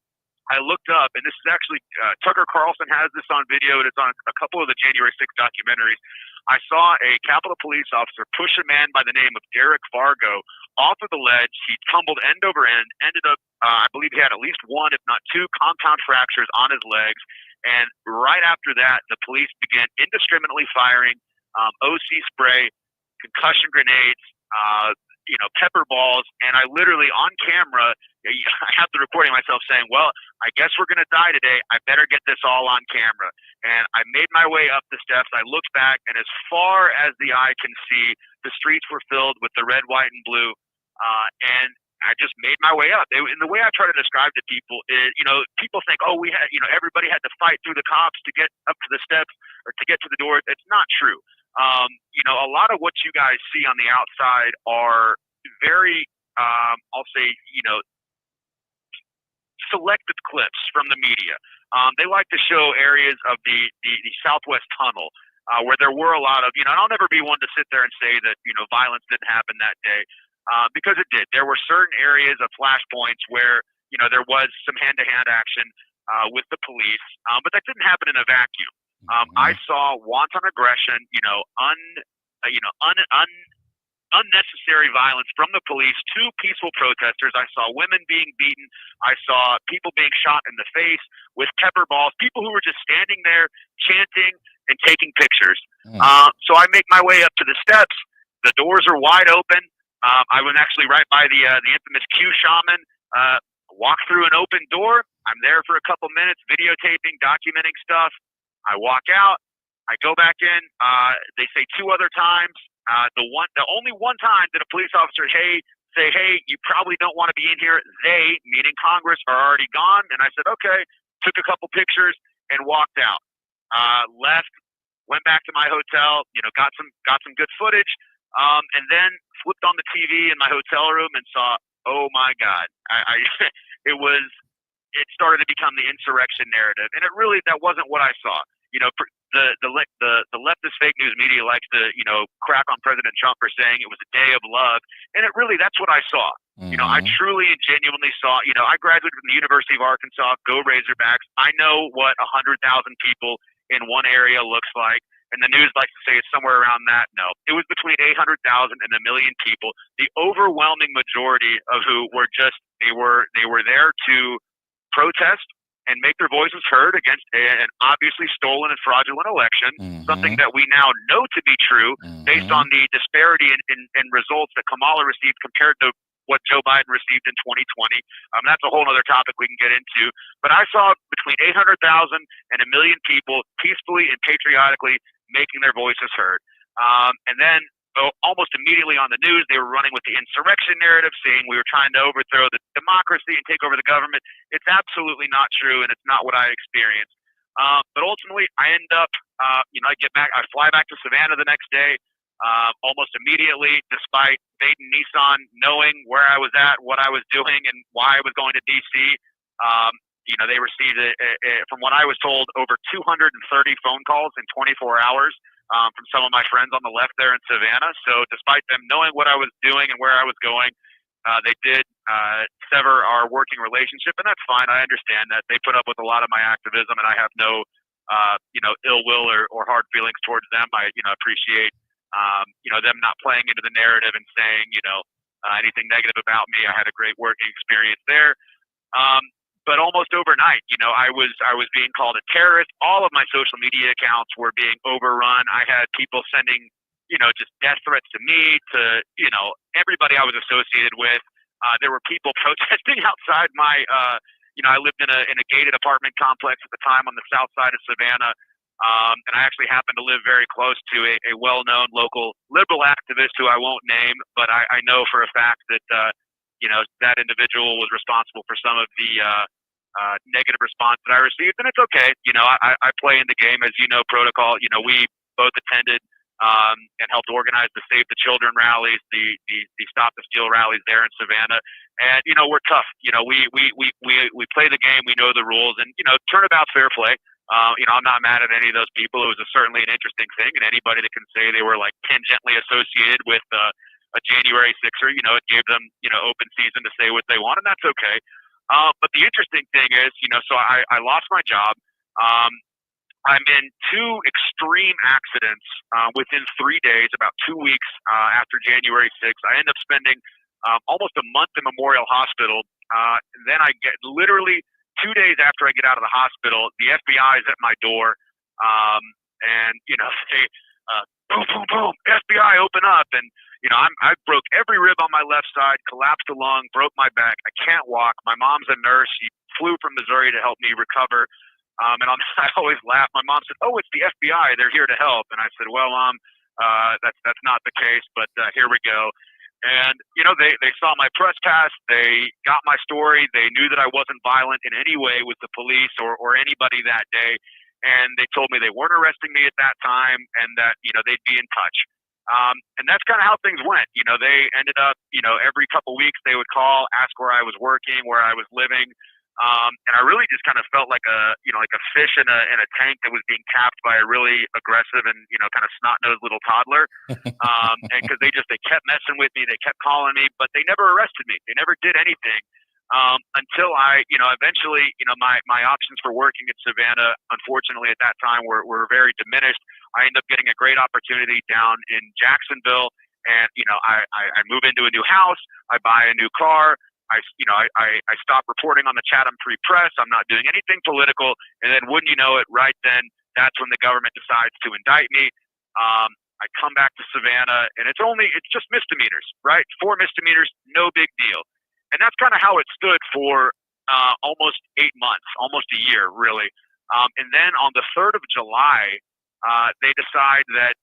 I looked up, and this is actually, Tucker Carlson has this on video, and it's on a couple of the January 6th documentaries. I saw a Capitol police officer push a man by the name of Derek Fargo off of the ledge. He tumbled end over end, ended up, I believe he had at least one, if not two, compound fractures on his legs. And right after that, the police began indiscriminately firing OC spray, concussion grenades, pepper balls. And I literally, on camera, I have the recording myself saying, well, I guess we're going to die today. I better get this all on camera. And I made my way up the steps. I looked back, and as far as the eye can see, the streets were filled with the red, white, and blue. And I just made my way up. And the way I try to describe to people is, people think, oh, we had, everybody had to fight through the cops to get up to the steps or to get to the doors. It's not true. A lot of what you guys see on the outside are very, I'll say, selected clips from the media. They like to show areas of the Southwest Tunnel where there were a lot of, and I'll never be one to sit there and say that, violence didn't happen that day because it did. There were certain areas of flashpoints where, there was some hand-to-hand action with the police, but that didn't happen in a vacuum. I saw wanton aggression, unnecessary violence from the police to peaceful protesters. I saw women being beaten. I saw people being shot in the face with pepper balls, people who were just standing there chanting and taking pictures. So I make my way up to the steps. The doors are wide open. I was actually right by the infamous Q shaman. Walk through an open door. I'm there for a couple minutes, videotaping, documenting stuff. I walk out. I go back in. They say 2 other times. The only one time did a police officer say, hey, you probably don't want to be in here. They, meaning Congress, are already gone. And I said, okay. Took a couple pictures and walked out. Left, went back to my hotel. Got some good footage. And then flipped on the TV in my hotel room and saw, oh my God, it started to become the insurrection narrative, and that wasn't what I saw. The leftist fake news media likes to, crack on President Trump for saying it was a day of love. And that's what I saw. I truly and genuinely saw, I graduated from the University of Arkansas, go Razorbacks. I know what 100,000 people in one area looks like. And the news likes to say it's somewhere around that. No, it was between 800,000 and 1 million people. The overwhelming majority of who were they were there to protest and make their voices heard against an obviously stolen and fraudulent election, something that we now know to be true based on the disparity in results that Kamala received compared to what Joe Biden received in 2020. That's a whole other topic we can get into. But I saw between 800,000 and 1 million people peacefully and patriotically making their voices heard. And then almost immediately on the news, they were running with the insurrection narrative, saying we were trying to overthrow the democracy and take over the government. It's absolutely not true, and it's not what I experienced. But ultimately, I end up, I fly back to Savannah the next day, almost immediately, despite Baden Nissan knowing where I was at, what I was doing, and why I was going to D.C. They received, from what I was told, over 230 phone calls in 24 hours. From some of my friends on the left there in Savannah. So despite them knowing what I was doing and where I was going, they did sever our working relationship, and that's fine. I understand that. They put up with a lot of my activism, and I have no, ill will or hard feelings towards them. I, appreciate, them not playing into the narrative and saying, anything negative about me. I had a great working experience there. But almost overnight, I was being called a terrorist. All of my social media accounts were being overrun. I had people sending, just death threats to me, to, everybody I was associated with. There were people protesting outside my, I lived in a gated apartment complex at the time on the south side of Savannah. And I actually happened to live very close to a well-known local liberal activist who I won't name, but I know for a fact that, that individual was responsible for some of the negative response that I received, and it's okay. I play in the game, as you know, protocol. We both attended and helped organize the Save the Children rallies, the Stop the Steal rallies there in Savannah, and we're tough. We play the game. We know the rules, and turnabout's fair play. I'm not mad at any of those people. It was certainly an interesting thing, and anybody that can say they were like tangentially associated with a January 6er, it gave them, open season to say what they want, and that's okay. But the interesting thing is, so I lost my job. I'm in 2 extreme accidents within 3 days, about 2 weeks after January 6th. I end up spending almost a month in Memorial Hospital. Then I get literally 2 days after I get out of the hospital, the FBI is at my door. And, say, boom, boom, boom, FBI, open up. And, I broke every rib on my left side, collapsed a lung, broke my back. I can't walk. My mom's a nurse. She flew from Missouri to help me recover. And I always laugh. My mom said, "Oh, it's the FBI. They're here to help." And I said, "Well, Mom, that's not the case, but here we go." And, they saw my press pass. They got my story. They knew that I wasn't violent in any way with the police or anybody that day. And they told me they weren't arresting me at that time and that, they'd be in touch. And that's kind of how things went. They ended up, every couple weeks they would call, ask where I was working, where I was living. And I really just kind of felt like a fish in a tank that was being tapped by a really aggressive and, kind of snot-nosed little toddler. And because they kept messing with me, they kept calling me, but they never arrested me. They never did anything. Until I, eventually, my options for working in Savannah, unfortunately at that time were very diminished. I ended up getting a great opportunity down in Jacksonville, and, I move into a new house, I buy a new car, I stop reporting on the Chatham Free Press, I'm not doing anything political, and then wouldn't you know it, right then, that's when the government decides to indict me. I come back to Savannah, and it's just misdemeanors, right? 4 misdemeanors, no big deal. And that's kind of how it stood for almost 8 months, almost a year, really. And then on the 3rd of July, they decide that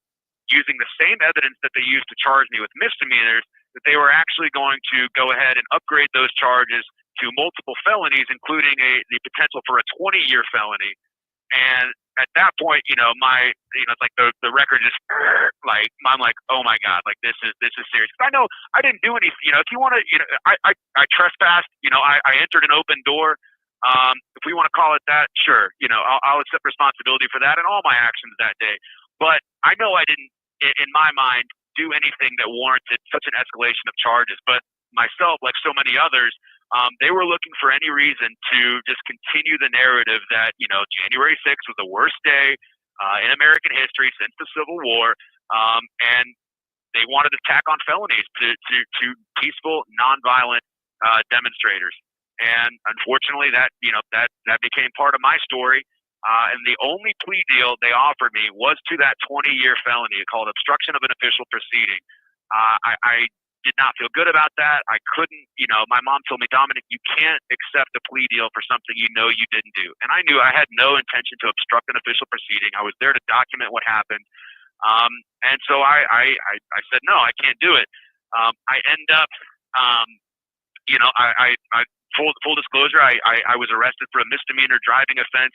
using the same evidence that they used to charge me with misdemeanors, that they were actually going to go ahead and upgrade those charges to multiple felonies, including the potential for a 20-year felony. And at that point, it's like the record just like, I'm like, oh my God, like this is serious. I know I didn't do anything. If you want to, I trespassed. I entered an open door. If we want to call it that, sure. I'll accept responsibility for that and all my actions that day. But I know I didn't, in my mind, do anything that warranted such an escalation of charges. But myself, like so many others, they were looking for any reason to just continue the narrative that, January 6th was the worst day in American history since the Civil War. And they wanted to tack on felonies to peaceful, nonviolent demonstrators. And unfortunately, that became part of my story. And the only plea deal they offered me was to that 20-year felony called obstruction of an official proceeding. I did not feel good about that. I couldn't, my mom told me, Dominic, you can't accept a plea deal for something you didn't do. And I knew I had no intention to obstruct an official proceeding. I was there to document what happened. And so I said, no, I can't do it. I end up, full disclosure, I was arrested for a misdemeanor driving offense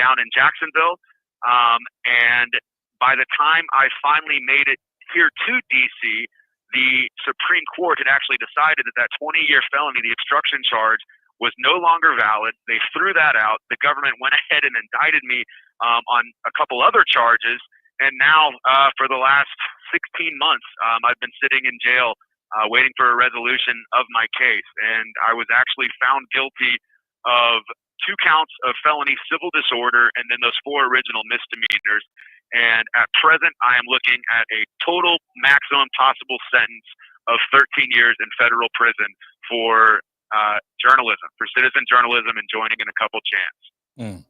down in Jacksonville. And by the time I finally made it here to DC, the Supreme Court had actually decided that 20-year felony, the obstruction charge, was no longer valid. They threw that out. The government went ahead and indicted me on a couple other charges. And now for the last 16 months, I've been sitting in jail waiting for a resolution of my case. And I was actually found guilty of 2 counts of felony civil disorder and then those 4 original misdemeanors. And at present, I am looking at a total maximum possible sentence of 13 years in federal prison for journalism, for citizen journalism and joining in a couple chants.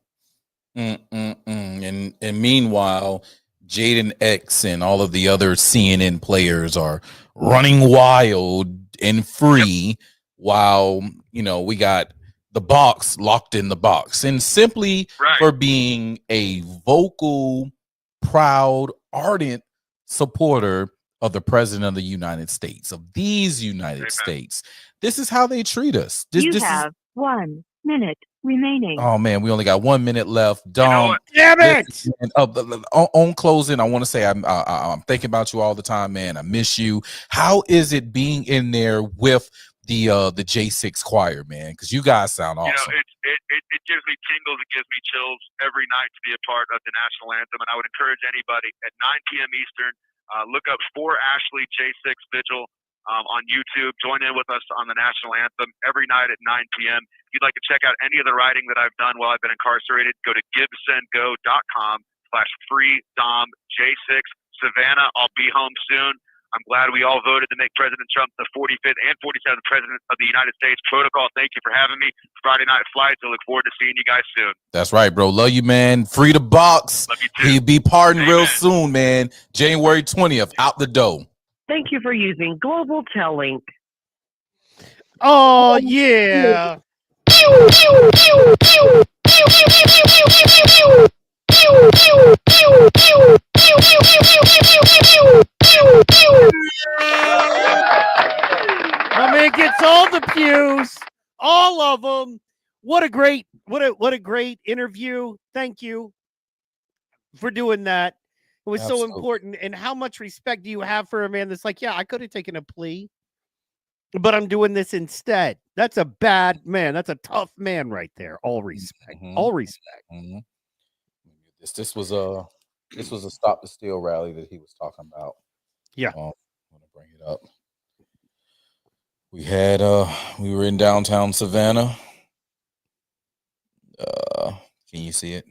And meanwhile, Jaden X and all of the other CNN players are running wild and free while, we got the box locked in the box, and simply for being a vocal, proud, ardent supporter of the president of the United States, of these United States. This is how they treat us. You have 1 minute remaining. Oh man, we only got 1 minute left. Dom, damn it! On closing, I want to say I'm thinking about you all the time, man. I miss you. How is it being in there with the J6 choir, man? Because you guys sound awesome. It gives me tingles, it gives me chills every night to be a part of the national anthem. And I would encourage anybody at 9 p.m. Eastern, look up For Ashley J6 Vigil on YouTube. Join in with us on the national anthem every night at 9 p.m. If you'd like to check out any of the writing that I've done while I've been incarcerated, go to gibsongo.com/freedomj6. Savannah, I'll be home soon. I'm glad we all voted to make President Trump the 45th and 47th President of the United States. Protocol, thank you for having me. Friday night flights. I look forward to seeing you guys soon. That's right, bro. Love you, man. Free the box. Love you too. He'll be pardoned real soon, man. January 20th, out the door. Thank you for using Global Tellink. Oh, yeah. My man gets all the pews, all of them. What a great interview. Thank you for doing that. It was so important. And how much respect do you have for a man that's like, yeah, I could have taken a plea. but I'm doing this instead. That's a bad man. That's a tough man right there. All respect. All respect. This was a Stop the Steal rally that he was talking about. Yeah. I'm gonna bring it up. We had we were in downtown Savannah. Can you see it?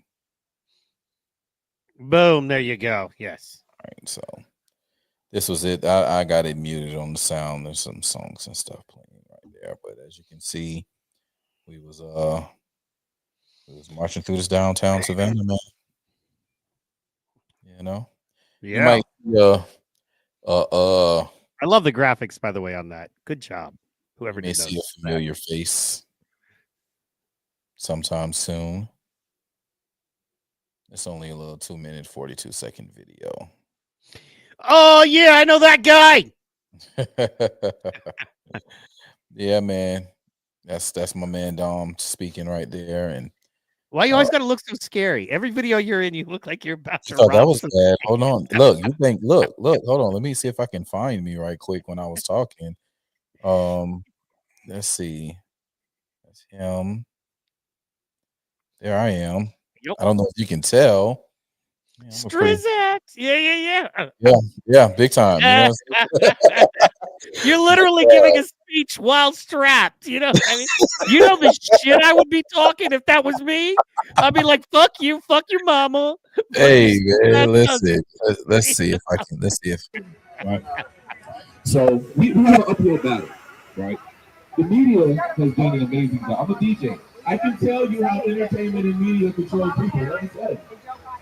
Boom, there you go. Yes. All right, so this was it. I got it muted on the sound. There's some songs and stuff playing right there, but as you can see, we was marching through this downtown Savannah, man. You know? Yeah. You might I love the graphics, by the way, on that. Good job. Whoever you may did those. see a familiar face sometime soon. It's only a little 2-minute, 42-second video. Oh yeah, I know that guy. Yeah, man. That's my man Dom speaking right there. And Why you always gotta look so scary? Every video you're in, you look like you're about to so that rob was some- bad. Hold on. Look, you think look, hold on. Let me see if I can find me right quick when I was talking. Let's see. That's him. There I am. Yep. I don't know if you can tell. Yeah, I'm a pretty- Strizzax. Yeah. yeah, big time. You know what I'm saying? You're literally giving a speech while strapped. You know, I mean, you know the shit I would be talking if that was me. I'd be like, "Fuck you, fuck your mama." Hey man, That listen. Let's see if I can. Let's see if. Right. So we have an uphill battle, right? The media has done an amazing job. I'm a DJ. I can tell you how entertainment and media control people. Let me say.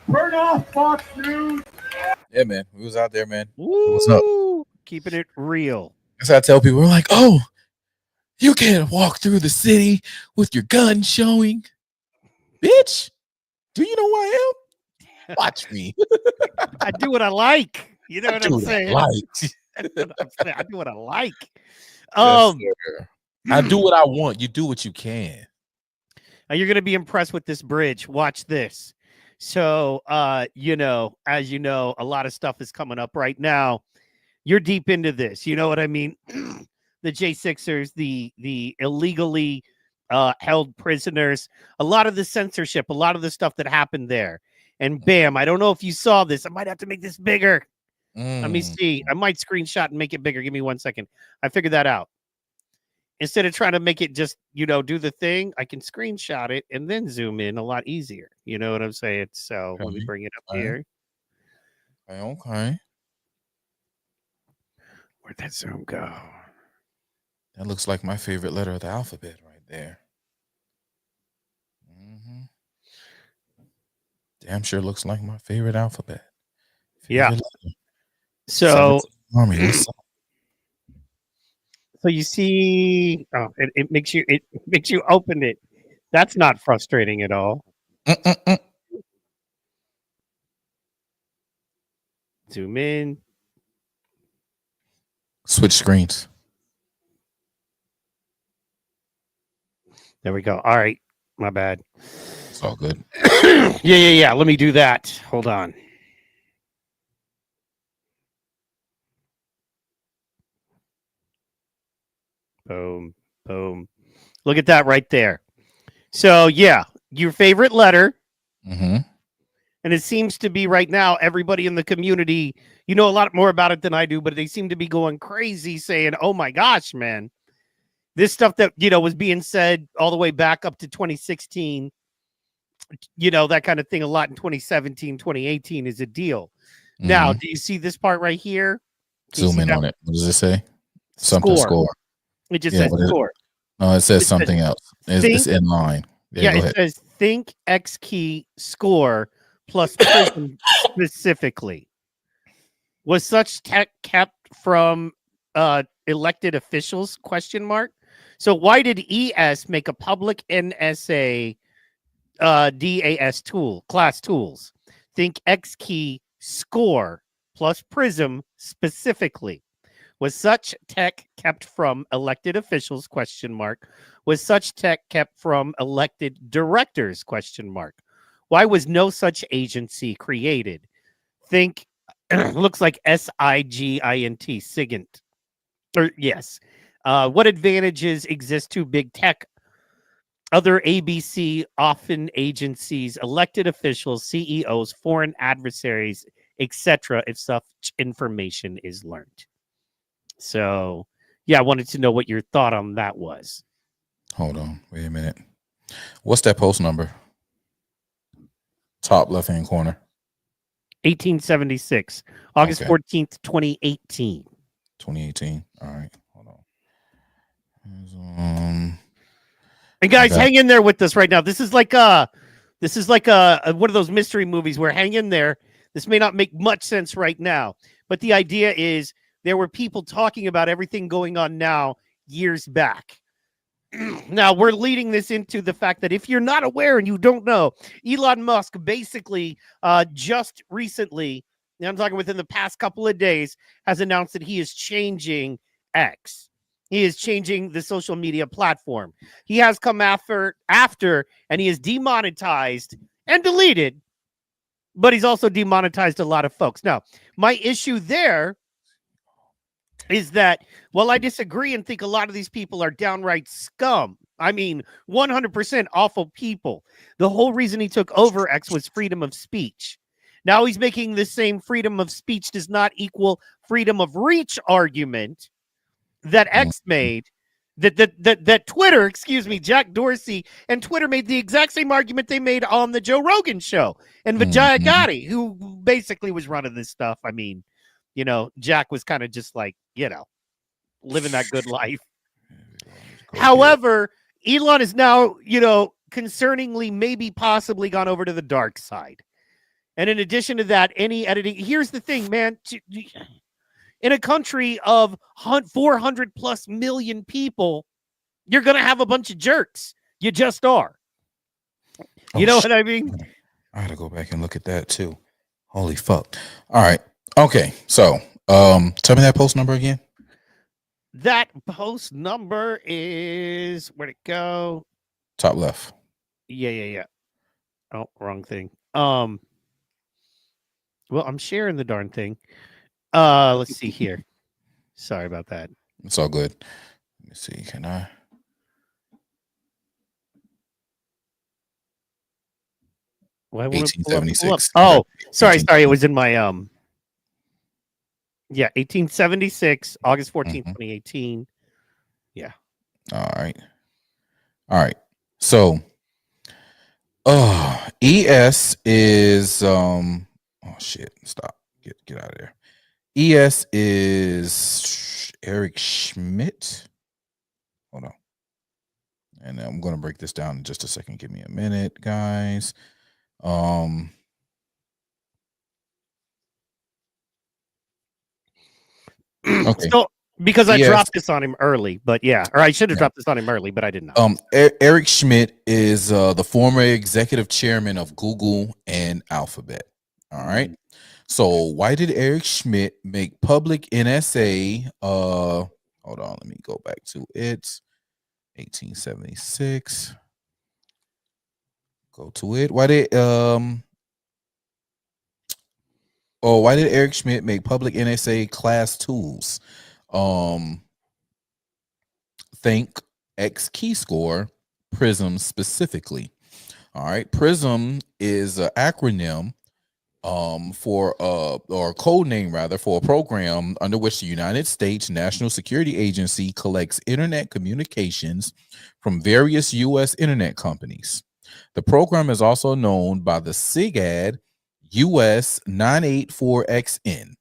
Turn off Fox News. Yeah, man. We was out there, man. Woo! What's up? Keeping it real. That's how I tell people. We're like, oh, you can't walk through the city with your gun showing. Bitch, do you know who I am? Watch me. I do what I like. You know what I'm do what I saying? like. That's what I'm saying. I do what I like. Yes, sir. I do what I want. You do what you can. Now you're gonna be impressed with this bridge. Watch this. So, you know, as you know, a lot of stuff is coming up right now. You're deep into this. You know what I mean? The J6ers, the illegally held prisoners, a lot of the censorship, a lot of the stuff that happened there. And bam, I don't know if you saw this. I might have to make this bigger. Let me see. I might screenshot and make it bigger. Give me 1 second. I figured that out. Instead of trying to make it just, you know, do the thing, I can screenshot it and then zoom in a lot easier. You know what I'm saying? So let me bring it up here. Okay. Where'd that zoom go? That looks like my favorite letter of the alphabet right there. Damn sure looks like my favorite alphabet. Yeah. letter. So, Army, what's up? so you see, oh, it makes you open it. That's not frustrating at all. Zoom in. Switch screens. There we go. All right. My bad. It's all good. Yeah. Let me do that. Hold on. Boom. Look at that right there. So, yeah, your favorite letter. And it seems to be right now, everybody in the community, you know a lot more about it than I do, but they seem to be going crazy saying, oh my gosh, man, this stuff that, you know, was being said all the way back up to 2016, you know, that kind of thing a lot in 2017, 2018 is a deal. Now, do you see this part right here? Zoom in on it. What does it say? Something score. It just says score. No, it says something else. It's in line. Yeah, it says think X key score plus prism specifically. Was such tech kept from elected officials? Question mark. So why did ES make a public NSA DAS tool, class tools? Think X key score plus prism specifically. Was such tech kept from elected officials? Question mark. Was such tech kept from elected directors? Question mark. Why was no such agency created? Think looks like SIGINT, SIGINT. Or yes. What advantages exist to big tech, other ABC, often agencies, elected officials, CEOs, foreign adversaries, etc., if such information is learned? So, yeah, I wanted to know what your thought on that was. Hold on. Wait a minute. What's that post number? Top left-hand corner. 1876, August 14th, 2018. 2018. All right. Hold on. And guys, hang in there with us right now. This is like one of those mystery movies where hang in there. This may not make much sense right now, but the idea is there were people talking about everything going on now years back. Now we're leading this into the fact that if you're not aware and you don't know, Elon Musk basically just recently, I'm talking within the past couple of days, has announced that he is changing X. He is changing the social media platform. He has come after and he is demonetized and deleted, but he's also demonetized a lot of folks. Now, my issue there is that while I disagree and think a lot of these people are downright scum, I mean, 100% awful people, the whole reason he took over X was freedom of speech. Now he's making the same freedom of speech does not equal freedom of reach argument that X made, that Twitter, excuse me, Jack Dorsey and Twitter made the exact same argument they made on the Joe Rogan show. And Vijaya Gotti, who basically was running this stuff, I mean, you know, Jack was kind of just like, you know, living that good life. However, Elon is now, you know, concerningly, maybe possibly gone over to the dark side. And in addition to that, any editing, here's the thing, man. In a country of 400 plus million people, you're going to have a bunch of jerks. You just are. You know what I mean? I had to go back and look at that too. Holy fuck. All right. Okay. So, tell me that post number again. That post number is, where'd it go? Top left. Yeah. Oh, wrong thing. Well, I'm sharing the darn thing. Let's see here. Sorry about that. It's all good. Let me see. Can I? Why 1876. Oh, sorry. It was in my 1876, August 14th, 2018. Yeah. All right. So, ES is oh shit. Stop. Get out of there. ES is Eric Schmidt. Hold on. And I'm going to break this down in just a second. Give me a minute, guys. Okay. So, because I dropped this on him early, but yeah, or I should have dropped this on him early, but I did not. Eric Schmidt is the former executive chairman of Google and Alphabet. All right. So why did Eric Schmidt make public NSA? Hold on, let me go back to it. 1876. Go to it. Why did Eric Schmidt make public NSA class tools? Think X key score, PRISM specifically. All right, PRISM is an acronym for or code name rather for a program under which the United States National Security Agency collects internet communications from various U.S. internet companies. The program is also known by the SIGAD US 984XN.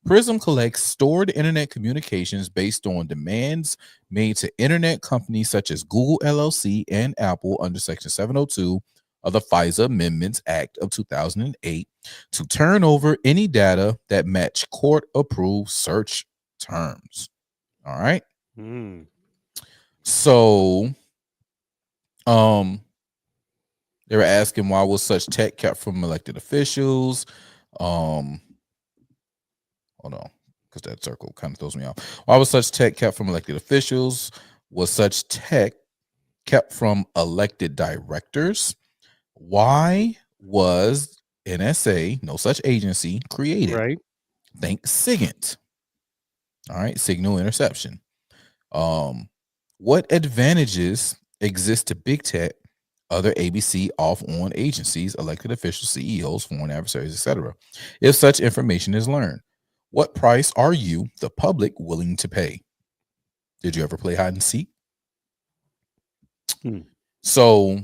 PRISM collects stored internet communications based on demands made to internet companies such as Google LLC and Apple under Section 702 of the FISA Amendments Act of 2008 to turn over any data that match court-approved search terms. All right. So, they were asking why was such tech kept from elected officials. Hold on, because that circle kind of throws me off. Why was such tech kept from elected officials? Was such tech kept from elected directors? Why was NSA, no such agency, created? Right. Think SIGINT. All right, signal interception. What advantages exist to big tech, other ABC off-on agencies, elected officials, CEOs, foreign adversaries, etc., if such information is learned? What price are you, the public, willing to pay? Did you ever play hide and seek? So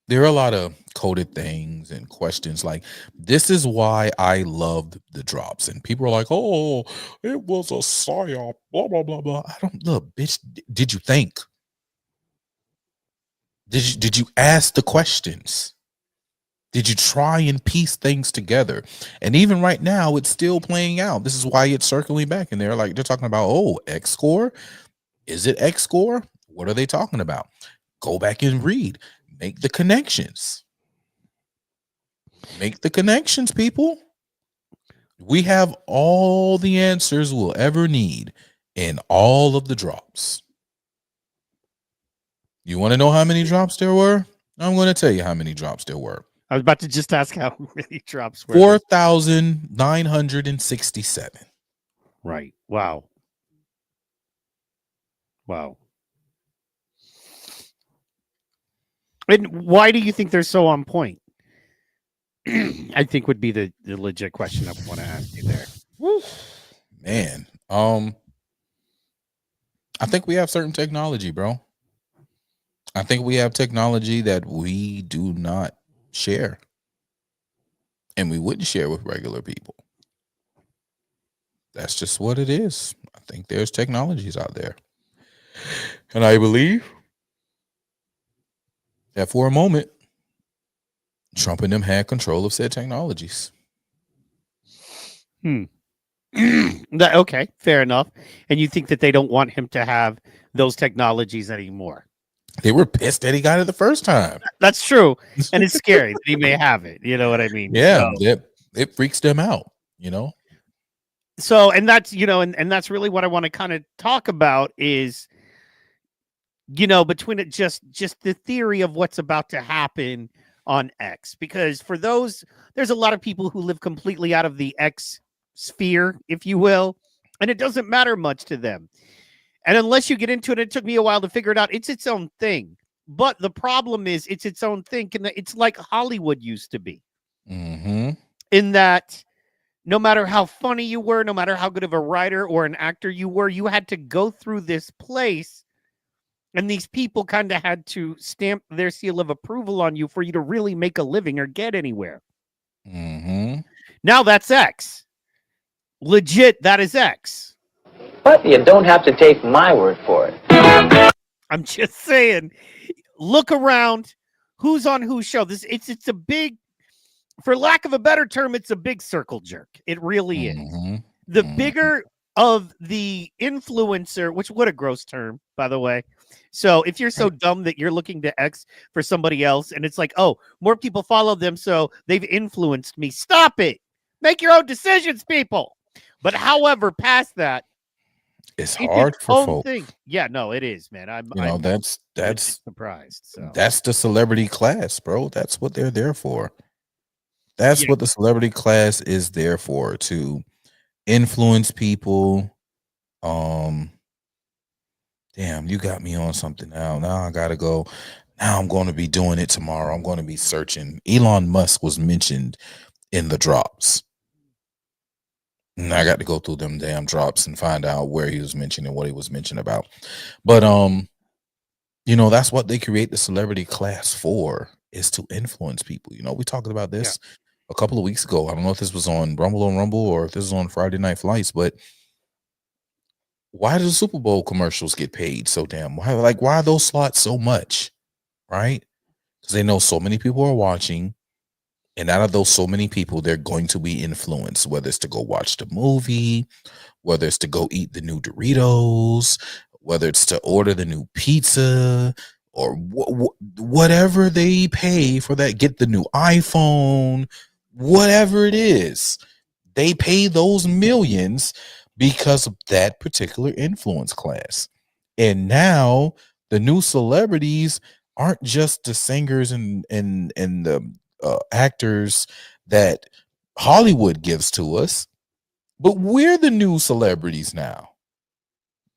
there are a lot of coded things and questions like, this is why I loved the drops. And people are like, oh, it was a psyop, blah, blah, blah, blah. I don't look, bitch. Did you think? Did you ask the questions? Did you try and piece things together? And even right now, it's still playing out. This is why it's circling back in there. Like they're talking about, oh, X score. Is it X score? What are they talking about? Go back and read. Make the connections. Make the connections, people. We have all the answers we'll ever need in all of the drops. You want to know how many drops there were? I'm going to tell you how many drops there were. I was about to just ask how many drops were. 4,967. Right. Wow. Wow. And why do you think they're so on point? I think would be the legit question I want to ask you there. Man, I think we have certain technology, bro. I think we have technology that we do not share. And we wouldn't share with regular people. That's just what it is. I think there's technologies out there. And I believe that for a moment, Trump and them had control of said technologies. Okay, fair enough. And you think that they don't want him to have those technologies anymore? They were pissed that he got it the first time. That's true. And it's scary that he may have it. You know what I mean? Yeah, So, it freaks them out, you know? So, and that's, you know, and that's really what I want to kind of talk about is, you know, between it just the theory of what's about to happen on X, because for those, there's a lot of people who live completely out of the X sphere, if you will, and it doesn't matter much to them. And unless you get into it, it took me a while to figure it out. It's its own thing. But the problem is it's its own thing. And it's like Hollywood used to be. In that no matter how funny you were, no matter how good of a writer or an actor you were, you had to go through this place. And these people kind of had to stamp their seal of approval on you for you to really make a living or get anywhere. Now that's X. Legit, that is X. But you don't have to take my word for it. I'm just saying, look around. Who's on whose show? It's a big, for lack of a better term, it's a big circle jerk. It really is. The bigger of the influencer, which what a gross term, by the way. So if you're so dumb that you're looking to X for somebody else, and it's like, oh, more people follow them, so they've influenced me. Stop it. Make your own decisions, people. But however, past that, it's hard for folks. Thing. Yeah, no, it is, man. I'm that's surprised. So. That's the celebrity class, bro. That's what they're there for. That's what the celebrity class is there for, to influence people. Damn, you got me on something now. Now I gotta go. Now I'm going to be doing it tomorrow. I'm going to be searching. Elon Musk was mentioned in the drops. And I got to go through them damn drops and find out where he was mentioned and what he was mentioned about. But you know, that's what they create the celebrity class for, is to influence people. You know, we talked about this a couple of weeks ago. I don't know if this was on Rumble or if this is on Friday Night Flights, but why do the Super Bowl commercials get paid so damn? Why are those slots so much? Right? Because they know so many people are watching. And out of those so many people, they're going to be influenced, whether it's to go watch the movie, whether it's to go eat the new Doritos, whether it's to order the new pizza, or whatever they pay for that, get the new iPhone, whatever it is. They pay those millions because of that particular influence class. And now the new celebrities aren't just the singers and the actors that Hollywood gives to us, but we're the new celebrities now,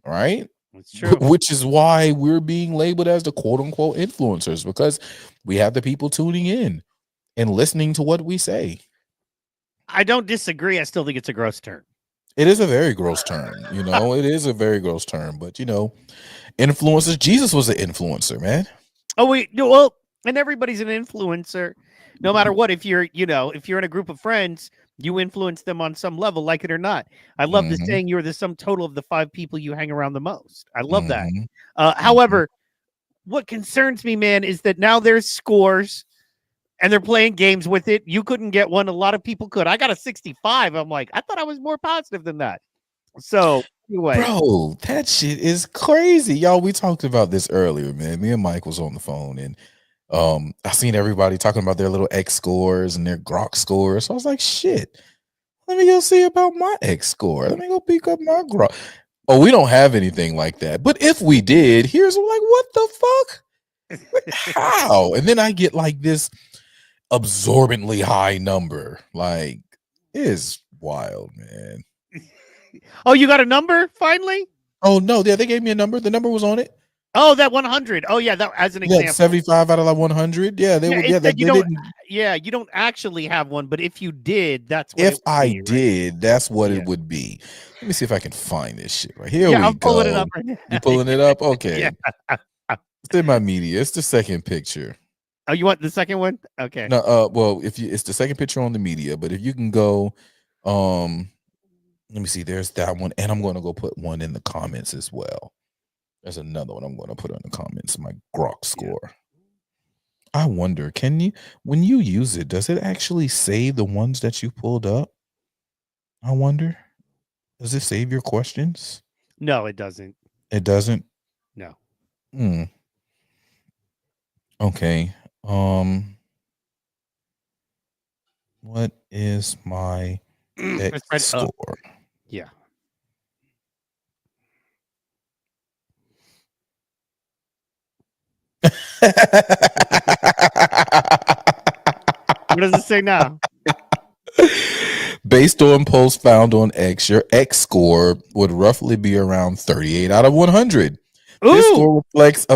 right? It's true. Which is why we're being labeled as the quote unquote influencers, because we have the people tuning in and listening to what we say. I don't disagree. I still think it's a gross term. It is a very gross term, you know. It is a very gross term, but you know, influencers. Jesus was an influencer, man. Oh, well, and everybody's an influencer, no matter what. If you're in a group of friends, you influence them on some level, like it or not. I love the saying, "You're the sum total of the 5 people you hang around the most." I love that. However, what concerns me, man, is that now there's scores. And they're playing games with it. You couldn't get one. A lot of people could. I got a 65. I'm like, I thought I was more positive than that. So anyway, bro, that shit is crazy, y'all. We talked about this earlier, man. Me and Mike was on the phone, and I seen everybody talking about their little X scores and their Grok scores. So I was like, shit, let me go see about my X score. Let me go pick up my Grok. Oh, we don't have anything like that. But if we did, here's like, what the fuck? How? And then I get like this absorbently high number. Like, it is wild, man. Oh, you got a number finally? Oh no, yeah, they gave me a number. The number was on it. Oh, that 100. Oh yeah, that as an example. 75 out of like 100. Yeah, they would. Yeah, they didn't. Yeah, you don't actually have one, but if you did, that's what If it would I be, did, right? that's what it would be. Let me see if I can find this shit right here. Yeah, We I'm go. pulling it up right now. You pulling it up? Okay. Yeah. It's in my media. It's the second picture. Oh, you want the second one? Okay. No, well, if you, it's the second picture on the media, but if you can go, let me see. There's that one, and I'm going to go put one in the comments as well. There's another one I'm going to put in the comments. My Grok score. I wonder, can you, when you use it, does it actually save the ones that you pulled up? I wonder. Does it save your questions? No, it doesn't. It doesn't. No. Okay. What is my X score? Yeah. What does it say now? Based on posts found on X, your X score would roughly be around 38 out of 100. This score reflects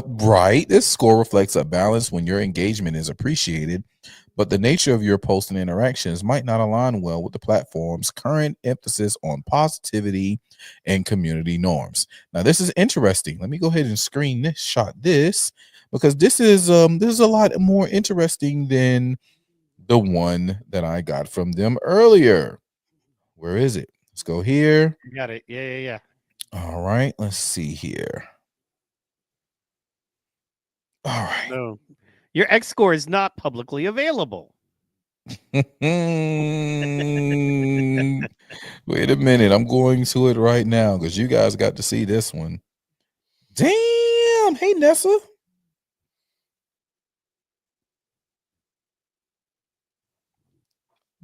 This score reflects a balance when your engagement is appreciated, but the nature of your posts and interactions might not align well with the platform's current emphasis on positivity and community norms. Now, this is interesting. Let me go ahead and screenshot this, because this is a lot more interesting than the one that I got from them earlier. Where is it? Let's go here. You got it. Yeah. All right, let's see here. All right. No. Your X score is not publicly available. Wait a minute. I'm going to it right now because you guys got to see this one. Damn. Hey, Nessa.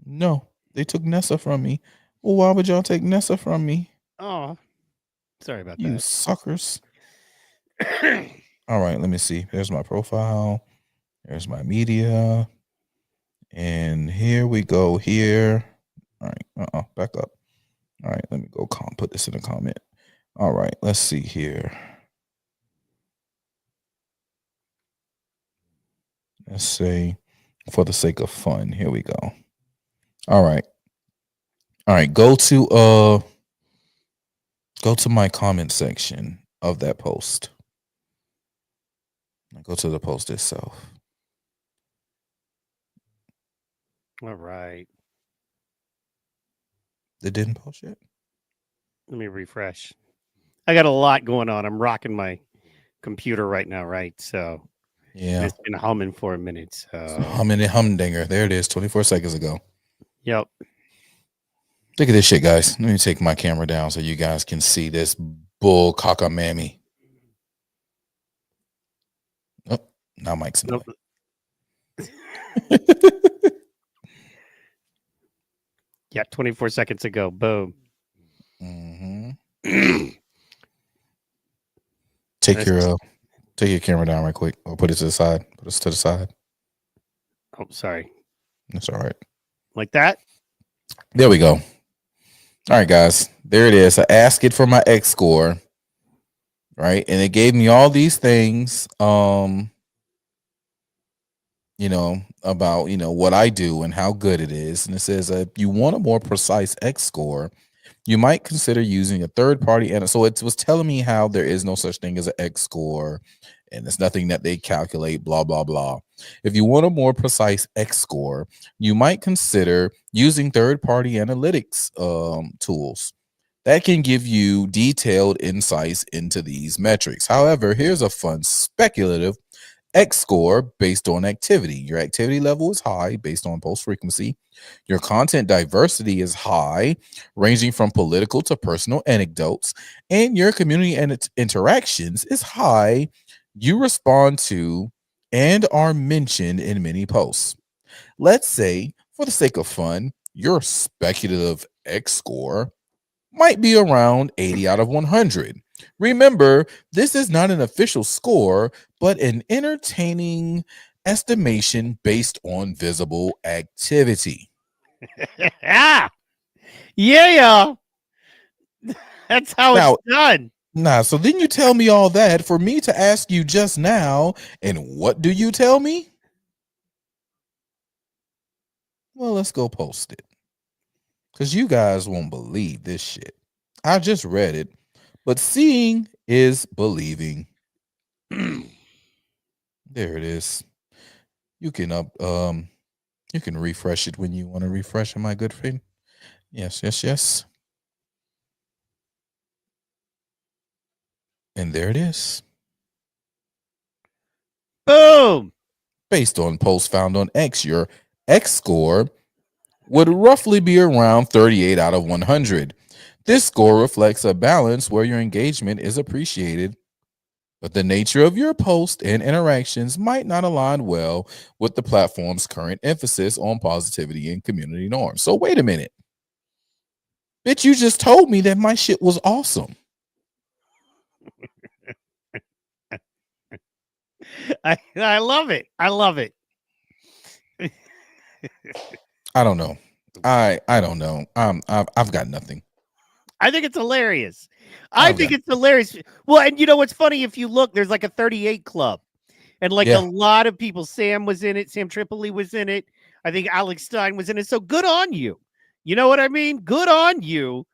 No, they took Nessa from me. Well, why would y'all take Nessa from me? Oh, sorry about You that. suckers. All right, let me see. There's my profile. There's my media. And here we go here. All right, back up. All right, let me go put this in a comment. All right, let's see here. Let's say, for the sake of fun, here we go. All right. Go to my comment section of that post. Go to the post itself. All right. They didn't post yet? Let me refresh. I got a lot going on. I'm rocking my computer right now, right? So yeah, it's been humming for a minute. So humdinger. There it is, 24 seconds ago. Yep. Look at this shit, guys. Let me take my camera down so you guys can see this bull cockamamie. Oh, now Mike's in the way. Yeah, 24 seconds ago. Boom. Take your camera down right quick, or put it to the side. Put us to the side. Oh, sorry. That's all right. Like that? There we go. All right, guys. There it is. I asked it for my X score. right? And it gave me all these things, you know, about, you know, what I do and how good it is. And it says, if you want a more precise X score, you might consider using a third party. And so it was telling me how there is no such thing as an X score and it's nothing that they calculate, blah, blah, blah. If you want a more precise X score, you might consider using third party analytics tools that can give you detailed insights into these metrics. However, here's a fun speculative X score based on activity. Your activity level is high based on post frequency. Your content diversity is high, ranging from political to personal anecdotes. And your community and its interactions is high. You respond to and are mentioned in many posts. Let's say, for the sake of fun, your speculative X score might be around 80 out of 100. Remember, this is not an official score, but an entertaining estimation based on visible activity. Yeah. That's how it's done. Nah, so then you tell me all that for me to ask you just now, and what do you tell me? Well, let's go post it. Because you guys won't believe this shit. I just read it, but seeing is believing. There it is. You can you can refresh it when you want to refresh it, my good friend. Yes. And there it is. Boom. Based on posts found on X, your X score would roughly be around 38 out of 100. This score reflects a balance where your engagement is appreciated, but the nature of your post and interactions might not align well with the platform's current emphasis on positivity and community norms. So wait a minute. Bitch, you just told me that my shit was awesome. I love it. I love it. I don't know. I don't know. I've got nothing. I think it's hilarious. I think it's hilarious. Well, and you know what's funny? If you look, there's like a 38 club, and like a lot of people. Sam was in it. Sam Tripoli was in it. I think Alex Stein was in it. So good on you. You know what I mean? Good on you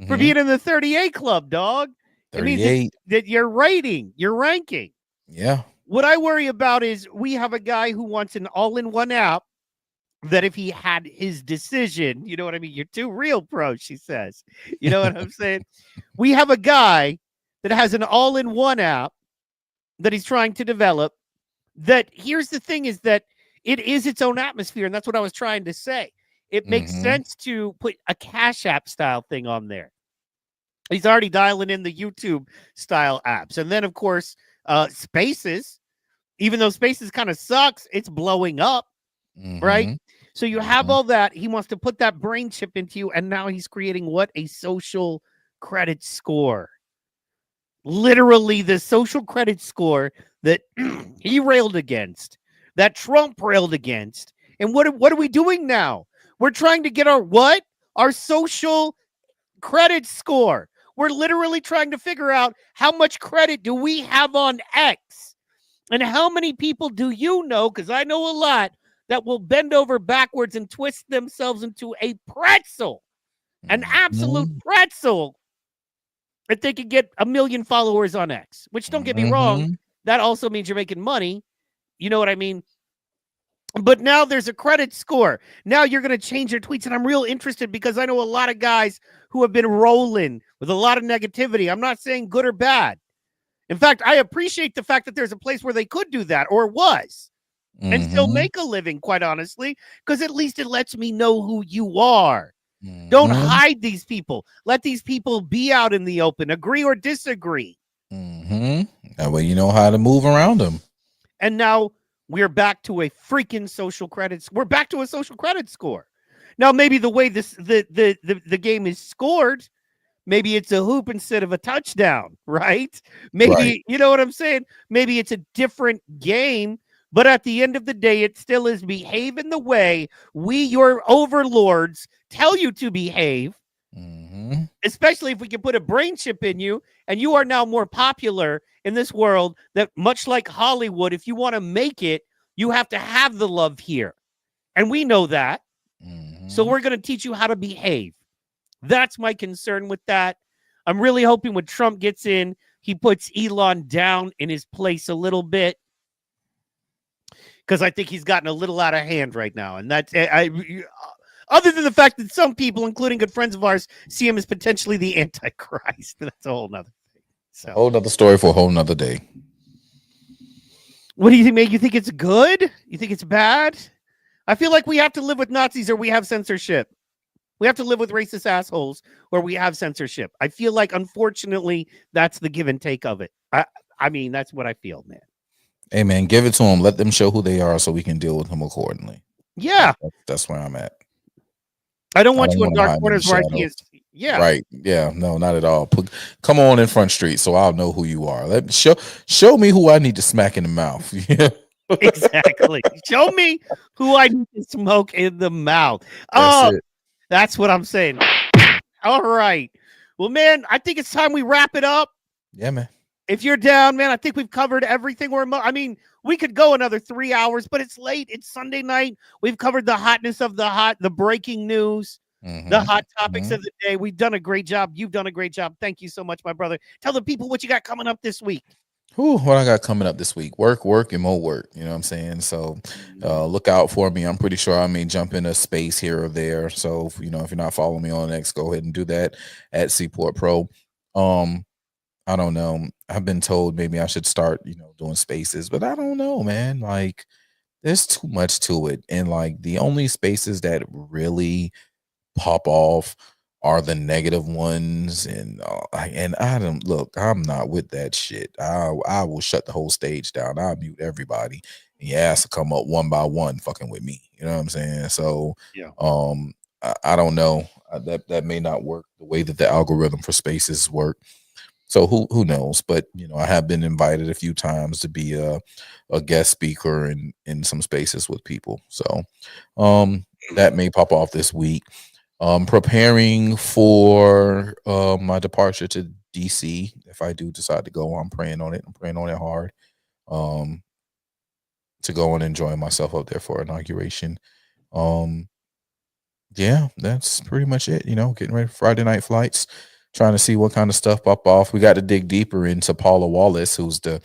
for being in the 38 club, dog. 38. It means that you're rating, you're ranking. Yeah. What I worry about is we have a guy who wants an all-in-one app that if he had his decision, you know what I mean? You're too real, bro, she says. You know what I'm saying? We have a guy that has an all-in-one app that he's trying to develop that here's the thing is that it is its own atmosphere. And that's what I was trying to say. It makes sense to put a Cash App style thing on there. He's already dialing in the YouTube style apps. And then, of course, Spaces, even though Spaces kind of sucks, it's blowing up, right? So you have all that. He wants to put that brain chip into you, and now he's creating what? A social credit score. Literally the social credit score that he railed against, that Trump railed against. And what are we doing now? We're trying to get our what? Our social credit score. We're literally trying to figure out how much credit do we have on X? And how many people do you know, because I know a lot, that will bend over backwards and twist themselves into a pretzel, an absolute pretzel, if they could get 1 million followers on X, which don't get me wrong, that also means you're making money. You know what I mean? But now there's a credit score. Now you're going to change your tweets. And I'm real interested because I know a lot of guys who have been rolling with a lot of negativity. I'm not saying good or bad. In fact, I appreciate the fact that there's a place where they could do that or was and still make a living, quite honestly, because at least it lets me know who you are. Don't hide these people. Let these people be out in the open, agree or disagree. That way you know how to move around them. And now we're back to a freaking social credits. We're back to a social credit score. Now, maybe the way the game is scored, maybe it's a hoop instead of a touchdown, right? Maybe, you know what I'm saying? Maybe it's a different game, but at the end of the day, it still is behave in the way we, your overlords, tell you to behave. Especially if we can put a brain chip in you, and you are now more popular in this world. That much like Hollywood, if you want to make it, you have to have the love here, and we know that. So we're going to teach you how to behave. That's my concern with that. I'm really hoping when Trump gets in, he puts Elon down in his place a little bit, because I think he's gotten a little out of hand right now. And that's other than the fact that some people, including good friends of ours, see him as potentially the Antichrist. That's a whole nother thing. So, a whole nother story for a whole nother day. What do you think, man? You think it's good? You think it's bad? I feel like we have to live with Nazis or we have censorship. We have to live with racist assholes or we have censorship. I feel like, unfortunately, that's the give and take of it. I mean, that's what I feel, man. Hey, man, give it to them. Let them show who they are so we can deal with them accordingly. Yeah. That's where I'm at. I don't want you in dark corners where I think it's, yeah. Right. Yeah. No, not at all. Come on in Front Street so I'll know who you are. Let me show me who I need to smack in the mouth. Yeah. Exactly. Show me who I need to smoke in the mouth. That's what I'm saying. All right. Well, man, I think it's time we wrap it up. Yeah, man. If you're down, man, I think we've covered everything. We could go another 3 hours, but it's late. It's Sunday night. We've covered the hotness of the breaking news, the hot topics of the day. We've done a great job. You've done a great job. Thank you so much, my brother. Tell the people what you got coming up this week. What I got coming up this week? Work, and more work. You know what I'm saying? So look out for me. I'm pretty sure I may jump in a space here or there. So, if you're not following me on X, go ahead and do that at Seaport Pro. I don't know. I've been told maybe I should start, doing spaces, but I don't know, man. Like, there's too much to it. And like the only spaces that really pop off are the negative ones. And I don't look, I'm not with that shit. I will shut the whole stage down. I'll mute everybody. And you ask to come up one by one fucking with me. You know what I'm saying? So yeah. I don't know. That may not work the way that the algorithm for spaces work. So who knows? But I have been invited a few times to be a guest speaker in some spaces with people. So that may pop off this week. Preparing for my departure to DC. If I do decide to go, I'm praying on it. I'm praying on it hard. To go and enjoy myself up there for inauguration. Yeah, that's pretty much it. Getting ready for Friday night flights. Trying to see what kind of stuff pop off. We got to dig deeper into Paula Wallace, who's the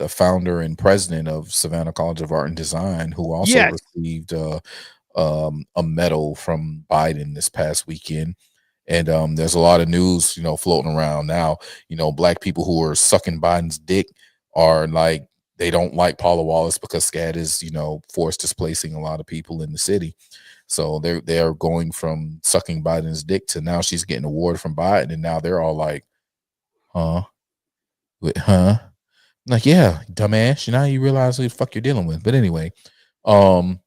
founder and president of Savannah College of Art and Design, who also received a medal from Biden this past weekend. And there's a lot of news, floating around now. Black people who are sucking Biden's dick are like, they don't like Paula Wallace because SCAD is, forced displacing a lot of people in the city. So they're going from sucking Biden's dick to now she's getting an award from Biden, and now they're all like, huh? Like, yeah, dumbass. Now you realize who the fuck you're dealing with. But anyway, so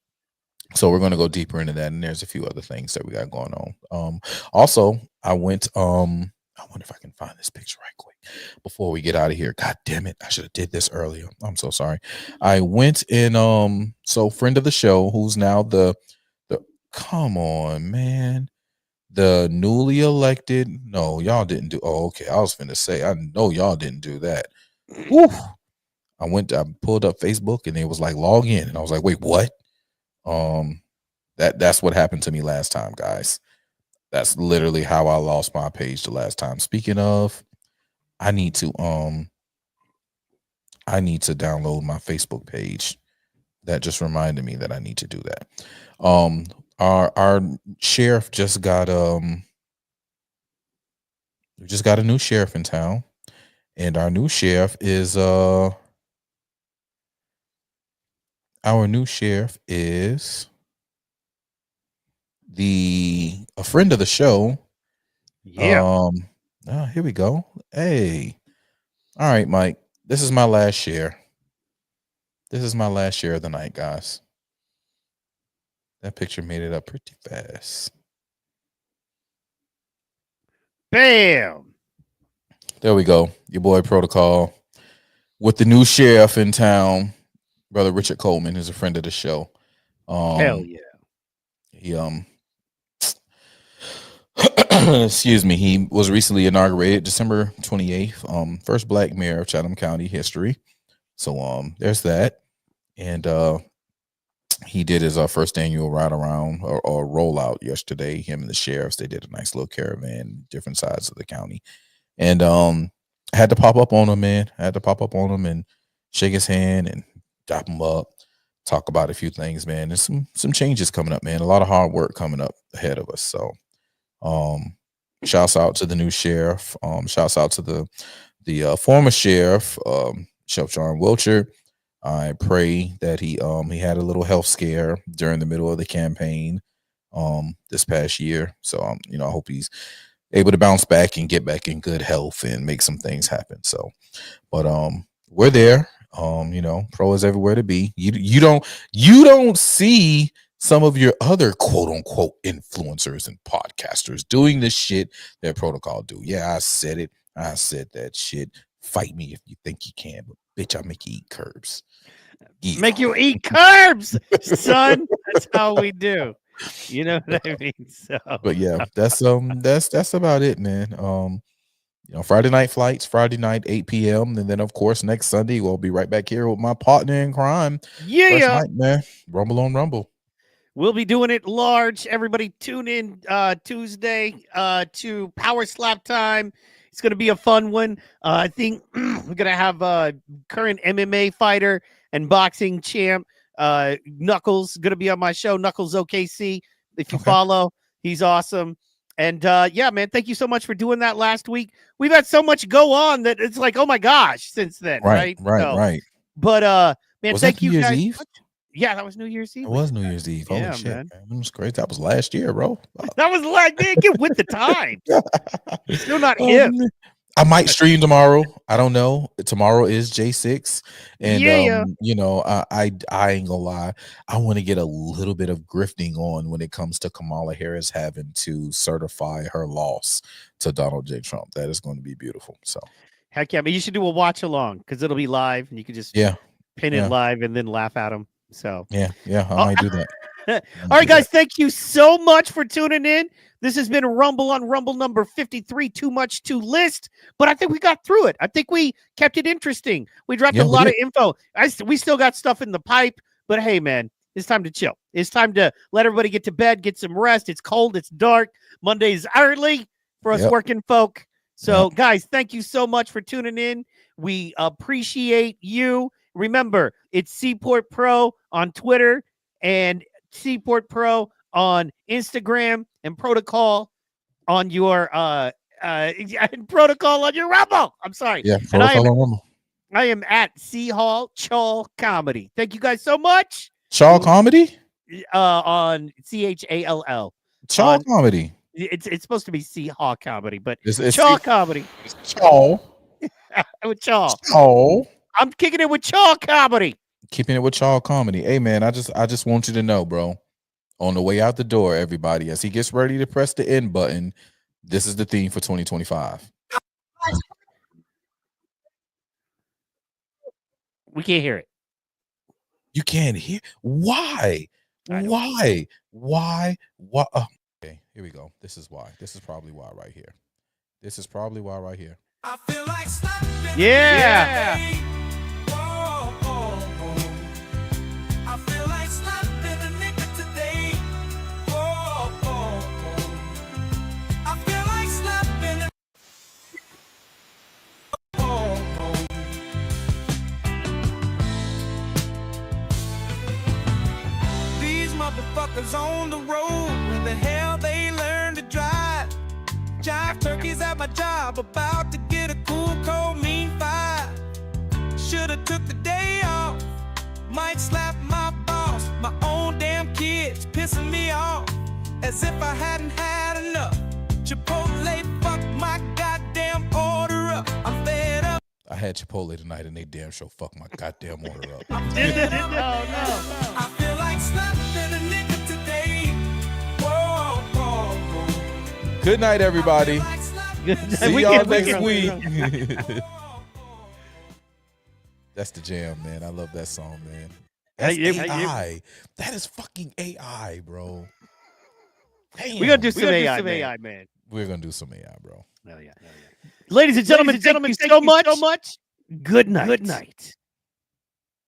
we're gonna go deeper into that, and there's a few other things that we got going on. Also, I went. I wonder if I can find this picture right quick before we get out of here. God damn it! I should have did this earlier. I'm so sorry. I went in. So friend of the show, who's now the come on, man. The newly elected. No, y'all didn't do. Oh, okay. I was finna say, I know y'all didn't do that. Woo. I pulled up Facebook and it was like log in. And I was like, wait, what? That's what happened to me last time, guys. That's literally how I lost my page the last time. Speaking of, I need to download my Facebook page. That just reminded me that I need to do that. Our sheriff just got we just got a new sheriff in town, and our new sheriff is a friend of the show. Yeah. Here we go. Hey. All right, Mike. This is my last share. This is my last share of the night, guys. That picture made it up pretty fast. Bam. There we go. Your boy Protocol with the new sheriff in town, Brother Richard Coleman, who's a friend of the show. Hell yeah. He excuse me, he was recently inaugurated December 28th, first black mayor of Chatham County history. So there's that. And he did his first annual ride around or rollout yesterday. Him and the sheriffs, they did a nice little caravan, different sides of the county. And I had to pop up on him, man. I had to pop up on him and shake his hand and dap him up, talk about a few things, man. There's some changes coming up, man. A lot of hard work coming up ahead of us. So shouts out to the new sheriff. Shouts out to the former sheriff, Sheriff John Wiltshire. I pray that he had a little health scare during the middle of the campaign this past year. So I hope he's able to bounce back and get back in good health and make some things happen. So, but we're there. Pro is everywhere to be. You don't see some of your other quote unquote influencers and podcasters doing the shit that Protocol do. Yeah, I said it. I said that shit. Fight me if you think you can, but bitch, I make you eat curbs. Yeah. Make you eat curbs, son. That's how we do. You know what I mean? So, but yeah, that's about it, man. Friday night flights, Friday night 8 p.m. and then of course next Sunday we'll be right back here with my partner in crime. Yeah, night, man. Rumble on Rumble. We'll be doing it large. Everybody tune in Tuesday to Power Slap Time. It's going to be a fun one. I think we're going to have a current MMA fighter and boxing champ, Knuckles, going to be on my show, Knuckles OKC. If you follow, he's awesome. And yeah, man, thank you so much for doing that last week. We've had so much go on that it's like, oh my gosh, since then. Right. But man, was thank that you New guys. Year's Eve? Yeah, that was New Year's Eve. It was New Year's Eve. Holy shit, man. That was great. That was last year, bro. That was like, man, get with the times. Still not hip. I might stream tomorrow. I don't know. Tomorrow is J6, and I ain't gonna lie. I want to get a little bit of grifting on when it comes to Kamala Harris having to certify her loss to Donald J. Trump. That is going to be beautiful. So, heck yeah, but you should do a watch along because it'll be live, and you can just pin it live and then laugh at them. So yeah, I might do that. All right, guys, thank you so much for tuning in. This has been Rumble on Rumble number 53, Too Much to List, but I think we got through it. I think we kept it interesting. We dropped a lot of info. We still got stuff in the pipe, but hey, man, it's time to chill. It's time to let everybody get to bed, get some rest. It's cold. It's dark. Monday's early for us working folk. So, guys, thank you so much for tuning in. We appreciate you. Remember, it's Seaport Pro on Twitter and Seaport Pro on Instagram and Protocol on your Protocol on your Rumble. I'm sorry. Yeah, Protocol on Rumble. I am at C Hall Chaw Comedy. Thank you guys so much. Chaw Comedy? On CHALL. Chaw Comedy. It's supposed to be C Hall Comedy, but it's Chaw Comedy. Chaw. With Chaw. Chaw. I'm kicking it with Chaw Comedy. Keeping it with Chaw Comedy. Hey man, I just want you to know, bro. On the way out the door, everybody, as he gets ready to press the end button, this is the theme for 2025. We can't hear it. You can't hear? Why? Why? Okay, here we go. This is why. This is probably why right here. This is probably why right here. I feel like slapping. Yeah. I feel like slapping a nigga today. I feel like slapping a These motherfuckers on the road, where the hell they learn to drive. Jive turkeys at my job, about to get a cool, cold, mean five. Should've took the day off. Might slap my boss, my own damn kids pissing me off. As if I hadn't had enough. Chipotle fucked my goddamn order up. I'm fed up. I had Chipotle tonight and they damn sure fucked my goddamn order up. No. I feel like slapping a nigga today. Whoa. Good night, everybody. See y'all next week. That's the jam, man. I love that song, man. That's AI. That is fucking AI, bro. Damn. We gotta do some AI, man. We're gonna do some AI, bro. Hell yeah. Ladies and gentlemen, thank you so much. Good night. Good night.